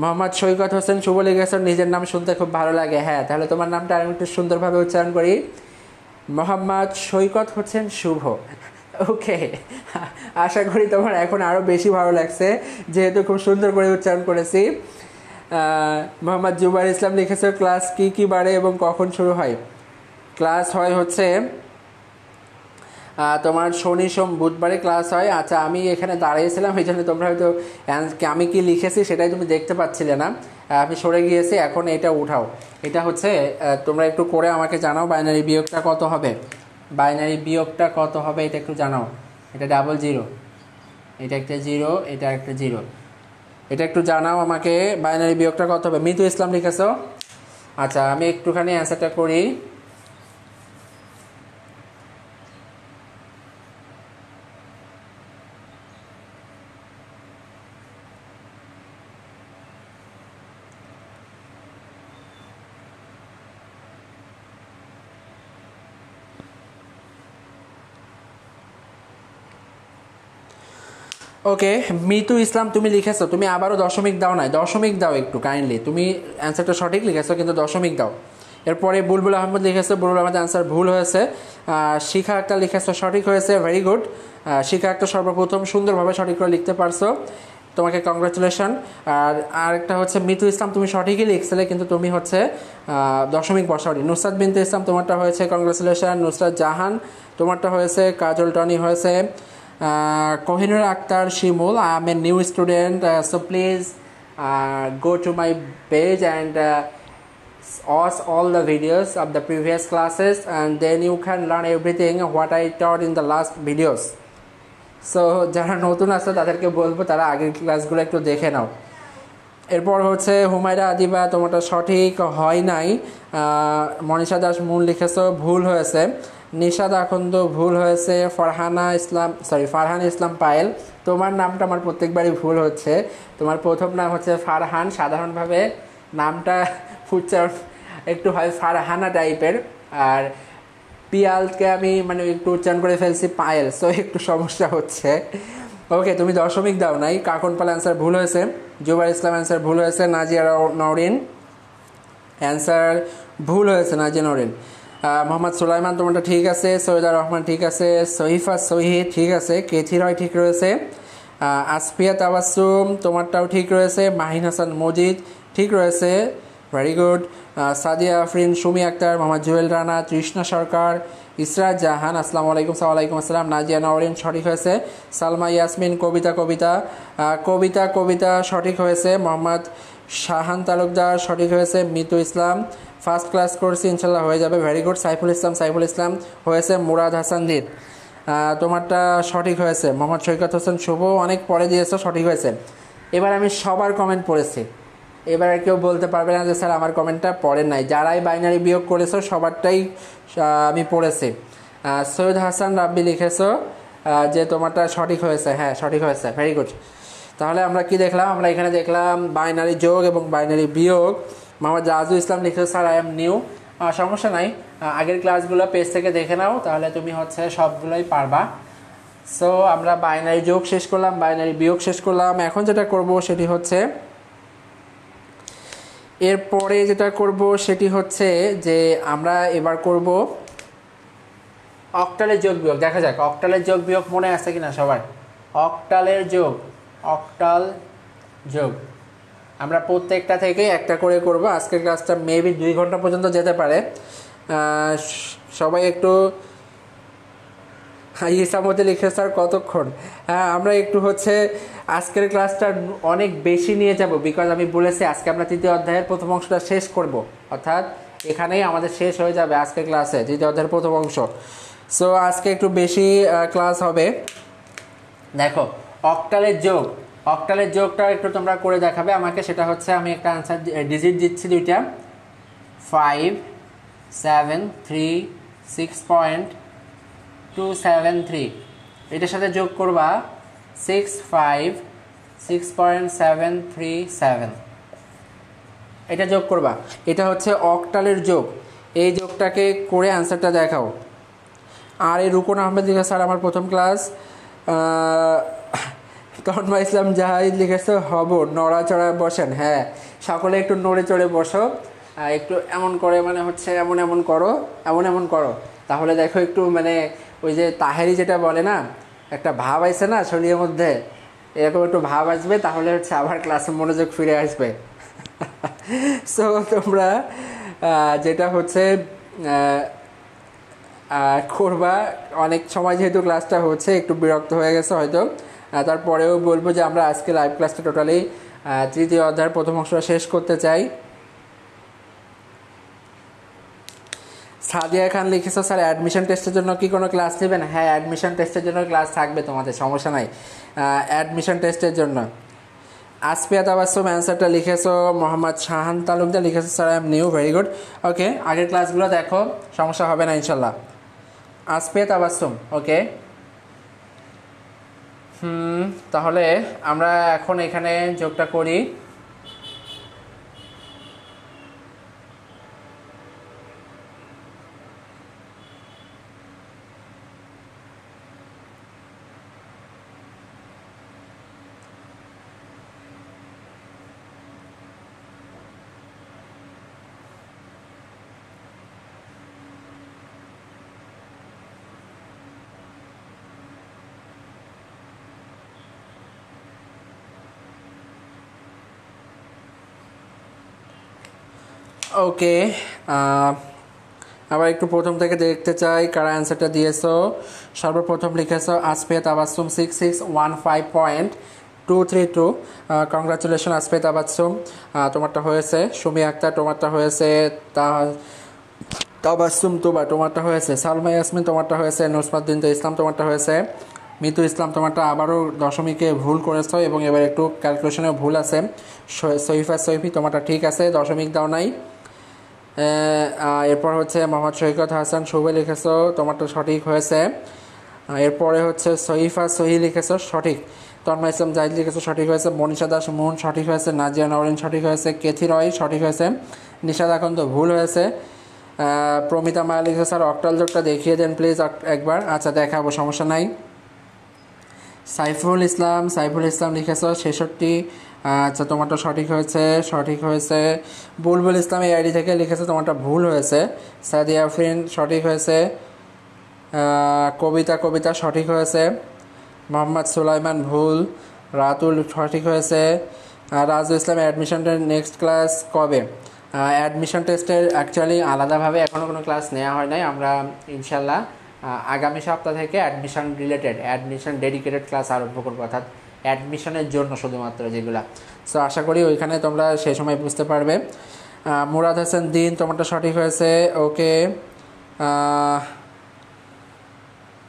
মোহাম্মদ সৈকত হোসেন শুভ লিখেছ, নিজের নাম শুনতে খুব ভালো লাগে। হ্যাঁ, তাহলে তোমার নামটা আমি একটু সুন্দরভাবে উচ্চারণ করি। মোহাম্মদ সৈকত হোসেন শুভ, ওকে, আশা করি তোমার এখন আরও বেশি ভালো লাগছে যেহেতু খুব সুন্দর করে উচ্চারণ করেছি। মোহাম্মদ জুবাইর ইসলাম লিখেছে ক্লাস কি কি বারে এবং কখন শুরু হয়? ক্লাস হয় হচ্ছে তোমার শনি সোম বুধবারে ক্লাস হয়। আচ্ছা, আমি এখানে দাঁড়িয়েছিলাম এই জন্য তোমরা হয়তো আমি কি লিখেছি সেটাই তুমি দেখতে পাচ্ছিলে না, আমি সরে গিয়েছি। এখন এটা উঠাও, এটা হচ্ছে তোমরা একটু করে আমাকে জানাও বাইনারি বিয়োগটা কত হবে, বাইনারি বিয়োগটা কত হবে এটা একটু জানাও। এটা ডাবল জিরো, এটা একটা জিরো, এটা একটা জিরো, এটা একটু জানাও আমাকে বাইনারি বিয়োগটা কত হবে। মিতু ইসলাম লিখেছো? আচ্ছা, আমি একটুখানি অ্যান্সারটা করি। ওকে, মিতু ইসলাম তুমি লিখেছো, তুমি আবারও দশমিক দাও নাই, দশমিক দাও একটু কাইন্ডলি। তুমি অ্যান্সারটা সঠিক লিখেছো কিন্তু দশমিক দাও। এরপরে বুলবুল আহমদ লিখেছো, বুলবুল আহমদ অ্যান্সার ভুল হয়েছে। শিখা একটা লিখেছো, সঠিক হয়েছে, ভেরি গুড। শিখা একটা সর্বপ্রথম সুন্দরভাবে সঠিক করে লিখতে পারছো, তোমাকে কংগ্রাচুলেশন। আর আরেকটা হচ্ছে মিতু ইসলাম, তুমি সঠিকই লিখছিলে কিন্তু তুমি হচ্ছে দশমিক বসাওনি। নুসরাত বিনতে ইসলাম তোমারটা হয়েছে, কংগ্রাচুলেশন। নুসরাত জাহান তোমারটা হয়েছে, কাজল টনি হয়েছে। Kohinoor Akhtar Shimul, I am a new student, so please go to my page and watch all the videos of the previous classes and then you can learn everything what I taught in the last videos. So যারা নতুন আছে তাদেরকে বলবো তারা আগের ক্লাসগুলো একটু দেখে নাও। এরপর হচ্ছে হুমায়রা আদিবা, তোমারটা সঠিক হয় নাই। মনীষা দাস মূল লিখেছো, ভুল হয়েছে। নিশাদ আখন্দ ভুল হয়েছে। ফারহান ইসলাম পায়েল, তোমার নামটা আমার প্রত্যেকবারই ভুল হচ্ছে। তোমার প্রথম নাম হচ্ছে ফারহান, সাধারণভাবে নামটা উচ্চারণ একটু হয় ফারহানা টাইপের, আর পিয়ালকে আমি মানে একটু উচ্চারণ করে ফেলছি পায়েল, সো একটু সমস্যা হচ্ছে। ওকে, তুমি দশমিক দাও নাই। কাকনপাল অ্যান্সার ভুল হয়েছে। জুবাইর ইসলাম অ্যান্সার ভুল হয়েছে। নাজিয়া নওরিন অ্যান্সার ভুল হয়েছে, নাজিয়া নওরিন। মোহাম্মদ সুলাইমান তোমারটা ঠিক আছে। সৈয়দা রহমান ঠিক আছে। সহিফা সহিদ ঠিক আছে। কেথি রয় ঠিক রয়েছে। আসফিয়া তাবাসুম তোমারটাও ঠিক রয়েছে। মাহিন হাসান মজিদ ঠিক রয়েছে, ভেরি গুড। সাদিয়া আফরিন, সুমি আক্তার, মোহাম্মদ জুয়েল রানা, তৃষ্ণা সরকার, ইসরাত জাহান, আসসালামু আলাইকুম। সালামালাইকুম আসসালাম। নাজিয়া নওরিন সঠিক হয়েছে। সালমা ইয়াসমিন, কবিতা সঠিক হয়েছে। মোহাম্মদ শাহান তালুকদার সঠিক হয়েছে। মিতু ইসলাম ফার্স্ট ক্লাস করছি, ইনশাল্লাহ হয়ে যাবে, ভেরি গুড। সাইফুল ইসলাম হয়েছে। মুরাদ হাসান দিন তোমারটা সঠিক হয়েছে। মোহাম্মদ সৈকত হোসেন শুভ অনেক পরে দিয়েছো, সঠিক হয়েছে। এবার আমি সবার কমেন্ট পড়েছি, এবার কেউ বলতে পারবে না যে স্যার আমার কমেন্টটা পড়েন নাই। যারাই বাইনারি বিয়োগ করেছো সবারটাই আমি পড়েছি। সৈয়দ হাসান রাব্বি লিখেছো যে তোমারটা সঠিক হয়েছে, হ্যাঁ সঠিক হয়েছে, ভেরি গুড। তাহলে আমরা কি দেখলাম? আমরা এখানে দেখলাম বাইনারি যোগ এবং বাইনারি বিয়োগ। মোহাম্মদ রাজু ইসলাম লিখেছো স্যার আই এম নিউ, সমস্যা নাই, আগের ক্লাসগুলো পেজ থেকে দেখে নাও, তাহলে তুমি হচ্ছে সবগুলোই পারবা। সো আমরা বাইনারি যোগ শেষ করলাম, বাইনারি বিয়োগ শেষ করলাম। এখন যেটা করব সেটি হচ্ছে যে আমরা এবার করব অক্টালের যোগ বিয়োগ। দেখা যাক অক্টালের যোগ বিয়োগ মনে আছে কিনা সবার। অক্টাল যোগ আমরা প্রত্যেকটা থেকে একটা করে করব। আজকের ক্লাসটা মেবি 2 ঘন্টা পর্যন্ত যেতে পারে। সবাই একটু ইসামতে লিখে স্যার কতক্ষণ? হ্যাঁ, আমরা একটু হচ্ছে আজকের ক্লাসটা অনেক বেশি নিয়ে যাব, বিকজ আমি বলেছি আজকে আমরা 3য় অধ্যায়ের প্রথম অংশটা শেষ করব, অর্থাৎ এখানেই আমাদের শেষ হয়ে যাবে আজকের ক্লাসে 3য় অধ্যায়ের প্রথম অংশ। সো আজকে একটু বেশি ক্লাস হবে। দেখো অক্টালের যোগটা একটু তোমরা করে দেখাবে আমাকে। সেটা হচ্ছে আমি একটা আনসার ডিজিট দিচ্ছি, 2টা 5 7 3 6.273, এটার সাথে যোগ করবা 6 5 6.737, এটা যোগ করবা। এটা হচ্ছে অক্টালের যোগ। এই যোগটাকে করে আনসারটা দেখাও। আর এই রুকন আহমেদ লিখে স্যার আমার প্রথম ক্লাস। তন্মা ইসলাম জাহিদ লিখেছে হব, নড়াচড়া বসেন। হ্যাঁ, সকলে একটু নড়ে চড়ে বসো, একটু এমন করে মানে হচ্ছে এমন করো, তাহলে দেখো একটু মানে ওই যে তাহেরি যেটা বলে না, একটা ভাব আসছে না শরীরের মধ্যে, এরকম একটু ভাব আসবে, তাহলে হচ্ছে আবার ক্লাসে মনোযোগ ফিরে আসবে। সো তোমরা যেটা হচ্ছে করবা, অনেক সময় যেহেতু ক্লাসটা হচ্ছে একটু বিরক্ত হয়ে গেছে হয়তো, তারপরেও বলবো যে আমরা আজকে লাইভ ক্লাসটা টোটালি তৃতীয় অধ্যায়ের প্রথম অংশটা শেষ করতে চাই। সাদিয়া খান লিখেছো স্যার অ্যাডমিশন টেস্টের জন্য কি কোনো ক্লাস নেবেন? হ্যাঁ, অ্যাডমিশন টেস্টের জন্য ক্লাস থাকবে তোমাদের, সমস্যা নাই। অ্যাডমিশন টেস্টের জন্য আসপিয়া তাবাসসুম অ্যান্সারটা লিখেছো, মোহাম্মদ শাহান তালুকদার লিখেছো sir I am new, very good. Okay, আগের ক্লাসগুলো দেখো, সমস্যা হবে না ইনশাল্লাহ। আসপিয়া তাবাসসুম, ওকে। তাহলে আমরা এখন এখানে যোগটা করি। ওকে, আবার একটু প্রথম থেকে দেখতে চাই কারা অ্যান্সারটা দিয়েছো। সর্বপ্রথম লিখেছো আসপিয়া তাবাসসুম 6615.232। কংগ্রাচুলেশন আসপিয়া তাবাসসুম, তোমারটা হয়েছে। সুমি আক্তার, তোমারটা হয়েছে। তাবাসসুম তুবা, তোমারটা হয়েছে। সালমা ইয়াসমিন, তোমারটা হয়েছে। নুসরাতুদ্দিন ইসলাম, তোমারটা হয়েছে। মিতু ইসলাম, তোমারটা আবারও দশমিকে ভুল করেছো এবং এবার একটু ক্যালকুলেশনেও ভুল আছে। সৈফা সৈফি, তোমারটা ঠিক আছে, দশমিক দাও নাই। এরপর হচ্ছে মোহাম্মদ সৈকত হাসান, শুভে লিখেছো, তোমারটা সঠিক হয়েছে। এরপরে হচ্ছে সহিফা সহি লিখেছো, সঠিক। তন্ময় ইসলাম জাহিদ লিখেছো, সঠিক হয়েছে। মনীষা দাস মুন, সঠিক হয়েছে। নাজিয়া নওরিন, সঠিক হয়েছে। কেথি রয়, সঠিক হয়েছে। নিশাদ আকন্দ, ভুল হয়েছে। প্রমিতা মায়া লিখেছে স্যার অক্টাল যোগটা দেখিয়ে দেন প্লিজ একবার। আচ্ছা, দেখাবো, সমস্যা নাই। সাইফুল ইসলাম লিখেছ 66। আচ্ছা, তোমারটা সঠিক হয়েছে, সঠিক হয়েছে। বুলবুল ইসলাম এই আইডি থেকে লিখেছে, তোমারটা ভুল হয়েছে। সাদিয়া আফরিন, সঠিক হয়েছে। কবিতা সঠিক হয়েছে। মোহাম্মদ সুলাইমান, ভুল। রাতুল, সঠিক হয়েছে। রাজু ইসলাম, অ্যাডমিশনের নেক্সট ক্লাস কবে? অ্যাডমিশন টেস্টের অ্যাকচুয়ালি আলাদাভাবে এখনও কোনো ক্লাস নেওয়া হয় নাই। আমরা ইনশাল্লাহ আগামী সপ্তাহ থেকে অ্যাডমিশন ডেডিকেটেড ক্লাস আরম্ভ করবো, অর্থাৎ অ্যাডমিশনের জন্য শুধুমাত্র যেগুলা। সো আশা করি ওইখানে তোমরা সেই সময় বুঝতে পারবে। মুরাদ হাসান দিন, তোমারটা সঠিক হয়েছে, ওকে।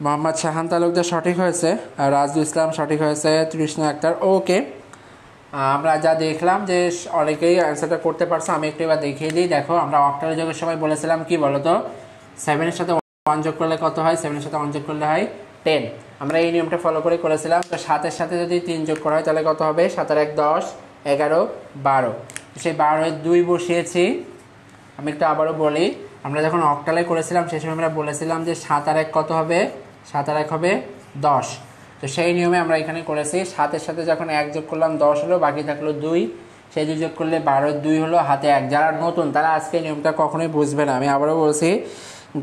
মোহাম্মদ শাহান তালুকদার, সঠিক হয়েছে। রাজু ইসলাম, সঠিক হয়েছে। তৃষ্ণা আক্তার, ওকে। আমরা যা দেখলাম যে অনেকেই অ্যান্সারটা করতে পারছো, আমি একটু এবার দেখিয়ে দিই। দেখো, আমরা অক্টাল যোগের সময় বলেছিলাম কি বলতো, 7-এর সাথে 1 যোগ করলে কত হয়? 7-এর সাথে 1 যোগ করলে হয় 10। আমরা এই নিয়মটা ফলো করেছিলাম। তো 7-এর সাথে যদি 3 যোগ করা হয় তাহলে কত হবে? 7 আর 1 10, 11 12। সেই 12-এর 2 বসিয়েছি। আমি একটু আবারও বলি, আমরা যখন অক্টালে করেছিলাম সেই সময় আমরা বলেছিলাম যে 7 আর 1 কত হবে? 7 আর 1 হবে 10। তো সেই নিয়মে আমরা এখানে করেছি। 7-এর সাথে যখন 1 যোগ করলাম 10 হলো, বাকি থাকলো 2। সেই 2 যোগ করলে 12-এর 2 হলো, হাতে 1। যারা নতুন তারা আজকে নিয়মটা কখনোই বুঝবে না। আমি আবারও বলছি,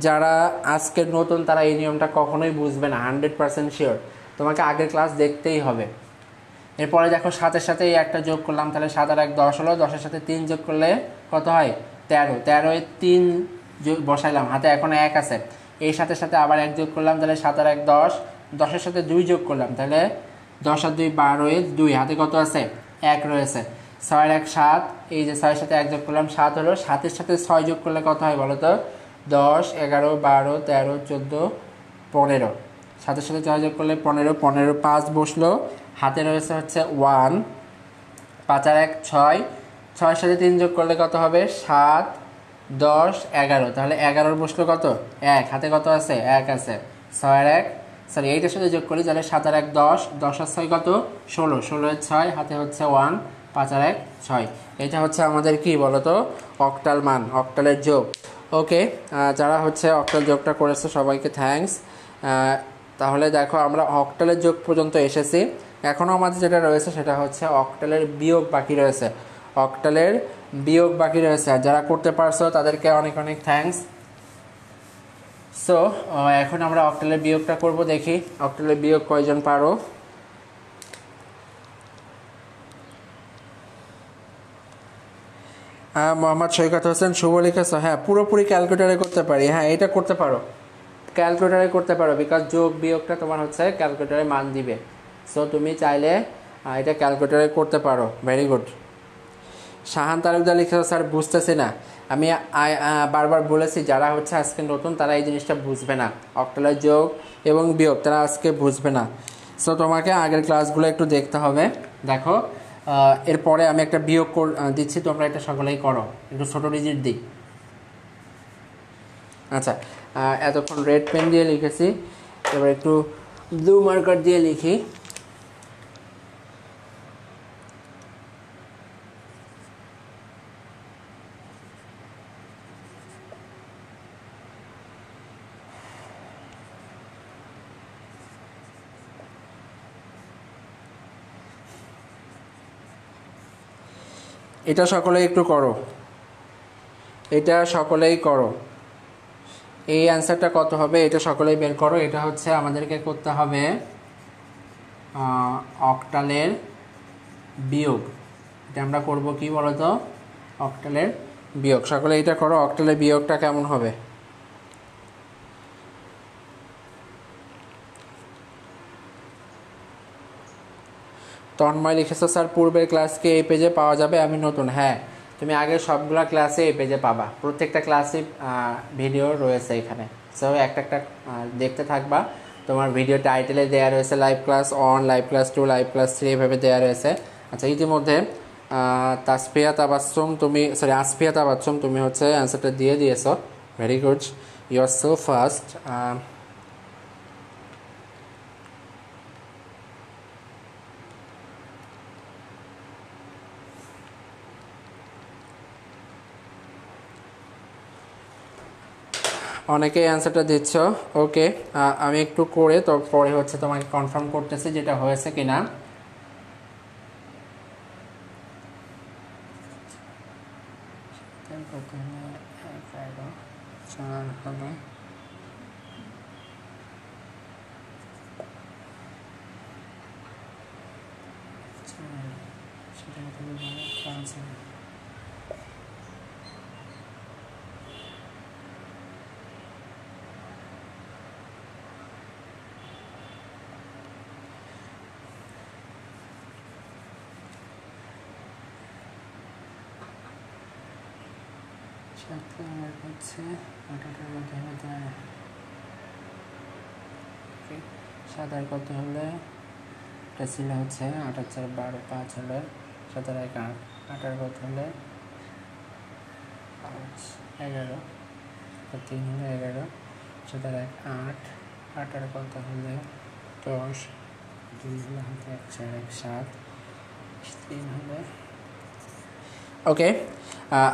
যারা আজকের নতুন তারা এই নিয়মটা কখনোই বুঝবে না, 100% শিওর। তোমাকে আগের ক্লাস দেখতেই হবে। এরপরে দেখো, 7-এর সাথে এই একটা যোগ করলাম, তাহলে 7 আর 1 10 হলো। 10-এর সাথে 3 যোগ করলে কত হয়? 13। 13-এ 3 বসাইলাম, হাতে এখন 1 আছে। এই 7-এর সাথে আবার 1 যোগ করলাম, তাহলে 7 আর 1 10। 10-এর সাথে 2 যোগ করলাম, তাহলে 10 আর 2 12-এ 2, হাতে কত আছে? 1 রয়েছে। 6 আর 1 7, এই যে 6-এর সাথে 1 যোগ করলাম, 7 হলো। 7-এর সাথে 6 যোগ করলে কত হয় বলো তো? 10 11 12 13 14 15। 7-এর সাথে 6 যোগ করলে 15, 15 5 বসলো, হাতে রয়েছে হচ্ছে 1। 5 আর 1 6, 6-এর সাথে 3 যোগ করলে কত হবে? 7 10 11, তাহলে 11 বসলো কত? 1, হাতে কত আছে? 1 আছে। 6 আর 1 সরি, এইটার সাথে যোগ করি, তাহলে 7 আর 1 10, 10 আর 6 কত? 16, 16 এর 6, হাতে হচ্ছে 1, 5 আর 1 6। এটা হচ্ছে আমাদের কি বলতো? অক্টাল মান, অক্টালের যোগ। ওকে, যারা হচ্ছে অক্টাল যোগটা করেছে সবাইকে থ্যাঙ্কস। তাহলে দেখো, আমরা অক্টালের যোগ পর্যন্ত এসেছি। এখনও আমাদের যেটা রয়েছে সেটা হচ্ছে অক্টালের বিয়োগ বাকি রয়েছে। অক্টালের বিয়োগ বাকি রয়েছে। আর যারা করতে পারছো তাদেরকে অনেক অনেক থ্যাঙ্কস। সো এখন আমরা অক্টালের বিয়োগটা করব, দেখি অক্টালের বিয়োগ কয়জন পারো। হ্যাঁ, মোহাম্মদ সৈকত হোসেন শুভ লিখেছ। হ্যাঁ, পুরোপুরি ক্যালকুলেটারে করতে পারি। হ্যাঁ, এটা করতে পারো, ক্যালকুলেটারে করতে পারো, বিকজ যোগ বিয়োগটা তোমার হচ্ছে ক্যালকুলেটারে মান দিবে। সো তুমি চাইলে এটা ক্যালকুলেটারে করতে পারো। Very good. শাহান তালুকদার লিখেছ, স্যার বুঝতেছি না। আমি বারবার বলেছি যারা হচ্ছে আজকে নতুন তারা এই জিনিসটা বুঝবে না, অক্টালের যোগ এবং বিয়োগ তারা আজকে বুঝবে না। সো তোমাকে আগের ক্লাসগুলো একটু দেখতে হবে। দেখো, এরপরে আমি একটা বিয়োগ দিচ্ছি, তোমরা এটা সকলেই করো। একটু ছোটো ডিজিট দিই। আচ্ছা, এতক্ষণ রেড পেন দিয়ে লিখেছি, এবার একটু ব্লু মার্কার দিয়ে লিখি। এটা সকলেই একটু করো, এটা সকলেই করো। এই অ্যান্সারটা কত হবে এটা সকলেই বের করো। এটা হচ্ছে আমাদেরকে করতে হবে অক্টালের বিয়োগ। এটা আমরা করব কি বলো তো, অক্টালের বিয়োগ। সকলে এটা করো, অক্টালের বিয়োগটা কেমন হবে। তন্ময় লিখেছো, স্যার পূর্বের ক্লাসকে এই পেজে পাওয়া যাবে, আমি নতুন। হ্যাঁ, তুমি আগের সবগুলা ক্লাসে এই পেজে পাবা, প্রত্যেকটা ক্লাসে ভিডিও রয়েছে এখানে। সো একটা একটা দেখতে থাকবা। তোমার ভিডিও টাইটেলে দেওয়া রয়েছে live class 1, live class 2, live class 3 এভাবে দেওয়া রয়েছে। আচ্ছা, ইতিমধ্যে আসফিয়া তাবাসসুম তুমি হচ্ছে অ্যান্সারটা দিয়ে দিয়েছো। Very good, you are so fast. অনেকেই অ্যান্সারটা দিচ্ছ। ওকে, আমি একটু করে তো পরে হচ্ছে তোমাকে কনফার্ম করতেছি যেটা হয়েছে কিনা। সাত আর কত হলে এটা ছিল হচ্ছে 8 আর 4 12, 5 হলে 7 আর 1 8, 8 আর কত হলে 5 11, 3 হলে 11, 7 আর 1 8, 8 আর কত হলে 10, 2 হলে হাতে 1 4 1 7, 3 হলে। ওকে,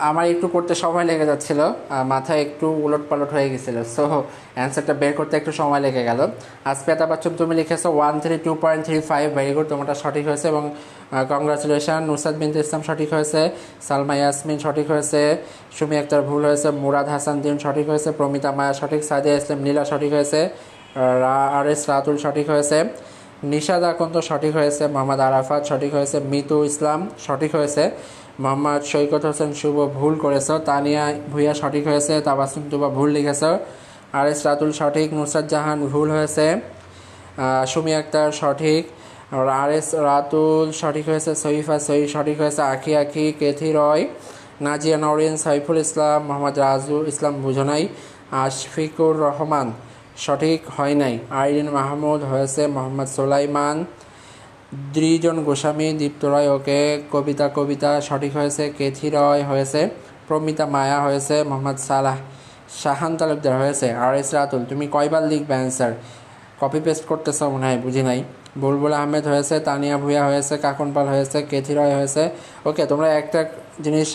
আমার একটু করতে সময় লেগে যাচ্ছিল, মাথায় একটু উলট পালট হয়ে গেছিলো। সো অ্যান্সারটা বের করতে একটু সময় লেগে গেল। আসফিয়া বাচ্চু তুমি লিখেছো 132.35। ভেরি গুড, তোমারটা সঠিক হয়েছে এবং কংগ্রাচুলেশন। নুসরাত বিনতে ইসলাম সঠিক হয়েছে, সালমা ইয়াসমিন সঠিক হয়েছে, সুমি আক্তার ভুল হয়েছে, মুরাদ হাসান দিন সঠিক হয়েছে, প্রমিতা মায়া সঠিক, সাদিয়া ইসলাম নীলা সঠিক হয়েছে, আর এস রাতুল সঠিক হয়েছে, নিশাদ আকন্দ সঠিক হয়েছে, মোহাম্মদ আরাফাত সঠিক হয়েছে, মিতু ইসলাম সঠিক হয়েছে, মোহাম্মদ সৈকত হোসেন শুভ ভুল করেছ, তানিয়া ভুইয়া সঠিক হয়েছে, তাবাসুম তুবা ভুল লিখেছ, আর এস রাতুল সঠিক, নুসরাত জাহান ভুল হয়েছে, সুমি আক্তার সঠিক, আর এস রাতুল সঠিক হয়েছে, সহিফা সহি সঠিক হয়েছে, আখি আখি, কেথি রয়, নাজিয়া নরিন, সাইফুল ইসলাম, মোহাম্মদ রাজুল ইসলাম বুঝনাই, আশফিকুর রহমান সঠিক হয় নাই, আইরিন মাহমুদ হয়েছে, মোহাম্মদ সোলাইমান, দ্বিজন গোস্বামী, দীপ্ত রয় ওকে, কবিতা সঠিক হয়েছে, কেথি রয় হয়েছে, প্রমিতা মায়া হয়েছে, মোহাম্মদ সালাহ, শাহান তালুকদার হয়েছে, আর এস রাতুল। তুমি কয়বার লিখবে অ্যান্সার? কপি পেস্ট করতেছ মনে হয়, বুঝি নাই। বুলবুল আহমেদ হয়েছে, তানিয়া ভুইয়া হয়েছে, কাকন পাল হয়েছে, কেথি রয় হয়েছে। ওকে, তোমরা একটা জিনিস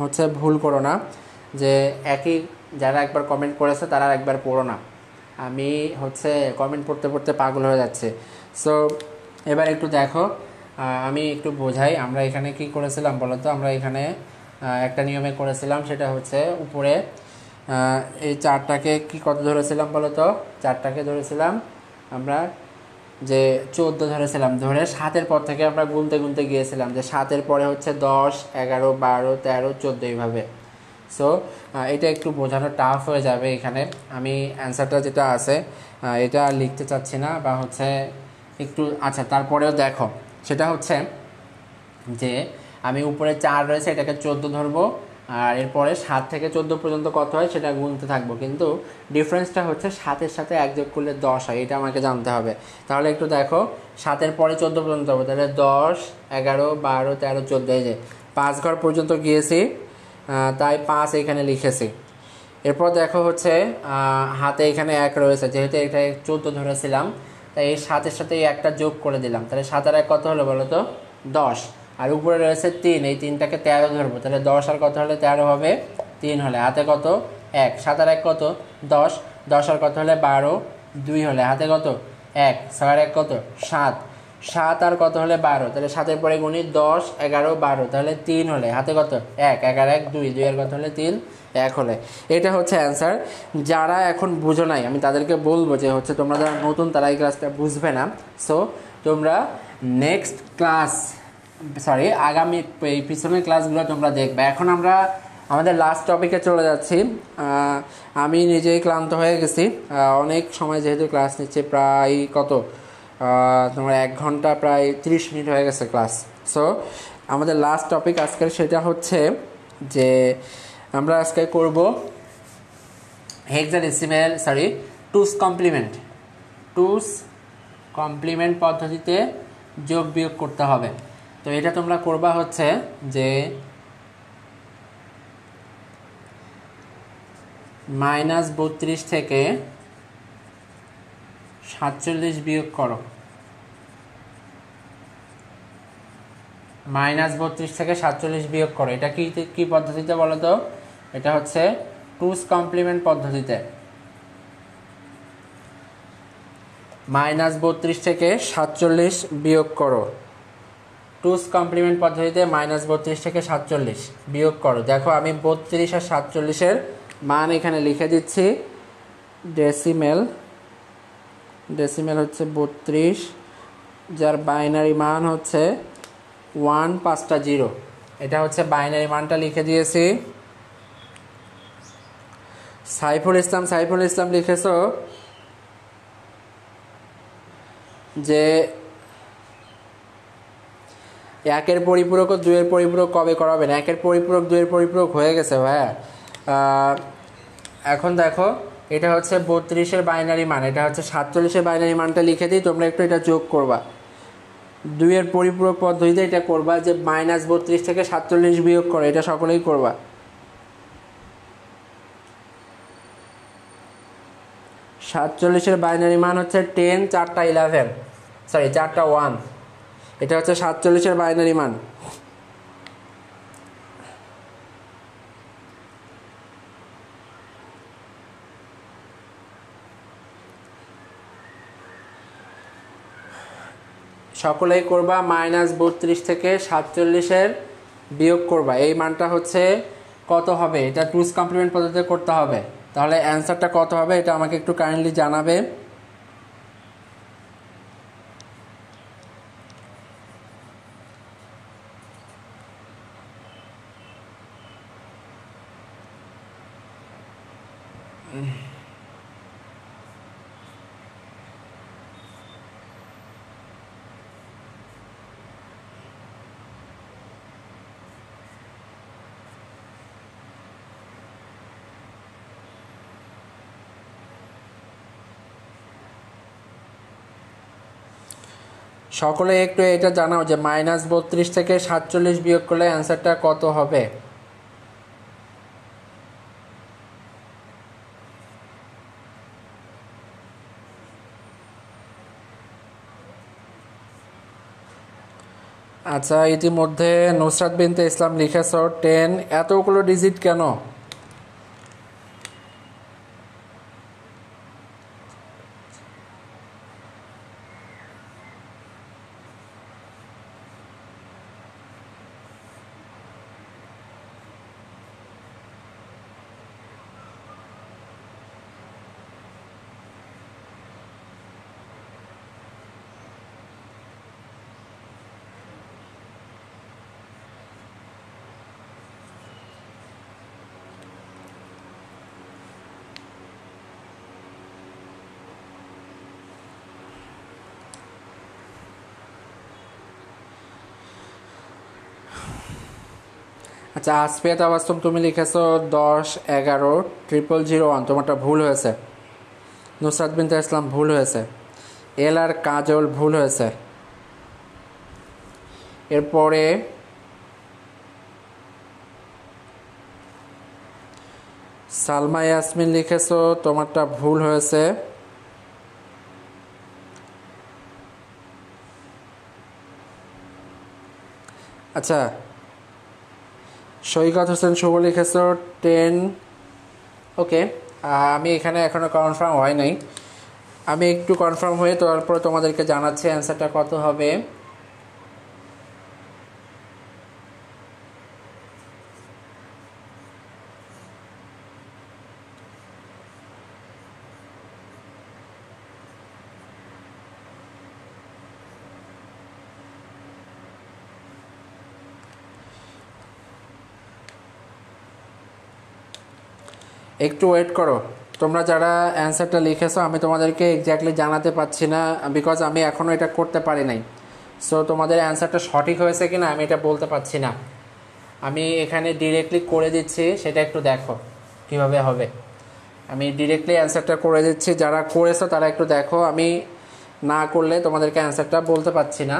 হচ্ছে ভুল করো না, যে একই যারা একবার কমেন্ট করেছে তারা একবার পড়ো না। আমি হচ্ছে কমেন্ট পড়তে পড়তে পাগল হয়ে যাচ্ছে। সো এবার একটু দেখো, আমি একটু বোঝাই। আমরা এখানে কি করেছিলাম বলো তো? আমরা এখানে একটা নিয়মে করেছিলাম, সেটা হচ্ছে উপরে এই 4টাকে কি কত ধরেছিলাম বলো তো? 4টাকে ধরেছিলাম আমরা যে 14 ধরেছিলাম, ধরে 7-এর পর থেকে আমরা গুনতে গুনতে গিয়েছিলাম যে 7-এর পরে হচ্ছে 10, 11, 12, 13, 14 এইভাবে। সো এটা একটু বোঝানো টাফ হয়ে যাবে এখানে। আমি অ্যান্সারটা যেটা আছে এটা লিখতে চাচ্ছি না, বা হচ্ছে একটু আচ্ছা তারপরেও দেখো, সেটা হচ্ছে যে আমি উপরে 4 রয়েছে এটাকে 14 ধরবো, আর এরপরে 7 থেকে 14 পর্যন্ত কত হয় সেটা গুনতে থাকবো, কিন্তু ডিফারেন্সটা হচ্ছে 7-এর সাথে 1 যোগ করলে 10 হয়, এটা আমাকে জানতে হবে। তাহলে একটু দেখো, 7-এর পরে 14 পর্যন্ত হবে, তাহলে 10, 11, 12, 13, 14, এই যে 5 ঘর পর্যন্ত গিয়েছি, তাই 5 এখানে লিখেছি। এরপর দেখো হচ্ছে হাতে এখানে 1 রয়েছে, যেহেতু এটা 14 ধরেছিলাম তাই এই 7-এর সাথে এই 1টা যোগ করে দিলাম, তাহলে 7 আর 1 কত হলো বলো তো? 10। আর উপরে রয়েছে 3, এই 3টাকে 13 ধরবো, তাহলে 10 আর কত হলে 13 হবে? 3 হলে হাতে কত? 1। 7 আর 1 কত? 10। 10 আর কত হলে 12, 2 হলে হাতে কত? 1। 6 আর 1 কত? 7। 7 আর কত হলে 12, তাহলে 7-এর পরে গুণি 10, 11, 12, তাহলে 3 হলে হাতে কত? 1। 1 আর 1 2, 2 আর কত হলে 3, 1 হলে। এটা হচ্ছে অ্যান্সার। যারা এখন বুঝো নাই আমি তাদেরকে বলবো যে হচ্ছে তোমরা যারা নতুন তারা এই ক্লাসটা বুঝবে না, সো তোমরা নেক্সট ক্লাস আগামী এই পিছনের ক্লাসগুলো তোমরা দেখবে। এখন আমরা আমাদের লাস্ট টপিকে চলে যাচ্ছি। আমি নিজেই ক্লান্ত হয়ে গেছি, অনেক সময় যেহেতু ক্লাস নিচ্ছে, প্রায় কত তোমার 1 ঘন্টা প্রায় 30 মিনিট হয়ে গেছে ক্লাস। সো আমাদের লাস্ট টপিক আজকের সেটা হচ্ছে যে আমরা আজকে করব হেক্সাডেসিমেল টুস কমপ্লিমেন্ট পদ্ধতিতে যোগ বিয়োগ করতে হবে। তো এটা তোমরা করবা হচ্ছে যে -32 থেকে 47 বিয়োগ করো। -32 থেকে 47 বিয়োগ করো, এটা কি পদ্ধতিতে বলো তো? এটা হচ্ছে টুস কমপ্লিমেন্ট পদ্ধতিতে। -32 থেকে 47 বিয়োগ করো, টুস কমপ্লিমেন্ট পদ্ধতিতে -32 থেকে 47 বিয়োগ করো। দেখো আমি 32 আর 47-এর মান এখানে লিখে দিচ্ছি। ডেসিমেল হচ্ছে 32, যার বাইনারি মান হচ্ছে 1, 5টা 0। এটা হচ্ছে বাইনারি মানটা লিখে দিয়েছি। সাইফুল ইসলাম লিখেছো যে 1-এর পরিপূরক ও 2-এর পরিপূরক কবে করাবেন? 1-এর পরিপূরক 2-এর পরিপূরক হয়ে গেছে ভাইয়া। এখন দেখো এটা হচ্ছে 32-এর বাইনারি মান, এটা হচ্ছে 47-এর বাইনারি মানটা লিখে দিই, তোমরা একটু এটা যোগ করবা। 2-এর পরিপূরক পদ্ধতিতে এটা করবা যে -32 থেকে 47 বিয়োগ করো, এটা সকলেই করবা। 47-এর বাইনারি মান হচ্ছে 10, 4টা 11, 4টা 1, এটা হচ্ছে 47-এর বাইনারি মান। সকলেই করবা, -32 থেকে 47-এর বিয়োগ করবা। এই মানটা হচ্ছে কত হবে? এটা টুস কমপ্লিমেন্ট পদ্ধতিতে করতে হবে। তাহলে অ্যান্সারটা কত হবে এটা আমাকে একটু কাইন্ডলি জানাবে। সকলে একটু এটা জানাও যে -32 থেকে 47 বিয়োগ করলে অ্যান্সারটা কত হবে। আচ্ছা, ইতিমধ্যে নুসরাত বিনতে ইসলাম লিখেছ 10, এতগুলো ডিজিট কেন? আচ্ছা, আসফিয়া তাবাসসুম তুমি লিখেছো 10-11-0001, তোমারটা ভুল হয়েছে। নুসরাত বিনতে ইসলাম ভুল হয়েছে। এল আর কাজল ভুল হয়েছে। এরপরে সালমা ইয়াসমিন লিখেছো, তোমারটা ভুল হয়েছে। আচ্ছা, সৈকত হোসেন শুভ লিখেছো 10। ওকে, আমি এখানে এখনও কনফার্ম হয় নাই, আমি একটু কনফার্ম হয়ে তারপর তোমাদেরকে জানাচ্ছি অ্যান্সারটা কত হবে। একটু ওয়েট করো, তোমরা যারা অ্যান্সারটা লিখেছো আমি তোমাদেরকে এক্স্যাক্টলি জানাতে পারছি না, বিকজ আমি এখনও এটা করতে পারি নাই। সো তোমাদের অ্যান্সারটা সঠিক হয়েছে কিনা আমি এটা বলতে পারছি না। আমি এখানে ডিরেক্টলি করে দিচ্ছি, সেটা একটু দেখো কিভাবে হবে। আমি ডিরেক্টলি অ্যান্সারটা করে দিচ্ছি, যারা করেছো তারা একটু দেখো, আমি না করলে তোমাদেরকে অ্যান্সারটা বলতে পারছি না।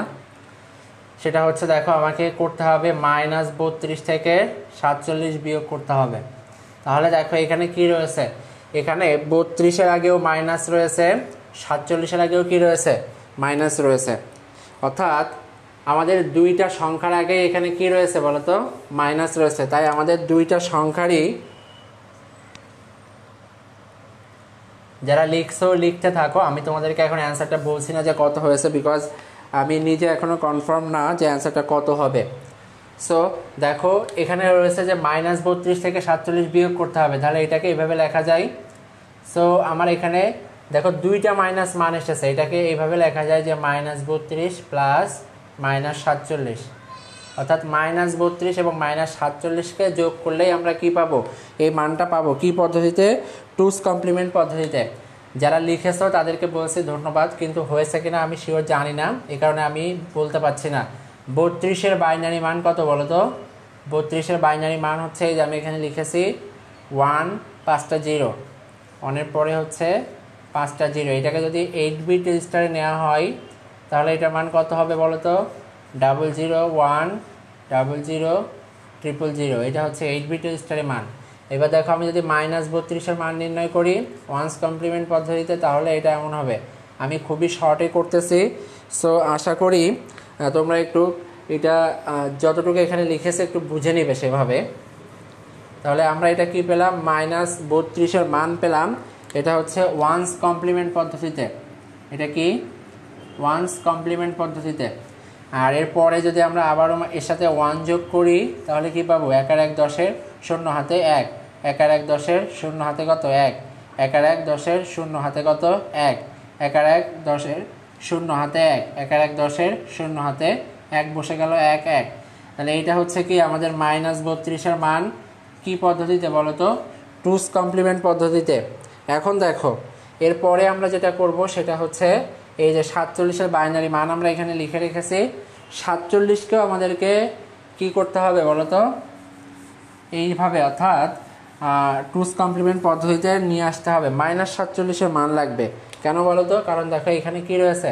সেটা হচ্ছে দেখো, আমাকে করতে হবে -32 থেকে 47 বিয়োগ করতে হবে। তাহলে দেখো এখানে কি রয়েছে, এখানে 32-এর আগেও মাইনাস রয়েছে, 47-এর আগেও কি রয়েছে, মাইনাস রয়েছে। অর্থাৎ আমাদের দুইটা সংখ্যার আগে এখানে কি রয়েছে বলো তো, মাইনাস রয়েছে। তাই আমাদের দুইটা সংখ্যারই, যারা লিখছো লিখতে থাকো, আমি তোমাদেরকে এখন অ্যান্সারটা বলছি না যে কত হয়েছে, বিকজ আমি নিজে এখনও কনফার্ম না যে অ্যান্সারটা কত হবে। সো দেখো এখানে রয়েছে যে -32 থেকে 47 বিয়োগ করতে হবে, তাহলে এটাকে এইভাবে লেখা যায়। সো আমার এখানে দেখো দুইটা মাইনাস মান এসেছে, এটাকে এইভাবে লেখা যায় যে -32 প্লাস -47, অর্থাৎ -32 এবং -47কে যোগ করলেই আমরা কি পাবো, এই মানটা পাবো। কি পদ্ধতিতে, টুস কমপ্লিমেন্ট পদ্ধতিতে। যারা লিখেছো তাদেরকে বলছি ধন্যবাদ, কিন্তু হয়েছে কিনা আমি শিওর জানি না, এই কারণে আমি বলতে পারছি না। 32-এর বাইনারি মান কত বলো তো, 32-এর বাইনারি মান হচ্ছে এই যে আমি এখানে লিখেছি 1, 5টা 0, 1-এর পরে হচ্ছে 5টা 0। এটাকে যদি 8 বিট রেজিস্টারে নেওয়া হয় তাহলে এটার মান কত হবে বলো তো, 001000000। এটা হচ্ছে 8 বিট রেজিস্টারের মান। এবার দেখো আমি যদি -32-এর মান নির্ণয় করি ওয়ান্স কমপ্লিমেন্ট পদ্ধতিতে, তাহলে এটা এমন হবে। আমি খুবই শর্টে করতেছি, সো আশা করি তোমরা একটু এটা যতটুকু এখানে লিখেছে একটু বুঝে নিবে সেভাবে। তাহলে আমরা এটা কি পেলাম, -32-এর মান পেলাম, এটা হচ্ছে ওয়ান্স কমপ্লিমেন্ট পদ্ধতিতে। এটা কি, ওয়ান্স কমপ্লিমেন্ট পদ্ধতিতে। আর এরপরে যদি আমরা আবারও এর সাথে 1 যোগ করি তাহলে কি পাবো, 1 আর 1 10-এর 0 হাতে 1, 1 আর 1 10-এর 0 হাতে কত 1, 1 আর 1 10-এর 0 হাতে কত 1, 1 আর 1 10-এর 0 হাতে 1, 1 আর 1 10-এর 0 হাতে 1 বসে গেল 1 1। তাহলে এইটা হচ্ছে কি আমাদের -32-এর মান কি পদ্ধতিতে বলো তো, টুস কমপ্লিমেন্ট পদ্ধতিতে। এখন দেখো এরপরে আমরা যেটা করব সেটা হচ্ছে এই যে 47-এর বাইনারি মান আমরা এখানে লিখে রেখেছি, 47কেও আমাদেরকে কি করতে হবে বলো তো, এইভাবে অর্থাৎ টুস কমপ্লিমেন্ট পদ্ধতিতে নিয়ে আসতে হবে। -47-এর মান লাগবে, কেন বলো তো, কারণ দেখো এখানে কি রয়েছে,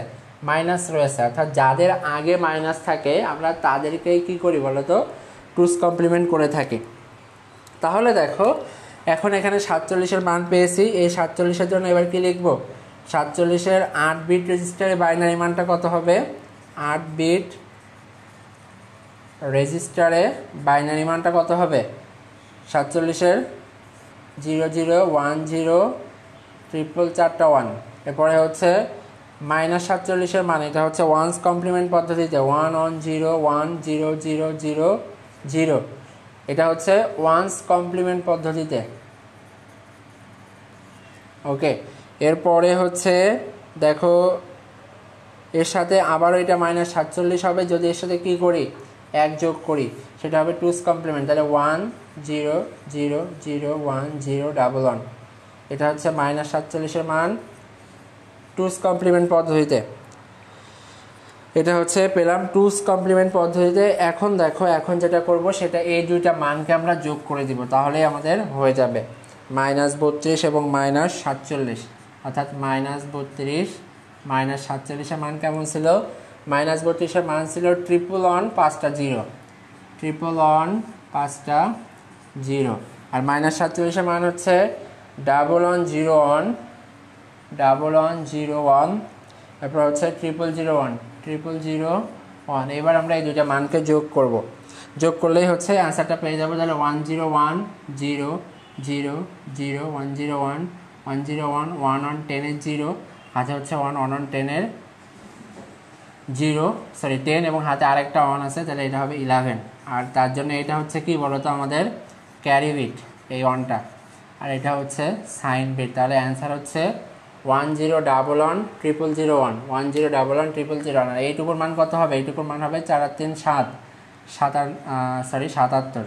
মাইনাস রয়েছে, অর্থাৎ যাদের আগে মাইনাস থাকে আমরা তাদেরকেই কি করি বলো তো, টুস কমপ্লিমেন্ট করে থাকি। তাহলে দেখো এখন এখানে 47-এর মান পেয়েছি, এই 47-এর জন্য এবার কি লিখবো, 47-এর 8 বিট রেজিস্টারে বাইনারি মানটা কত হবে, 8 বিট রেজিস্টারে বাইনারি মানটা কত হবে, 47-এর 001000 এরপরে হচ্ছে -47-এর মান, এটা হচ্ছে ওয়ান্স কমপ্লিমেন্ট পদ্ধতিতে 110100000, এটা হচ্ছে ওয়ান্স কমপ্লিমেন্ট পদ্ধতিতে। ওকে, এরপরে হচ্ছে দেখো এর সাথে আবারও এটা -47 হবে, যদি এর সাথে কি করি 1 যোগ করি সেটা হবে টুস কমপ্লিমেন্ট, তাহলে 10001011, এটা হচ্ছে -47-এর মান টুস কমপ্লিমেন্ট পদ্ধতিতে। এটা হচ্ছে পেলাম টুস কমপ্লিমেন্ট পদ্ধতিতে। এখন দেখো, এখন যেটা করব সেটা এই দুইটা মানকে আমরা যোগ করে দিব, তাহলেই আমাদের হয়ে যাবে -32 এবং -47, অর্থাৎ -32 -47-এর মান কেমন ছিল? -32-এর মান ছিল 111 5টা 0, 111 5টা 0, আর -47-এর মান হচ্ছে 1101 1101, তারপর হচ্ছে 0001 0001। এবার আমরা এই দুইটা মানকে যোগ করব, যোগ করলেই হচ্ছে অ্যান্সারটা পেয়ে যাবো। তাহলে 101 0 0 0 101 101 11 10-এর 0, হাতে হচ্ছে 11 10-এর 0, সরি 10 এবং হাতে আরেকটা 1 আছে, তাহলে এটা হবে 11। আর তার জন্য এটা হচ্ছে কি বলতো আমাদের ক্যারি বিট, এই 1টা, আর এটা হচ্ছে সাইন বিট। তাহলে অ্যান্সার হচ্ছে 1011 0001 1011 0001। আর এইটুকুর মান কত হবে? এইটুকুর মান হবে 4 আর 3 7 77।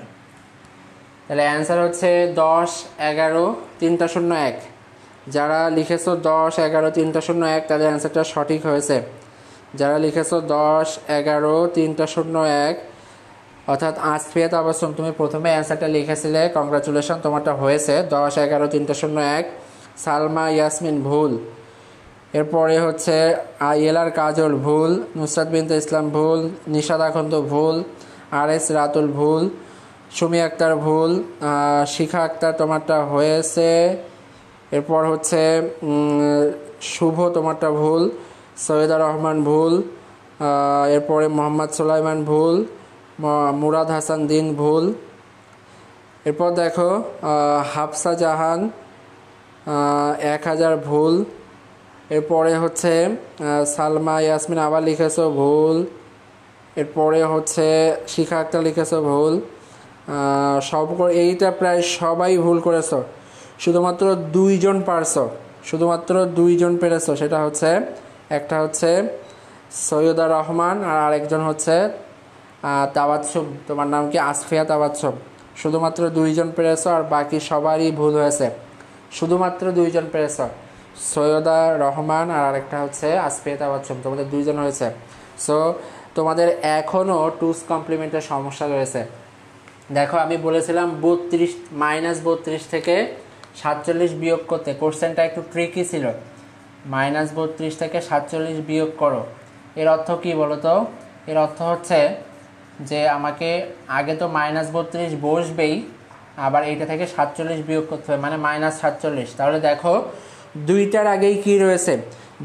তাহলে অ্যান্সার হচ্ছে 10 11 3টা 01। যারা লিখেছো 10 11 3টা 01 তাদের অ্যান্সারটা সঠিক হয়েছে। যারা লিখেছো 10 11 3টা 01, অর্থাৎ আসফিয়া তাবাসসুম, তুমি প্রথমে অ্যান্সারটা লিখেছিলে, কংগ্রাচুলেশন, তোমারটা হয়েছে 10 11 3টা 01। সালমা ইয়াসমিন ভুল, এরপরে হচ্ছে আইএলআর কাজল ভুল, নুসরাত বিনতে ইসলাম ভুল, নিশাদ আখন্দ ভুল, RS রাতুল ভুল, সুমি আক্তার ভুল, শিখা আক্তার তোমারটা হয়েছে, এরপর হচ্ছে শুভ তোমারটা ভুল, সৈয়দা রহমান ভুল, এরপরে মোহাম্মদ সুলাইমান ভুল, মুরাদ হাসান দিন ভুল, এরপর দেখো হাফসা জাহান 1000 ভুল, এরপরে হচ্ছে সালমা ইয়াসমিন আবার লিখেছো ভুল, এরপরে হচ্ছে শিখা আক্তার লিখেছো ভুল, এইটা প্রায় সবাই ভুল করেছো, শুধুমাত্র 2 জন পারছো, শুধুমাত্র 2 জন পেরেছো, সেটা হচ্ছে একটা হচ্ছে সৈয়দা রহমান আর আরেকজন হচ্ছে তাবাচ্ছুম, তোমার নাম কি আসফিয়া তাবাচ্ছুম, শুধুমাত্র 2 জন পেরেছো, আর বাকি সবারই ভুল হয়েছে, শুধুমাত্র 2 জন পেরেছো, সৈয়দা রহমান আর আরেকটা হচ্ছে আসফিয়া তাবাচ্ছুম, তোমাদের 2 জন হয়েছে। সো তোমাদের এখনও টুস কমপ্লিমেন্টের সমস্যা রয়েছে। দেখো আমি বলেছিলাম 32 থেকে 47 বিয়োগ করতে, কোশ্চেনটা একটু ট্রিকি ছিল। -32 থেকে 47 বিয়োগ করো, এর অর্থ কি বলো তো? এর অর্থ হচ্ছে যে আমাকে আগে তো -32 বসবেই, আবার এইটা থেকে 47 বিয়োগ করতে হবে, মানে -47। তাহলে দেখো দুইটার আগেই কি রয়েছে?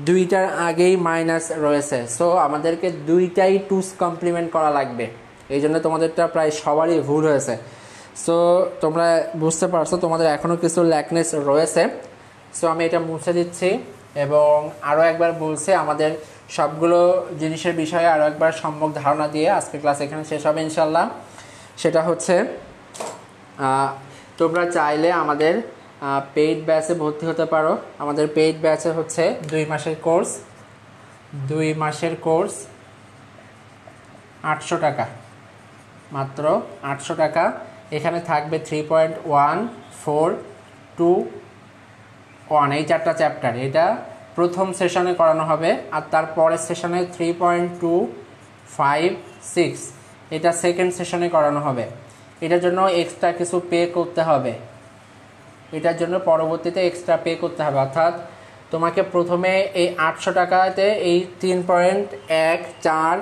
দুইটার আগেই মাইনাস রয়েছে। সো আমাদেরকে দুইটাই টুস কমপ্লিমেন্ট করা লাগবে, এই জন্য তোমাদেরটা প্রায় সবারই ভুল হয়েছে। সো তোমরা বুঝতে পারছো তোমাদের এখনও কিছু ল্যাকনেস রয়েছে। সো আমি এটা মুছে দিচ্ছি এবং আরও একবার বলছি, আমাদের সবগুলো জিনিসের বিষয়ে আরও একবার সম্যক ধারণা দিয়ে আজকের ক্লাস এখানে শেষ হবে ইনশাল্লাহ। সেটা হচ্ছে তোমরা চাইলে আমাদের পেইড ব্যাচে ভর্তি হতে পারো। আমাদের পেইড ব্যাচে হচ্ছে 2 মাসের কোর্স, 2 মাসের কোর্স 800 টাকা, মাত্র 800 টাকা। এখানে থাকবে 3.1 4 2 1, এই 4টা চ্যাপ্টার, এটা প্রথম সেশনে করানো হবে, আর তারপরের সেশনে 3.2 5 6, এটা সেকেন্ড সেশনে করানো হবে। এটার জন্য এক্সট্রা কিছু পে করতে হবে, এটার জন্য পরবর্তীতে এক্সট্রা পে করতে হবে, অর্থাৎ তোমাকে প্রথমে এই 800 টাকাতে এই 3.1 4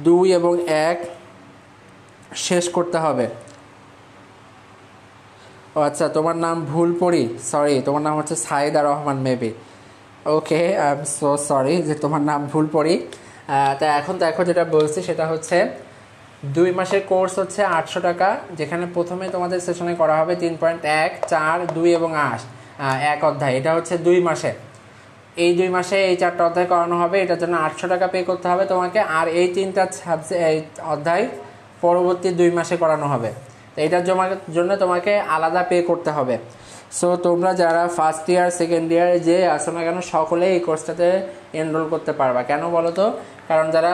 2 এবং 1 শেষ করতে হবে। ও আচ্ছা, তোমার নাম ভুল পড়ি, সরি, তোমার নাম হচ্ছে Saida Rahman maybe. Okay, I am so sorry যে তোমার নাম ভুল পড়ি। তা এখন দেখো যেটা বলছি সেটা হচ্ছে 2 মাসের কোর্স হচ্ছে 800 টাকা, যেখানে প্রথমে তোমাদের সেশনে করা হবে 3.1 4 2 এবং 1 অধ্যায়, এটা হচ্ছে 2 মাসে। এই 2 মাসে এই 4টা অধ্যায় করানো হবে, এটার জন্য 800 টাকা পে করতে হবে তোমাকে, আর এই 3টা অধ্যায় পরবর্তী 2 মাসে করানো হবে, তো এটার জন্য তোমাকে আলাদা পে করতে হবে। সো তোমরা যারা ফার্স্ট ইয়ার সেকেন্ড ইয়ারে যে আসো না কেন, সকলেই এই কোর্সটাতে এনরোল করতে পারবা। কেন বলো তো? কারণ যারা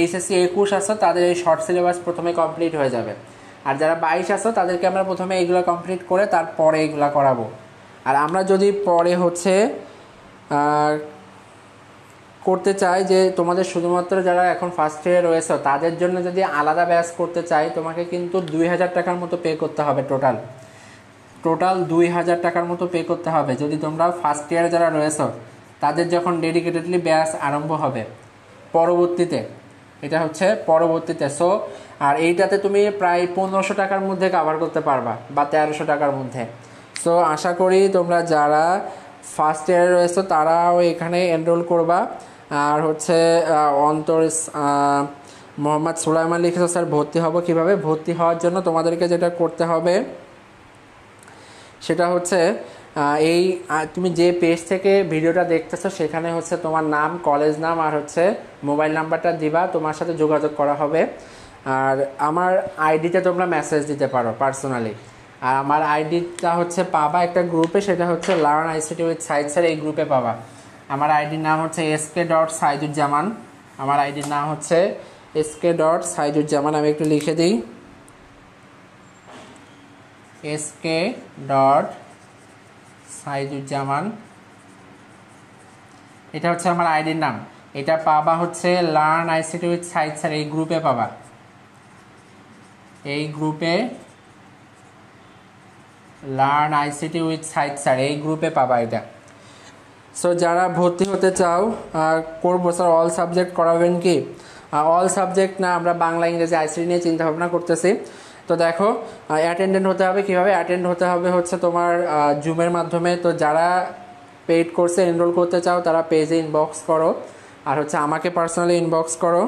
এইচএসসি 21 আসো তাদের এই শর্ট সিলেবাস প্রথমে কমপ্লিট হয়ে যাবে, আর যারা 22 আসো তাদেরকে আমরা প্রথমে এইগুলো কমপ্লিট করে তারপরে এইগুলো করাবো। আর আমরা যদি পরে হচ্ছে করতে চাই যে তোমাদের শুধুমাত্র যারা এখন ফার্স্ট ইয়ারে রয়েছে তাদের জন্য যদি আলাদা ব্যাচ করতে চাই, তোমাকে কিন্তু 2000 টাকার মতো পে করতে হবে। টোটাল 2000 টাকার মতো পে করতে হবে যদি তোমরা ফার্স্ট ইয়ারে যারা রয়েছে তাদের যখন ডেডিকেটেডলি ব্যাচ আরম্ভ হবে পরবর্তীতে। এটা হচ্ছে পরবর্তীতে। সো আর এইটাতে তুমি প্রায় 1500 টাকার মধ্যে কাভার করতে পারবা বা 1300 টাকার মধ্যে। সো আশা করি তোমরা যারা ফার্স্ট ইয়ারে রয়েছে তারাও এখানে এনরোল করবা। আর হচ্ছে অন্তর মোহাম্মদ সুলাইমান লিখেছে স্যার ভর্তি হব কিভাবে? ভর্তি হওয়ার জন্য তোমাদেরকে যেটা করতে হবে সেটা হচ্ছে এই তুমি যে পেজ থেকে ভিডিওটা দেখতেছো সেখানে হচ্ছে তোমার নাম, কলেজ নাম আর হচ্ছে মোবাইল নাম্বারটা দিবা, তোমার সাথে যোগাযোগ করা হবে। আর আমার আইডিতে তোমরা মেসেজ দিতে পারো পার্সোনালি। আর আমার আইডিটা হচ্ছে পাবা একটা গ্রুপে, সেটা হচ্ছে learn ICT with Saeed sir, এই গ্রুপে পাবা। আমার আইডির নাম হচ্ছে sk.সাইদুজ্জামান। আমার আইডির নাম হচ্ছে sk.সাইদুজ্জামান। আমি একটু লিখে দিই, sk.সাইদুজ্জামান। এটা হচ্ছে আমার আইডির নাম। এটা পাবা হচ্ছে learn ICT with Saeed sir, এই গ্রুপে পাবা। এই গ্রুপে learn ICT with Saeed sir, এই গ্রুপে পাবা এটা। সো যারা ভর্তি হতে চাও, করবো স্যার অল সাবজেক্ট করাবেন কি? অল সাবজেক্ট না, আমরা বাংলা ইংরেজি আইসিটি নিয়ে চিন্তা ভাবনা করতেছি। তো দেখো অ্যাটেন্ডেন্ট হতে হবে কিভাবে? অ্যাটেন্ড হতে হবে হচ্ছে তোমার জুমের মাধ্যমে। তো যারা পেইড কোর্সে এনরোল করতে চাও তারা পেজে ইনবক্স করো, আর হচ্ছে আমাকে পার্সোনালি ইনবক্স করো।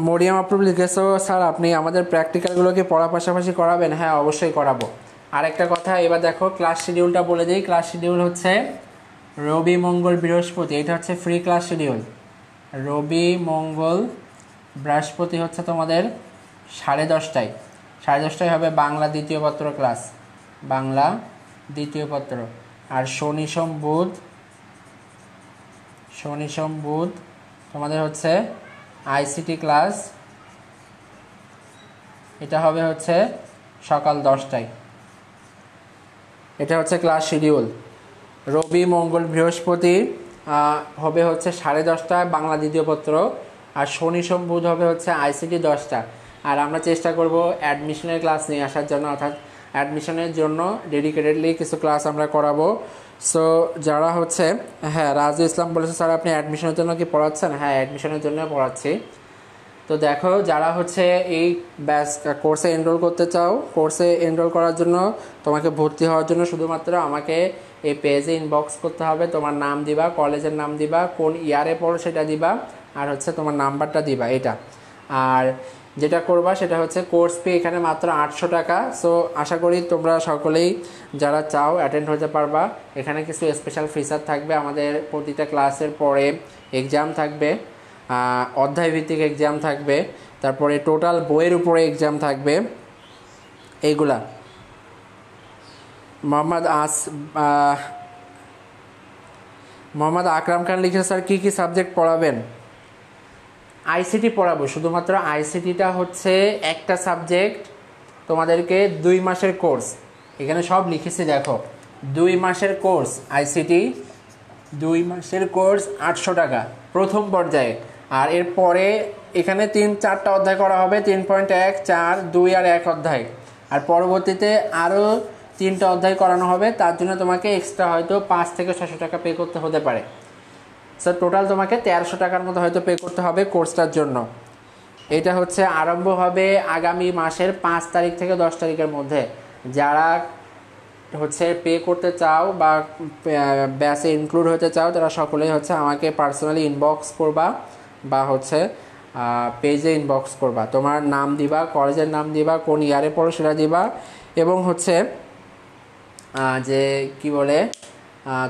মরিয়াম আপ্রুভ লিখেছো স্যার আপনি আমাদের প্র্যাকটিক্যালগুলোকে পড়ার পাশাপাশি করাবেন? হ্যাঁ অবশ্যই করাবো। আরেকটা কথা, এবার দেখো ক্লাস শিডিউলটা বলে দিই। ক্লাস শিডিউল হচ্ছে রবি, মঙ্গল, বৃহস্পতি, এটা হচ্ছে ফ্রি ক্লাস শিডিউল। রবি, মঙ্গল, বৃহস্পতি হচ্ছে তোমাদের 10:30টায়। 10:30টায় হবে বাংলা দ্বিতীয় পত্র ক্লাস, বাংলা দ্বিতীয় পত্র। আর শনি সোম বুধ তোমাদের হচ্ছে আইসিটি ক্লাস, এটা হবে হচ্ছে সকাল 10টায়। এটা হচ্ছে ক্লাস শিডিউল। রবি, মঙ্গল, বৃহস্পতি হবে হচ্ছে 10:30টায় বাংলা দ্বিতীয় পত্র, আর শনি সোম বুধ হবে হচ্ছে আইসিটি 10টা। আর আমরা চেষ্টা করব অ্যাডমিশনের ক্লাস নিয়ে আসার জন্য, অর্থাৎ অ্যাডমিশনের জন্য ডেডিকেটেডলি কিছু ক্লাস আমরা করাবো। সো যারা হচ্ছে, হ্যাঁ রাজু ইসলাম বলেছে স্যার আপনি অ্যাডমিশনের জন্য কি পড়াচ্ছেন? হ্যাঁ অ্যাডমিশনের জন্য পড়াচ্ছি। তো দেখো যারা হচ্ছে এই ব্যাচ কোর্সে এনরোল করতে চাও, কোর্সে এনরোল করার জন্য তোমাকে ভর্তি হওয়ার জন্য শুধুমাত্র আমাকে এই পেজে ইনবক্স করতে হবে। তোমার নাম দিবা, কলেজের নাম দিবা, কোন ইয়ারে পড়ো সেটা দিবা, আর হচ্ছে তোমার নাম্বারটা দিবা এটা। আর যেটা করবা সেটা হচ্ছে কোর্স ফি এখানে মাত্র 800 টাকা। সো আশা করি তোমরা সকলেই যারা চাও অ্যাটেন্ড হতে পারবা। এখানে কিছু স্পেশাল ফিচার থাকবে, আমাদের প্রতিটা ক্লাসের পরে এক্সাম থাকবে, অধ্যায়ভিত্তিক এক্সাম থাকবে, তারপরে টোটাল বইয়ের উপরে এক্সাম থাকবে, এইগুলা। মোহাম্মদ আকরাম খান লিখে স্যার কী কী সাবজেক্ট পড়াবেন? আইসিটি পড়াবো, শুধুমাত্র আইসিটিটা হচ্ছে একটা সাবজেক্ট, তোমাদেরকে 2 মাসের কোর্স। এখানে সব লিখেছি দেখো, 2 মাসের কোর্স আইসিটি, 2 মাসের কোর্স 800 টাকা প্রথম পর্যায়ে। আর এরপরে এখানে 3-4টা অধ্যায় করা হবে, 3.1, 4, 2 আর 1 অধ্যায়। আর পরবর্তীতে আরও 3টা অধ্যায় করানো হবে, তার জন্য তোমাকে এক্সট্রা হয়তো 5 থেকে 600 টাকা পে করতে হতে পারে। স্যার টোটাল তোমাকে 1300 টাকার মতো হয়তো পে করতে হবে কোর্সটার জন্য। এটা হচ্ছে আরম্ভ হবে আগামী মাসের 5 তারিখ থেকে 10 তারিখের মধ্যে। যারা হচ্ছে পে করতে চাও বা ব্যাচে ইনক্লুড হতে চাও তারা সকলেই হচ্ছে আমাকে পার্সোনালি ইনবক্স করবা বা হচ্ছে পেজে ইনবক্স করবা। তোমার নাম দিবা, কলেজের নাম দিবা, কোন ইয়ারে পড়ো সেটা দিবা, এবং হচ্ছে যে কি বলে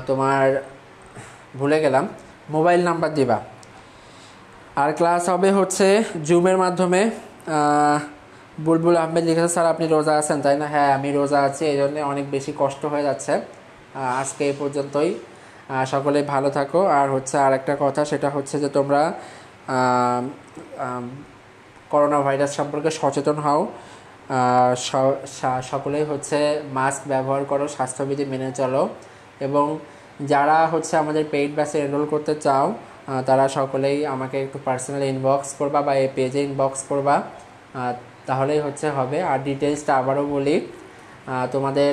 তোমার ভুলে গেলাম, মোবাইল নাম্বার দিবা। আর ক্লাস হবে হচ্ছে জুমের মাধ্যমে। বুলবুল আহমেদ লিখেছে স্যার আপনি রোজা আছেন তাই না? হ্যাঁ আমি রোজা আছি, এই জন্যে অনেক বেশি কষ্ট হয়ে যাচ্ছে। আজকে এই পর্যন্তই, সকলে ভালো থাকো। আর হচ্ছে আর একটা কথা, সেটা হচ্ছে যে তোমরা করোনা ভাইরাস সম্পর্কে সচেতন হও, সকলেই হচ্ছে মাস্ক ব্যবহার করো, স্বাস্থ্যবিধি মেনে চলো, এবং যারা হচ্ছে আমাদের পেইড ব্যাচে এনরোল করতে চাও তারা সকলেই আমাকে একটু পার্সোনালি ইনবক্স করবা বা এই পেজে ইনবক্স করবা, তাহলেই হচ্ছে হবে। আর ডিটেলসটা আবারও বলি, তোমাদের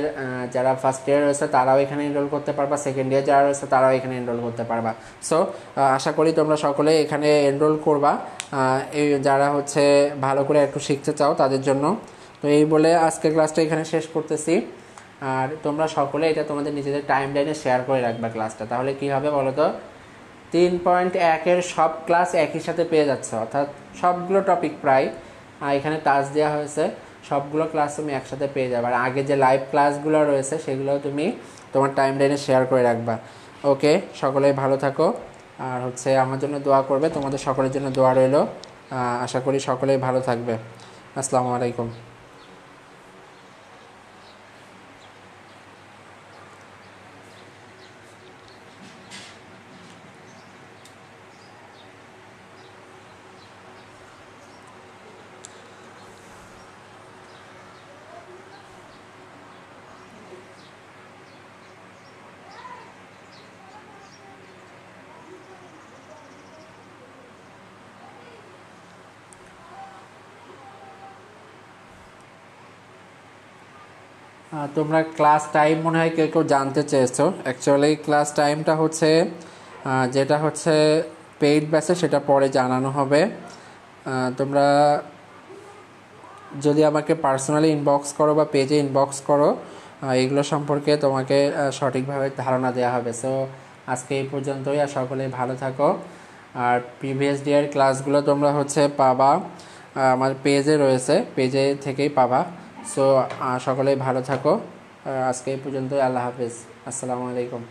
যারা ফার্স্ট ইয়ার রয়েছে তারাও এখানে এনরোল করতে পারবা, সেকেন্ড ইয়ার যারা রয়েছে তারাও এখানে এনরোল করতে পারবা। সো আশা করি তোমরা সকলে এখানে এনরোল করবা, এই যারা হচ্ছে ভালো করে একটু শিখতে চাও তাদের জন্য। তো এই বলে আজকের ক্লাসটা এখানে শেষ করতেছি। আর তোমরা সকলে এটা তোমাদের নিজেদের টাইম লাইনে শেয়ার করে রাখবা ক্লাসটা, তাহলে কি হবে বলো তো, 3.1-এর সব ক্লাস একই সাথে পেয়ে যাচ্ছে, অর্থাৎ সবগুলো টপিক প্রায় এখানে টাচ দেওয়া হয়েছে, সবগুলো ক্লাস তুমি একসাথে পেয়ে যাবে। আর আগে যে লাইভ ক্লাসগুলো রয়েছে সেগুলোও তুমি তোমার টাইম লাইনে শেয়ার করে রাখবা। ওকে, সকলেই ভালো থাকো, আর হচ্ছে আমার জন্য দোয়া করবে, তোমাদের সকলের জন্য দোয়া রইল। আশা করি সকলেই ভালো থাকবে। আসসালামু আলাইকুম। তোমরা ক্লাস টাইম মনে হয় কেউ কেউ জানতে চেয়েছো। অ্যাকচুয়ালি ক্লাস টাইমটা হচ্ছে যেটা হচ্ছে পেইড ব্যাচে সেটা পরে জানানো হবে। তোমরা যদি আমাকে পার্সোনালি ইনবক্স করো বা পেজে ইনবক্স করো, এগুলো সম্পর্কে তোমাকে সঠিকভাবে ধারণা দেওয়া হবে। সো আজকে এই পর্যন্তই, আর সকলেই ভালো থাকো। আর প্রিভিয়াস ডের ক্লাসগুলো তোমরা হচ্ছে পাবা আমার পেজে রয়েছে, পেজে থেকেই পাবা। সো সকলেই ভালো থাকো। আজকে এই পর্যন্তই, আল্লাহ হাফেজ, আসসালামু আলাইকুম।